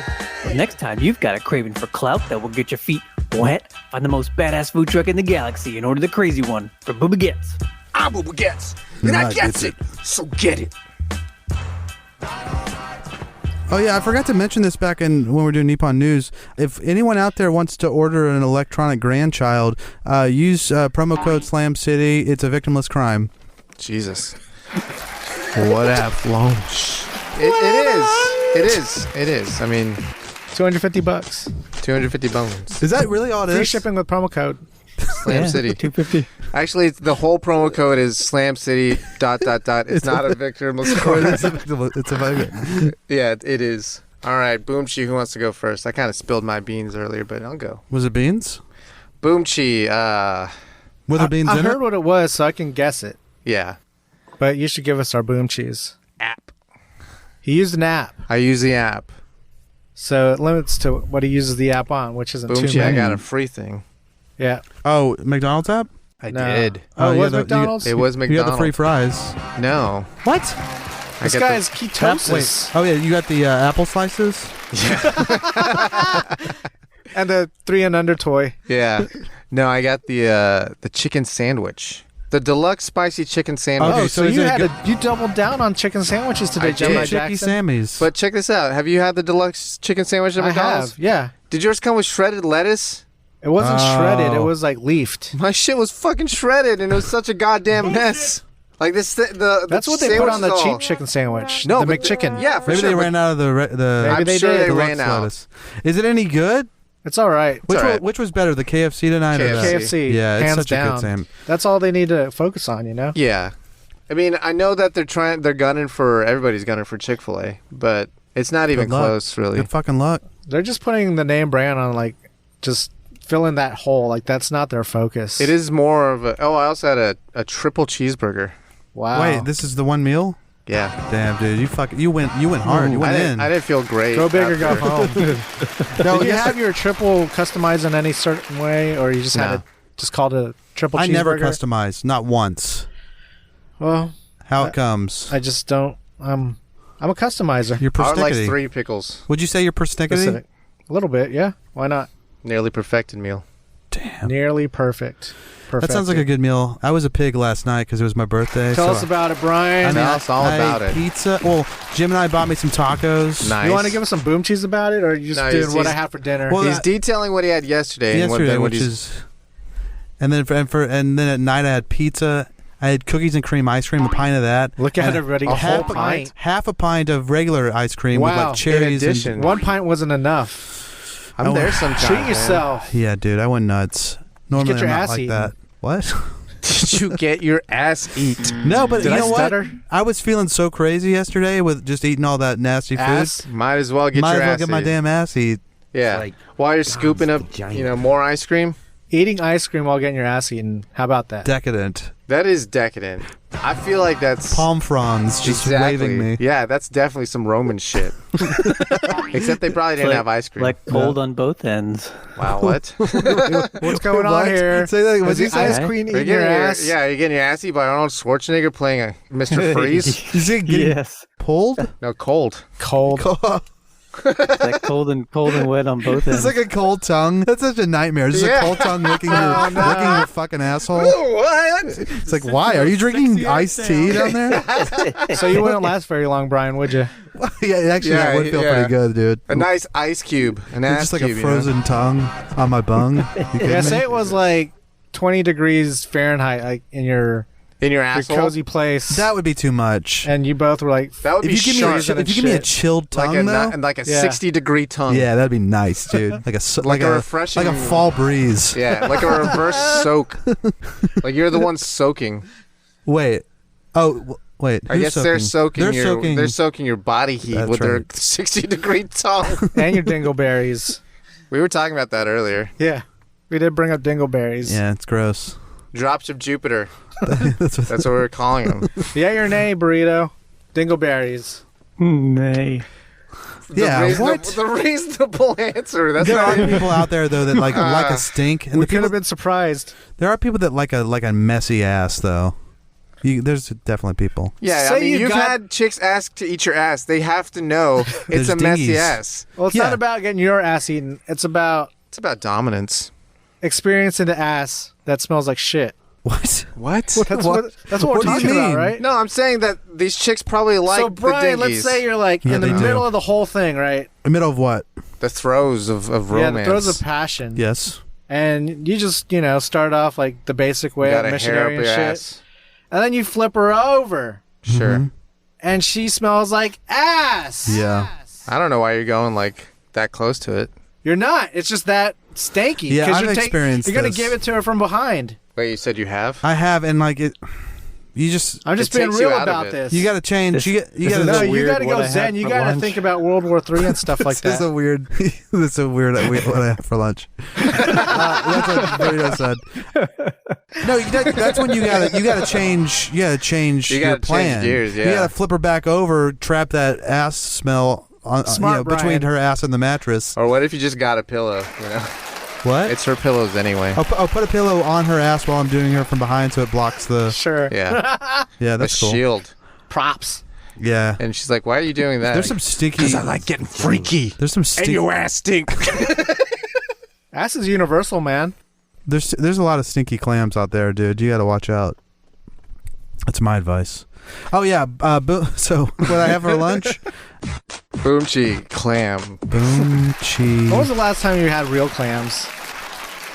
Well, next time you've got a craving for clout that will get your feet What? Find the most badass food truck in the galaxy and order the crazy one for Booba Gets. I'm Booba Gets, and I gets it, so get it. Oh yeah, I forgot to mention this back in when we were doing Nippon News. If anyone out there wants to order an electronic grandchild, use promo code Slam City. It's a victimless crime. Jesus. What a flown. It is. I mean, $250. 250 bones. Is that really all it Free is? shipping with promo code. Slam City. 250. Actually, the whole promo code is Slam City ... It's not a victimless crime. It's a victim. Yeah, it is. All right, Boomchi, who wants to go first? I kind of spilled my beans earlier, but I'll go. Was it beans? Boomchi, Were there beans I in heard it? what it was, so I can guess it. yeah, But you should give us our boom cheese. app. He used an app, I use the app. so it limits to what he uses the app on, which isn't too Boomchi, I many. got a free thing. Yeah. Oh, McDonald's app? I No. did. Oh, it yeah, was the- McDonald's? It was You McDonald's. got the free fries. No. What? This I got guy the- is ketosis. Oh yeah, you got the apple slices? And the 3 and under toy. Yeah. No, I got the chicken sandwich. The deluxe spicy chicken sandwich. Okay, Oh, so so is you it had good- you doubled down on chicken sandwiches today, I Gemini did. Chicky Jackson. Sammy's. But check this out. Have you had the deluxe chicken sandwich at I McDonald's? have, yeah. Did yours come with shredded lettuce? It wasn't shredded. It Oh. was like leafed. My shit was fucking shredded, and it was such a goddamn mess. Like this, That's what they put on the cheap chicken sandwich. No, the but McChicken. Yeah, for Maybe sure. they ran out of the Maybe I'm they sure did. they deluxe ran out. lettuce. Is it any good? It's all right. Which, alright. which was better, the KFC tonight or the KFC. Yeah, it's hands such down. a good Sam. That's all they need to focus on, you know? Yeah, I mean, I know that they're gunning for everybody's gunning for Chick-fil-A, but it's not even Good luck. close, really. Good fucking luck. They're just putting the name brand on, like, just filling that hole. Like, that's not their focus. It is more of a. Oh, I also had a triple cheeseburger. Wow. Wait, this is the one meal? Yeah, Damn, dude, you went hard. You went in. I didn't feel great. Go big or go after. home. No, Did you yes, have your triple customized in any certain way, or you just had No. it just called a triple cheeseburger? I never customized, not once. Well, How it comes. I just don't. I'm a customizer. Your I would like persnickety. 3 pickles. Would you say your persnickety? Specific. A little bit, yeah. Why not? Nearly perfected meal. Damn. Nearly perfect. That sounds like a good meal. I was a pig last night because it was my birthday. Tell so us about it, Brian. Tell us all I about ate it. Pizza. Well, Jim and I bought me some tacos. Nice. You want to give us some boom cheese about it, or are you just No, doing he's- what I he's- had for dinner? Well, He's detailing what he had yesterday. and Yesterday, then what which he's- is, and then at night I had pizza. I had cookies and cream ice cream, a pint of that. Look at and everybody. a whole Half pint. Half a pint of regular ice cream with Wow. like cherries. In addition. One pint wasn't enough. I'm there sometimes. Treat man. yourself. Yeah, dude, I went nuts. Normally get your I'm not ass like eaten. that. What? Did you get your ass eat? No, but Did you I know what? stutter? I was feeling so crazy yesterday with just eating all that nasty food. Ass. Might as well get Might your as well ass get my eat. damn ass eat. Yeah. like While you're scooping up, more ice cream. Eating ice cream while getting your ass eaten. How about that? Decadent. That is decadent. I feel like that's Palm fronds just exactly. waving me. Yeah, that's definitely some Roman shit. Except they probably didn't have ice cream. Like cold on both ends. Wow, what? What's going on What? here? Say that. What'd Is you the say? ice queen Are you eating your getting ass? yeah, you're getting your ass eaten by Arnold Schwarzenegger playing a Mr. Freeze. Is it getting Yes. pulled? No, cold. Cold. It's like cold and wet on both ends. It's like a cold tongue. That's such a nightmare. Just Yeah. a cold tongue licking your fucking asshole. What? It's like, why? Are you drinking iced tea down there? So you wouldn't last very long, Brian, would you? Yeah, actually, that would feel pretty good, dude. A nice ice cube. An It's ass just like cube, a frozen tongue on my bung. You kidding Yeah, me? say it was like 20 degrees Fahrenheit, like in your in your asshole. cozy place. That would be too much. and you both were like, That would If be you give me sharp. if you give me a chilled tongue, like a though, 60-degree tongue. yeah, that'd be nice, dude. Like a refreshing- like a fall breeze. Yeah, like a reverse soak. Like you're the one soaking. Wait. Wait. I guess they're soaking They're they're soaking your body heat That's with their right. 60-degree tongue. and your dingleberries. We were talking about that earlier. Yeah. We did bring up dingleberries. Yeah, it's gross. Drops of Jupiter. That's what That's what we were calling them. Yeah, your nay, burrito. Dingleberries. Nay. Yeah, what? The reasonable answer. That's There are not people out there though that like a stink, and We the could have people, been surprised. there are people that like a messy ass though. There's definitely people. Yeah, Say I mean, you you've got- had chicks ask to eat your ass. They have to know it's There's a messy dinghies. ass. Well, it's Yeah. not about getting your ass eaten. It's about It's about dominance. experiencing the ass that smells like shit. What? What? That's what we're What do you talking about, mean? right? No, I'm saying that these chicks probably like So Brian, the let's say you're like Yeah, in the they do. middle of the whole thing, right? The middle of what? the throes of romance. Yeah, the throes of passion. Yes. And you just, start off like the basic way You of got a hair missionary up and your shit. ass. And then you flip her over Sure. and she smells like ass. Yeah. I don't know why you're going like that close to it. You're not. It's just that stanky. Yeah, 'cause I've you're experienced You're going this. to give it to her from behind. Wait, you said you have? I have, and like it. You just. I'm just It being takes you real out of about it. this. You got to change. You got this to. is No, a you weird got to what go I had zen. You for got to lunch. think about World War III and stuff like This is that. a weird. This is a weird. What I have for lunch. That's what Burrito said. No, that's when you gotta change. You gotta change You your gotta plan. change gears, You yeah. gotta flip her back over, trap that ass smell on Smart, between Brian. her ass and the mattress. Or what if you just got a pillow? What? It's her pillows anyway. I'll put a pillow on her ass while I'm doing her from behind, so it blocks the. Sure. Yeah. Yeah, A that's cool. shield. Props. Yeah. And she's like, why are you doing that? There's some stinky. I like getting freaky. There's some And stinky. your ass stink. Ass is universal, man. There's a lot of stinky clams out there, dude. You got to watch out. That's my advice. Oh yeah. So what I have for lunch? Boomchi clam. Boom cheese. When was the last time you had real clams?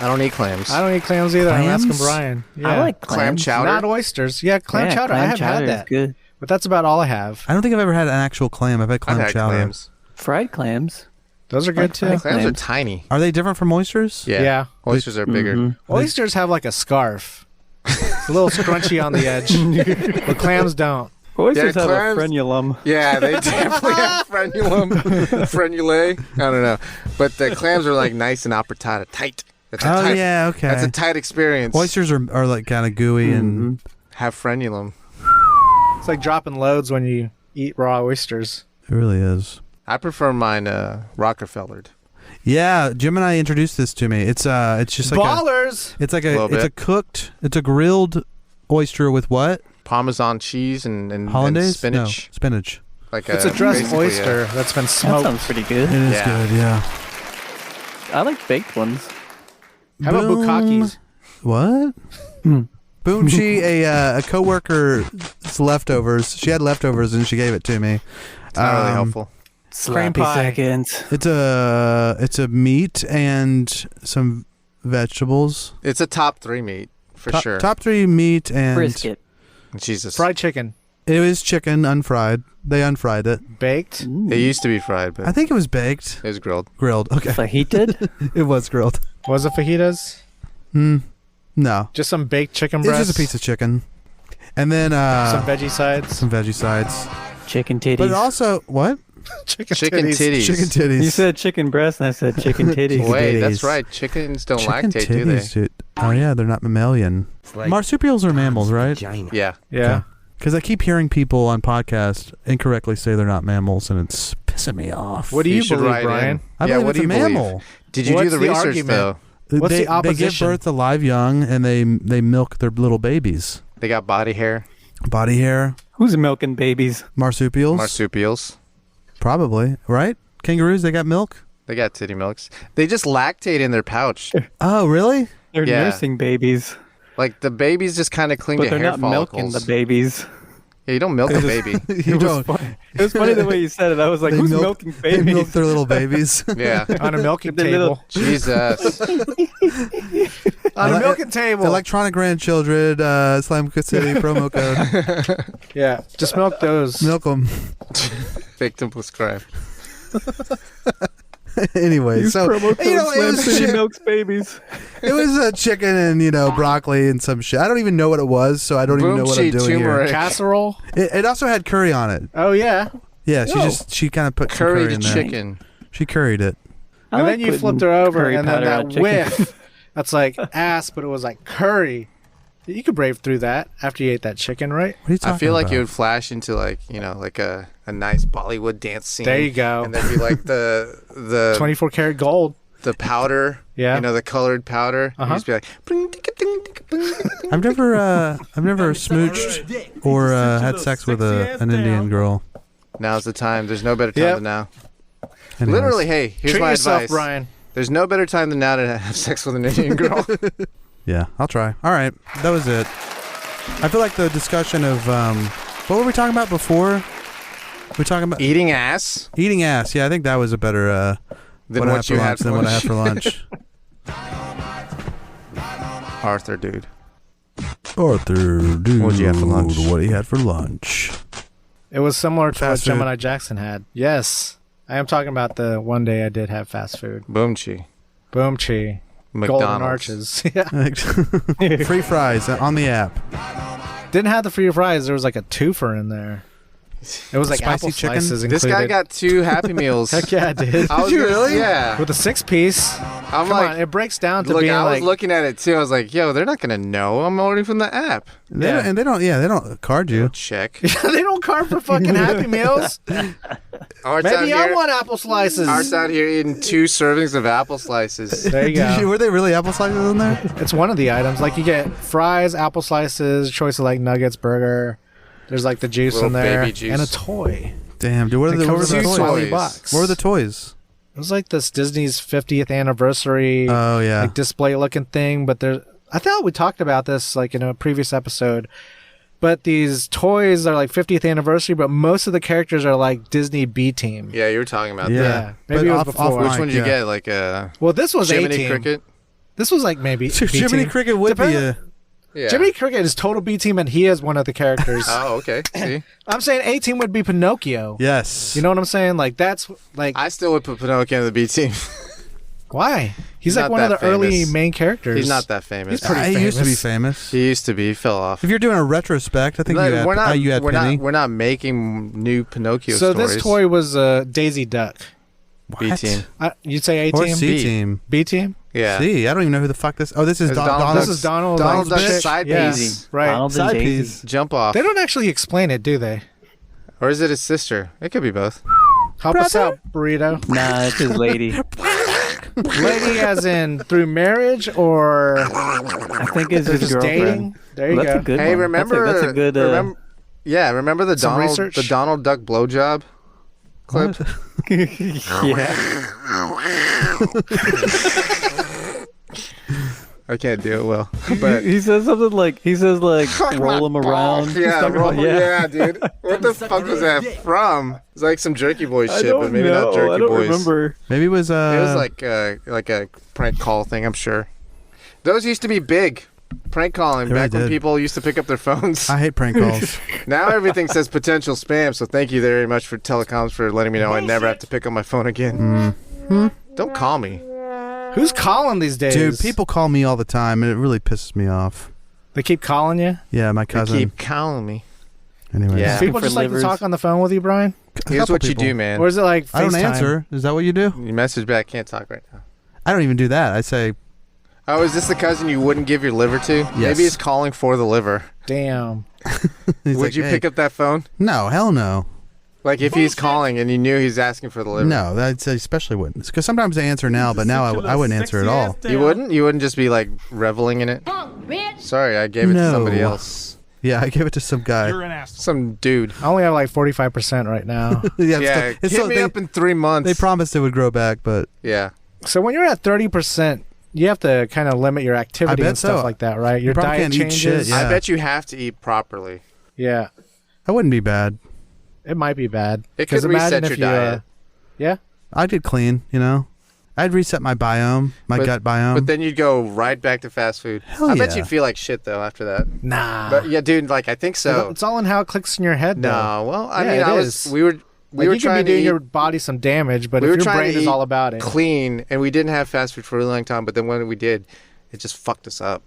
I don't eat clams. I don't eat clams either. I'm asking Clams? Brian. Yeah. I like Clam clams. chowder. Not oysters. Yeah, clam Yeah, chowder. I clam have chowder had is that. good. But that's about all I have. I don't think I've ever had an actual clam. I've had clam I've had chowder. clams. Fried clams. Those are good too. Like Clams are clams. tiny. Are they different from oysters? Yeah. Yeah. Oysters are bigger. Mm-hmm. Oysters have like a scarf. It's a little scrunchy on the edge. But clams don't. Oysters have clams- a frenulum. Yeah, they definitely have frenulum. I don't know. But the clams are like nice and appetite tight. That's a Oh tight, yeah, okay. That's a tight experience. Oysters are like kind of gooey and have frenulum. It's like dropping loads when you eat raw oysters. it really is. I prefer mine Rockefellered. Yeah, Gemini introduced this to me. It's just like Ballers! it's like Little it's bit. a grilled oyster with what? Parmesan cheese and Hollandaise? spinach. No, spinach. Like It's a dressed basically, oyster that's been That smoked. sounds pretty good. It is Yeah. good, yeah. I like baked ones. How about Boom. bukkakis? What? Boom, a coworker's leftovers. She had leftovers and she gave it to me. It's not really helpful. Cream Slappy pie. seconds. It's a meat and some vegetables. It's a top 3 meat for sure. Top 3 meat and Brisket. Jesus. Fried chicken. It was chicken unfried. They unfried it. Baked. It used to be fried, but I think it was baked. it was grilled. Grilled. Okay. Fajitas. It was grilled. Was it fajitas? No. Just some baked chicken It's breast? just a piece of chicken. And then some veggie sides? some veggie sides. Chicken titties. But also what? Chicken titties. Chicken titties. You said chicken breast, and I said chicken titties. Wait, titties. that's right. Chickens don't Chicken lactate, do they? titties, dude. Oh yeah, they're not mammalian. Marsupials are mammals, right? Yeah. Yeah. Because I keep hearing people on podcasts incorrectly say they're not mammals, and it's pissing me off. What do you should believe, write Brian? in. I Yeah, believe what it's do a you believe? mammal. Did you What's do the the research argument? though? What's they the give opposition? birth to live young, and they milk their little babies. They got body hair. Body hair. Who's milking babies? Marsupials. Marsupials. Probably, right? Kangaroos, they got milk? They got titty milks. They just lactate in their pouch. Oh, really? They're Yeah. nursing babies, Like the babies just kind of cling but to they're hair not follicles. milking the babies. Yeah, you don't milk a baby. You don't. It was funny the way you said it. I was like, They who's milk- milking They milk babies? their little babies. Yeah. On a milking The little- table. Jesus. On a milking table. Electronic grandchildren, Slime City promo code. Yeah. Just milk those. Milk them. Fake and prescribe. Anyway, Use so promo code you know, Slam City milks babies. it was a chicken and broccoli and some shit. I don't even know what it was, so I don't even know what I'm Boom, doing here. turmeric. Casserole? It also had curry on it. Oh, yeah. Yeah, Oh. she kind of put some Curried curry in there. chicken. She curried it. I And like then you putting flipped her over, curry and then powder on that chicken. whiff. That's like ass, but it was like curry. You could brave through that after you ate that chicken, right? What are you talking I feel like about? you would flash into like a nice Bollywood dance scene. There you go. And then be like the 24 karat gold. the powder. Yeah. The colored powder. Uh-huh. You just be like. "Bling, ticka, ding, ticka, bling, ticka, ding." I've never smooched or had sex with an Indian girl. Now's the time. There's no better time Yep. than now. Anyways. Literally, hey, here's Treat my yourself, advice. Brian. There's no better time than now to have sex with an Indian girl. Yeah, I'll try. All right, that was it. I feel like the discussion of what were we talking about before? We talking about eating ass. Eating ass. Yeah, I think that was a better than what you had for what I had for lunch. Arthur, dude. Arthur, dude. What'd you have for lunch? What he had for lunch. It was similar to what Fast food. Gemini Jackson had. Yes. I am talking about the one day I did have fast food. Boomchi. Boomchi. Golden Arches. Yeah. Free fries on the app. Didn't have the free fries. There was like a twofer in there. It was like Spicy apple chicken? slices included. This guy got 2 Happy Meals. Heck yeah, I did. Did you really? Yeah. With a 6-piece. I'm Come like, on, it breaks down to look, being I was like... looking at it too. I was like, yo, they're not gonna know. I'm ordering from the app. And they don't card you. Check. They don't carve for fucking Happy Meals. Art's Maybe out I here- want apple slices. Art's out here eating 2 servings of apple slices. There you go. Were they really apple slices in there? It's one of the items. Like you get fries, apple slices, choice of like nuggets, burger. There's like the juice Little in there. baby juice. And a toy. Damn, dude. What are It the covers a toys? smiley box. What were the toys? It was like this Disney's 50th anniversary Oh yeah. like display looking thing, but there I thought we talked about this like in a previous episode. But these toys are like 50th anniversary, but most of the characters are like Disney B team. Yeah, you were talking about Yeah. that. Maybe But it was off- before. off Which mic, one did you yeah. get? Like Well, this was Jiminy A-team. Cricket? This was like maybe Jiminy B-team. Cricket would be Depends- a. Yeah. Jiminy Cricket is total B team, and he is one of the characters. Oh, okay. See? I'm saying A team would be Pinocchio. Yes. You know what I'm saying? Like that's like I still would put Pinocchio in the B team. why he's He's like not one of the that early famous. main characters. He's not that famous. He's pretty He used to be famous. famous. He used to be. He fell off. If you're doing a retrospect, I think Like, you had, we're not. you had we're Penny. not. We're not making new Pinocchio So stories. this toy was Daisy Duck. B What? team. You'd say A Or team, C team. B team. Yeah. C. I don't even know who the fuck this. Oh, this is It's Don. Donald- This is Donald. Donald like, Duck's chick. side Yeah, piece. right? Donald and Side Daisy. piece. Jump off. They don't actually explain it, do they? Or is it his sister? It could be both. Help us out, Burrito. Nah, it's his lady. Lady, as in through marriage, or I think it's they're his just girlfriend. dating. There you That's go. a good Hey, one. remember? That's a good. Remember the Some research? Donald Duck blowjob clip? Yeah. I can't do it well, but He says something like roll him around. He's yeah, talking about- yeah, dude. What the fuck was that from? It's like some Jerky Boys I shit, don't but maybe know. not Jerky I don't Boys. remember. Maybe it was. It was like a prank call thing, I'm sure. Those used to be big. Prank calling They really back when did. people used to pick up their phones. I hate prank calls. Now everything says potential spam, so thank you very much for telecoms for letting me know I never have to pick up my phone again. Don't call me. Who's calling these days? Dude, people call me all the time, and it really pisses me off. They keep calling you. Yeah, my They cousin. keep calling me. Anyways. Yeah. People for just like to livers. talk on the phone with you, Brian. Here's couple what you people. do, man. Or is it like FaceTime? I don't answer. Is that what you do? You message back, can't talk right now. I don't even do that. I say, Oh, is this the cousin you wouldn't give your liver to? Yes. Maybe he's calling for the liver. Damn. he's Would like, you "Hey." pick up that phone? No, hell no. Like if he's calling and you knew he's asking for the liver? No, I'd say especially wouldn't. Because sometimes they answer now, but now I wouldn't answer at all. You wouldn't? You wouldn't just be like reveling in it? Sorry, I gave it to somebody No. else. Yeah, I gave it to some guy. You're an asshole. Some dude. I only have like 45% right now. yeah, Yeah, it's hit still- me they, up in 3 months. they promised it would grow back, but Yeah. So when you're at 30%, you have to kind of limit your activity bet and stuff so. like that, right? Your probably diet can't eat changes. shit, yeah. I bet you have to eat properly. Yeah. that wouldn't be bad. It might be bad. It 'Cause could imagine reset if your you, diet. yeah. I'd get clean, you know? I'd reset my biome, my But- gut biome. But then you'd go right back to fast food. Hell I bet yeah. you'd feel like shit though after that. Nah. But yeah, dude, like I think so. It's all in how it clicks in your head, though. No, well, I Yeah, mean, it I was. is. We were Like, we you were could trying be doing to eat your body some damage, but we if were your trying brain to is eat all about it. clean, and we didn't have fast food for a really long time. But then when we did, it just fucked us up.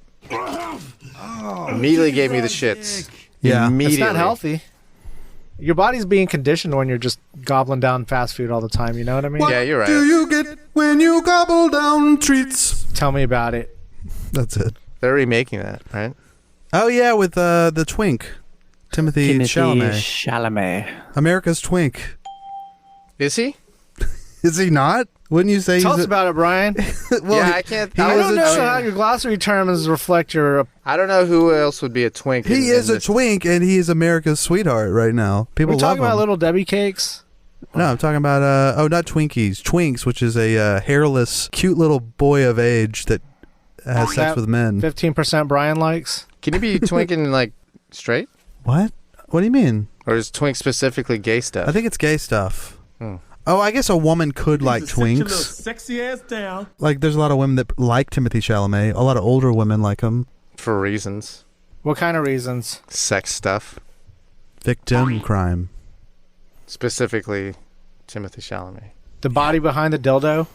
Immediately gave me the shits. Yeah. Immediately. It's not healthy. Your body's being conditioned when you're just gobbling down fast food all the time. You know what I mean? Yeah, you're right. do you get when you gobble down treats? Tell me about it. That's it. They're remaking that, right? Oh, yeah, with the twink. Timothy Chalamet. Chalamet. America's twink. Is he? Is he not? Wouldn't you say Tell he's us about it, Brian. well, Yeah, I can't. he I was don't a know twink. how your glossary terms reflect your. I don't know who else would be a twink. He in is a this. twink, and he is America's sweetheart right now. People We're love talking him. about Little Debbie cakes. No, I'm talking about not Twinkies. Twinks, which is a hairless, cute little boy of age that has sex with men. 15% Brian likes. Can you be twinking like straight? What? What do you mean? Or is twink specifically gay stuff? I think it's gay stuff. Oh, I guess a woman could like twinks. Sexy ass down. Like, there's a lot of women that like Timothée Chalamet. A lot of older women like him. For reasons. What kind of reasons? Sex stuff. Victim crime. Specifically, Timothée Chalamet. The body behind the dildo?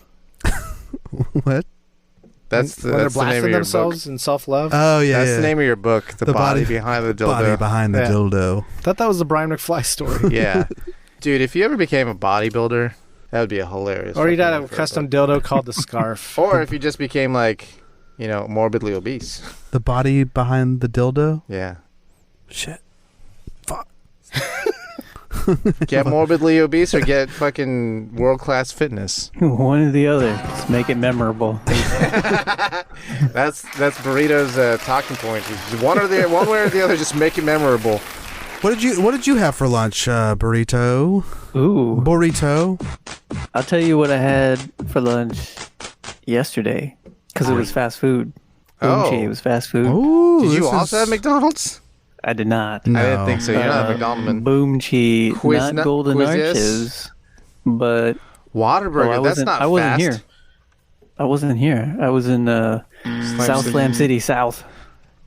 What? That's the when they're name of blasting your themselves book. in self-love? Oh, yeah. That's the name of your book. The body behind the dildo. Body behind the dildo. I thought that was the Brian McFly story. Yeah. Dude, if you ever became a bodybuilder, that would be a hilarious. Or you'd fucking have a book. custom dildo called the Scarf. Or if you just became like, morbidly obese. The body behind the dildo? Yeah. Shit. Fuck. Get morbidly obese or get fucking world-class fitness. One or the other. Just make it memorable. That's Burrito's talking point. One way or the other, just make it memorable. What did you have for lunch, Burrito? Ooh. Burrito? I'll tell you what I had for lunch yesterday because it was fast food. It was fast food. Ooh, did you also have McDonald's? I did not. No. I didn't think so. You're not a McDonald's man. Boom cheese, not golden arches, but Whataburger. That's not I wasn't fast. here. I wasn't here. I was in South Slam City South.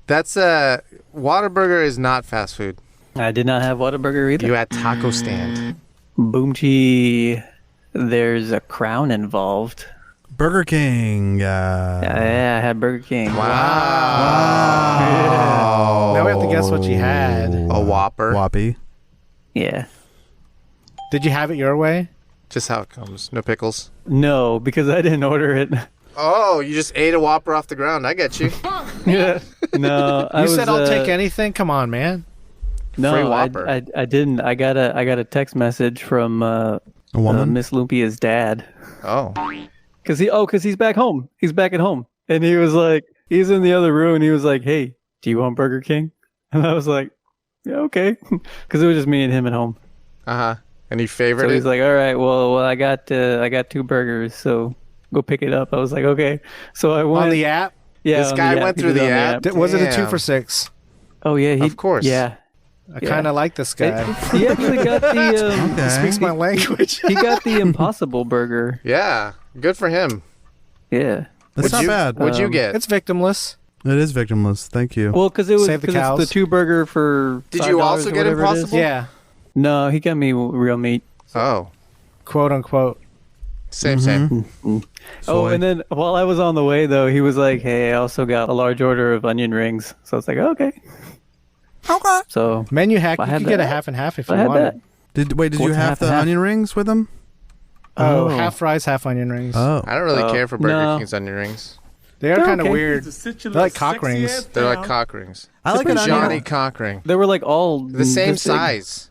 That's Whataburger is not fast food. I did not have Whataburger either. You had taco stand. Boom cheese. There's a crown involved. Burger King. Yeah, I had Burger King. Wow. Now we have to guess what you had. A Whopper. Whoppy. Yeah. Did you have it your way? Just how it comes. No pickles. No, because I didn't order it. Oh, you just ate a Whopper off the ground. I get you. Yeah. No, You said I'll take anything? Come on, man. No, Free Whopper. I didn't. I got a text message from a woman? Miss Lumpia's dad. Oh. Cause he's back home. He's back at home, and he was like, he's in the other room, and he was like, "Hey, do you want Burger King?" And I was like, "Yeah, okay," because it was just me and him at home. And he favored So it. he's like, "All right, well, I got 2 burgers, so go pick it up." I was like, "Okay." So I went On the app? Yeah, This on guy the app. went He through did the it on app? Was it a Damn. 2 for $6? Oh yeah, Of course. Yeah, I kind of like this guy. he actually got the. He speaks my language. He got the Impossible Burger. Yeah. Good for him. Yeah. That's not bad. What'd you get? It's victimless. It is victimless. Thank you. Well, because it was Save the 'cause cows. it's the 2 burger for. Did you $5 also or get whatever it is. Impossible? Yeah. No, he got me real meat. Oh. Quote unquote. Same. Oh, Soy. and then while I was on the way, though, he was like, "Hey, I also got a large order of onion rings." So I was like, "Okay." Okay. So Menu hack. I You had could get a that. half and half if I you had wanted. that. Did you What's have half the and half? onion rings with them? Oh, half fries, half onion rings. Oh. I don't really care for Burger no. King's onion rings. They are They're kind of okay. weird. They're like cock rings. They're like cock rings. I like an Johnny onion. cock ring. They were like all The same this big. size.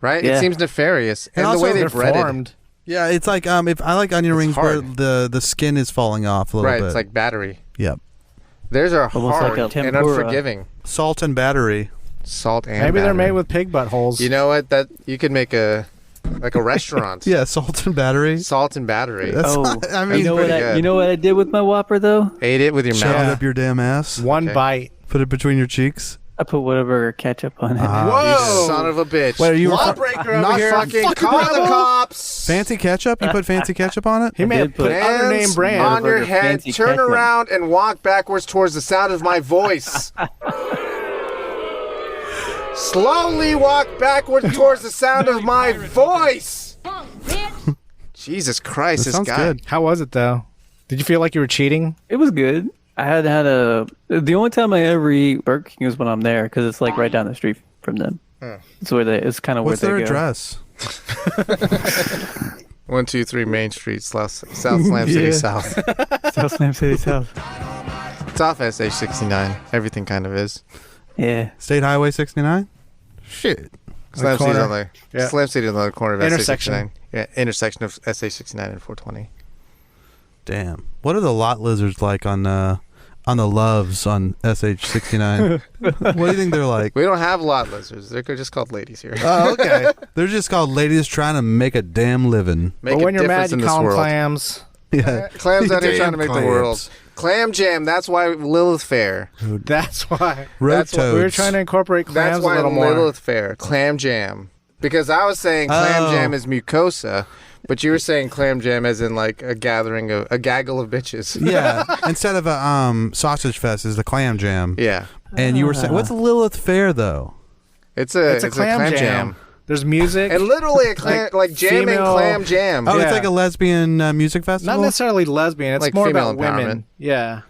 Right? It Yeah. seems nefarious. And the also way they They're bread it. formed. Yeah, it's like if I like onion rings where hard. the skin is falling off a little Right, bit. it's like battery. Yep. Theirs are Almost like hard a and tempura. unforgiving. Salt and battery. Salt and Maybe they're battery. made with pig buttholes. You know what? That you could make a restaurant. Yeah, salt and battery. Salt and battery. That's Oh, not, I mean, you know pretty what? good. You know what I did with my Whopper though? Ate it with your shove it mouth. up your damn ass. One Okay. bite. Put it between your cheeks. I put whatever ketchup on it. Whoa! Son of a bitch. Wait, are you Lawbreaker over not here. fucking Call the cops. Fancy ketchup? You put fancy ketchup on it? He may have did put put other name Hands brand. on your Whataburger head. fancy Turn ketchup. around and walk backwards towards the sound of my voice. Slowly walk backwards towards the sound of my voice. Jesus Christ, That this sounds guy. good. How was it though? Did you feel like you were cheating? It was good. I had the only time I ever eat Burger King is when I'm there because it's like right down the street from them. It's where it's kind of What's where their they go. address? 123 Main Street, South Slam City Yeah. South. South Slam City South. It's off SH69. Everything kind of is. Yeah. State Highway 69? Shit. Slam City's corner. on the Yeah. Slam City on the corner of Intersection. SH69. Yeah, intersection of SH69 and 420. Damn. What are the lot lizards like on on the loves on SH69. What do you think they're like? We don't have lot lizards. They're just called ladies here. Oh, okay. They're just called ladies trying to make a damn living. Make But a when you're mad, difference you in this call them world. clams. Yeah. Clams out here trying to Damn make the world. clams. Clam jam. That's why Lilith Fair. That's why. Road That's what toads. We were trying to incorporate That's clams a why little more. Lilith Fair. Clam jam. Because I was saying clam Oh. jam is mucosa, but you were saying clam jam as in like a gathering of a gaggle of bitches. Yeah. Instead of a sausage fest is the clam jam. Yeah. And you were saying, what's Lilith Fair though? It's a clam jam. There's music. And literally a clam, like jamming female- clam jam. Oh, Yeah. it's like a lesbian music festival? Not necessarily lesbian. It's Like more female about women. empowerment. Yeah.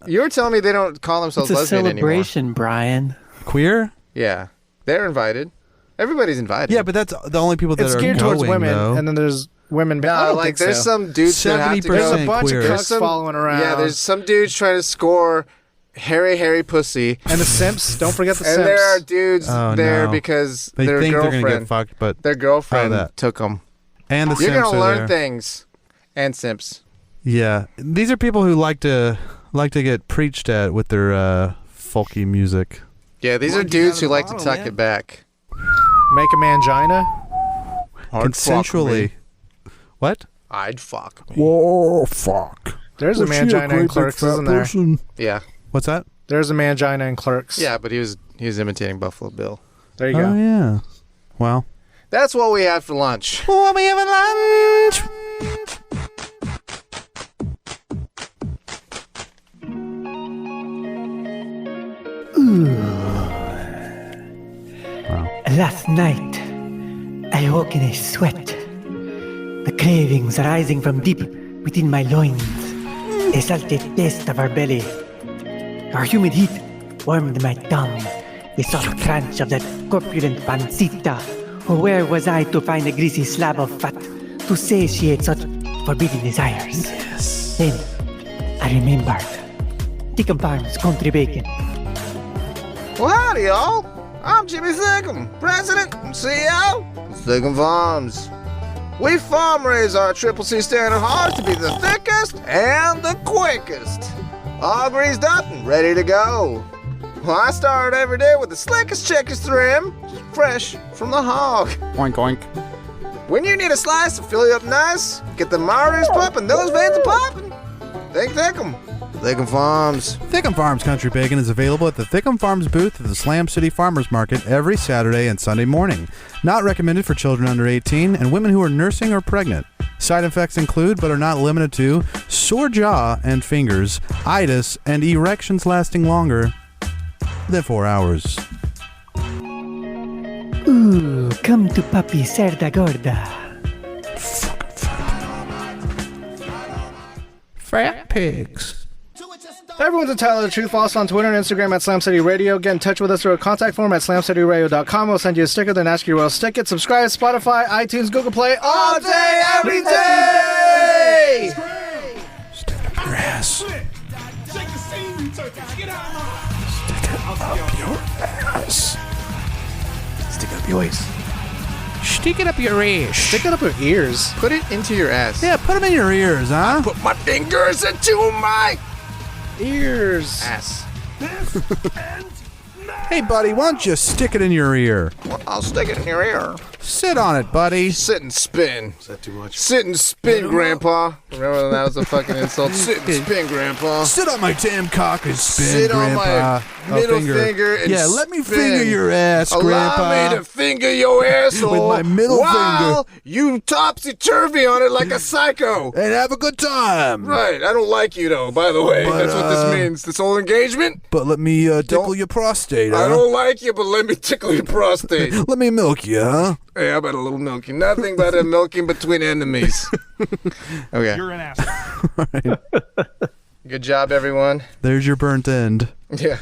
You were telling me they don't call themselves It's a lesbian anymore. celebration, Brian. Queer? Yeah. They're invited. Everybody's invited. Yeah, but that's the only people that It's are geared going, towards women, though. and then there's women. I No, don't like think there's so. some dudes that have to 70% There's go. a bunch queer. of There's cucks some- following around. Yeah, there's some dudes trying to score hairy pussy. and the simps. Don't forget the And simps. there are dudes Oh, there no. because They their think they're girlfriend, going to get fucked, but their girlfriend that. took them. and the You're simps gonna are learn there. things. And simps. Yeah, these are people who like to get preached at with their folky music. Yeah, these are dudes who like to tuck it back. Make a mangina. Consensually. What? I'd fuck me. Whoa, fuck. There's a mangina in Clerks, isn't there? Yeah. What's that? There's a mangina in Clerks. Yeah, but he was imitating Buffalo Bill. There you Oh, go. yeah. Well. That's what we had for lunch. What we having lunch? Last night, I woke in a sweat. The cravings rising from deep within my loins. A salty taste of our belly. Our humid heat warmed my tongue. The soft crunch of that corpulent pancita. Oh, where was I to find a greasy slab of fat to satiate such forbidden desires? Yes. Then I remembered. Thickum Farms Country Bacon. Well, howdy, y'all. I'm Jimmy Thickum, President and CEO of Thickum Farms. We farm raise our Triple C standard hogs to be the thickest and the quickest. All greased up and ready to go. Well, I start every day with the slickest, chickest trim, fresh from the hog. Oink, oink. When you need a slice to fill you up nice, get the arteries pumping, those veins are popping. Think Thickum. Thickum Farms. Thickum Farms Country Bacon is available at the Thickum Farms booth at the Slam City Farmers Market every Saturday and Sunday morning. Not recommended for children under 18 and women who are nursing or pregnant. Side effects include, but are not limited to, sore jaw and fingers, itis, and erections lasting longer than 4 hours. Ooh, come to Papi Cerda Gorda. Fat pigs. Everyone's entitled to the truth. Follow us on Twitter and Instagram at Slam City Radio. Get in touch with us through a contact form at slamcityradio.com. We'll send you a sticker, then ask you where to stick it. Subscribe, Spotify, iTunes, Google Play, all day, every day! Stick it up your ass. Shake the scene, circus. Get out. Stick it up your ass. Stick it up your waist. Stick it up your ass. Stick it up your ears. Put it into your ass. Yeah, put them in your ears, huh? Put my fingers into my Ears. ass. Hey, buddy, why don't you stick it in your ear? Well, I'll stick it in your ear. Sit on it, buddy. Sit and spin. Is that too much? Sit and spin, Grandpa. Remember when that was a fucking insult? Sit and spin, Grandpa. Sit on my damn cock and spin, Sit on Grandpa. my middle finger and yeah, let me spin. finger your ass, Allow Grandpa. me to finger your asshole With my middle while you topsy-turvy on it like a psycho. And have a good time. Right, I don't like you though, by the way. But, That's what this means. This whole engagement. But let me tickle Don't- your prostate, I huh? don't like you, but let me tickle your prostate. Let me milk you, huh? Hey, how about a little milking? Nothing but a milking between enemies. Okay. You're an asshole. Good job, everyone. There's your burnt end. Yeah.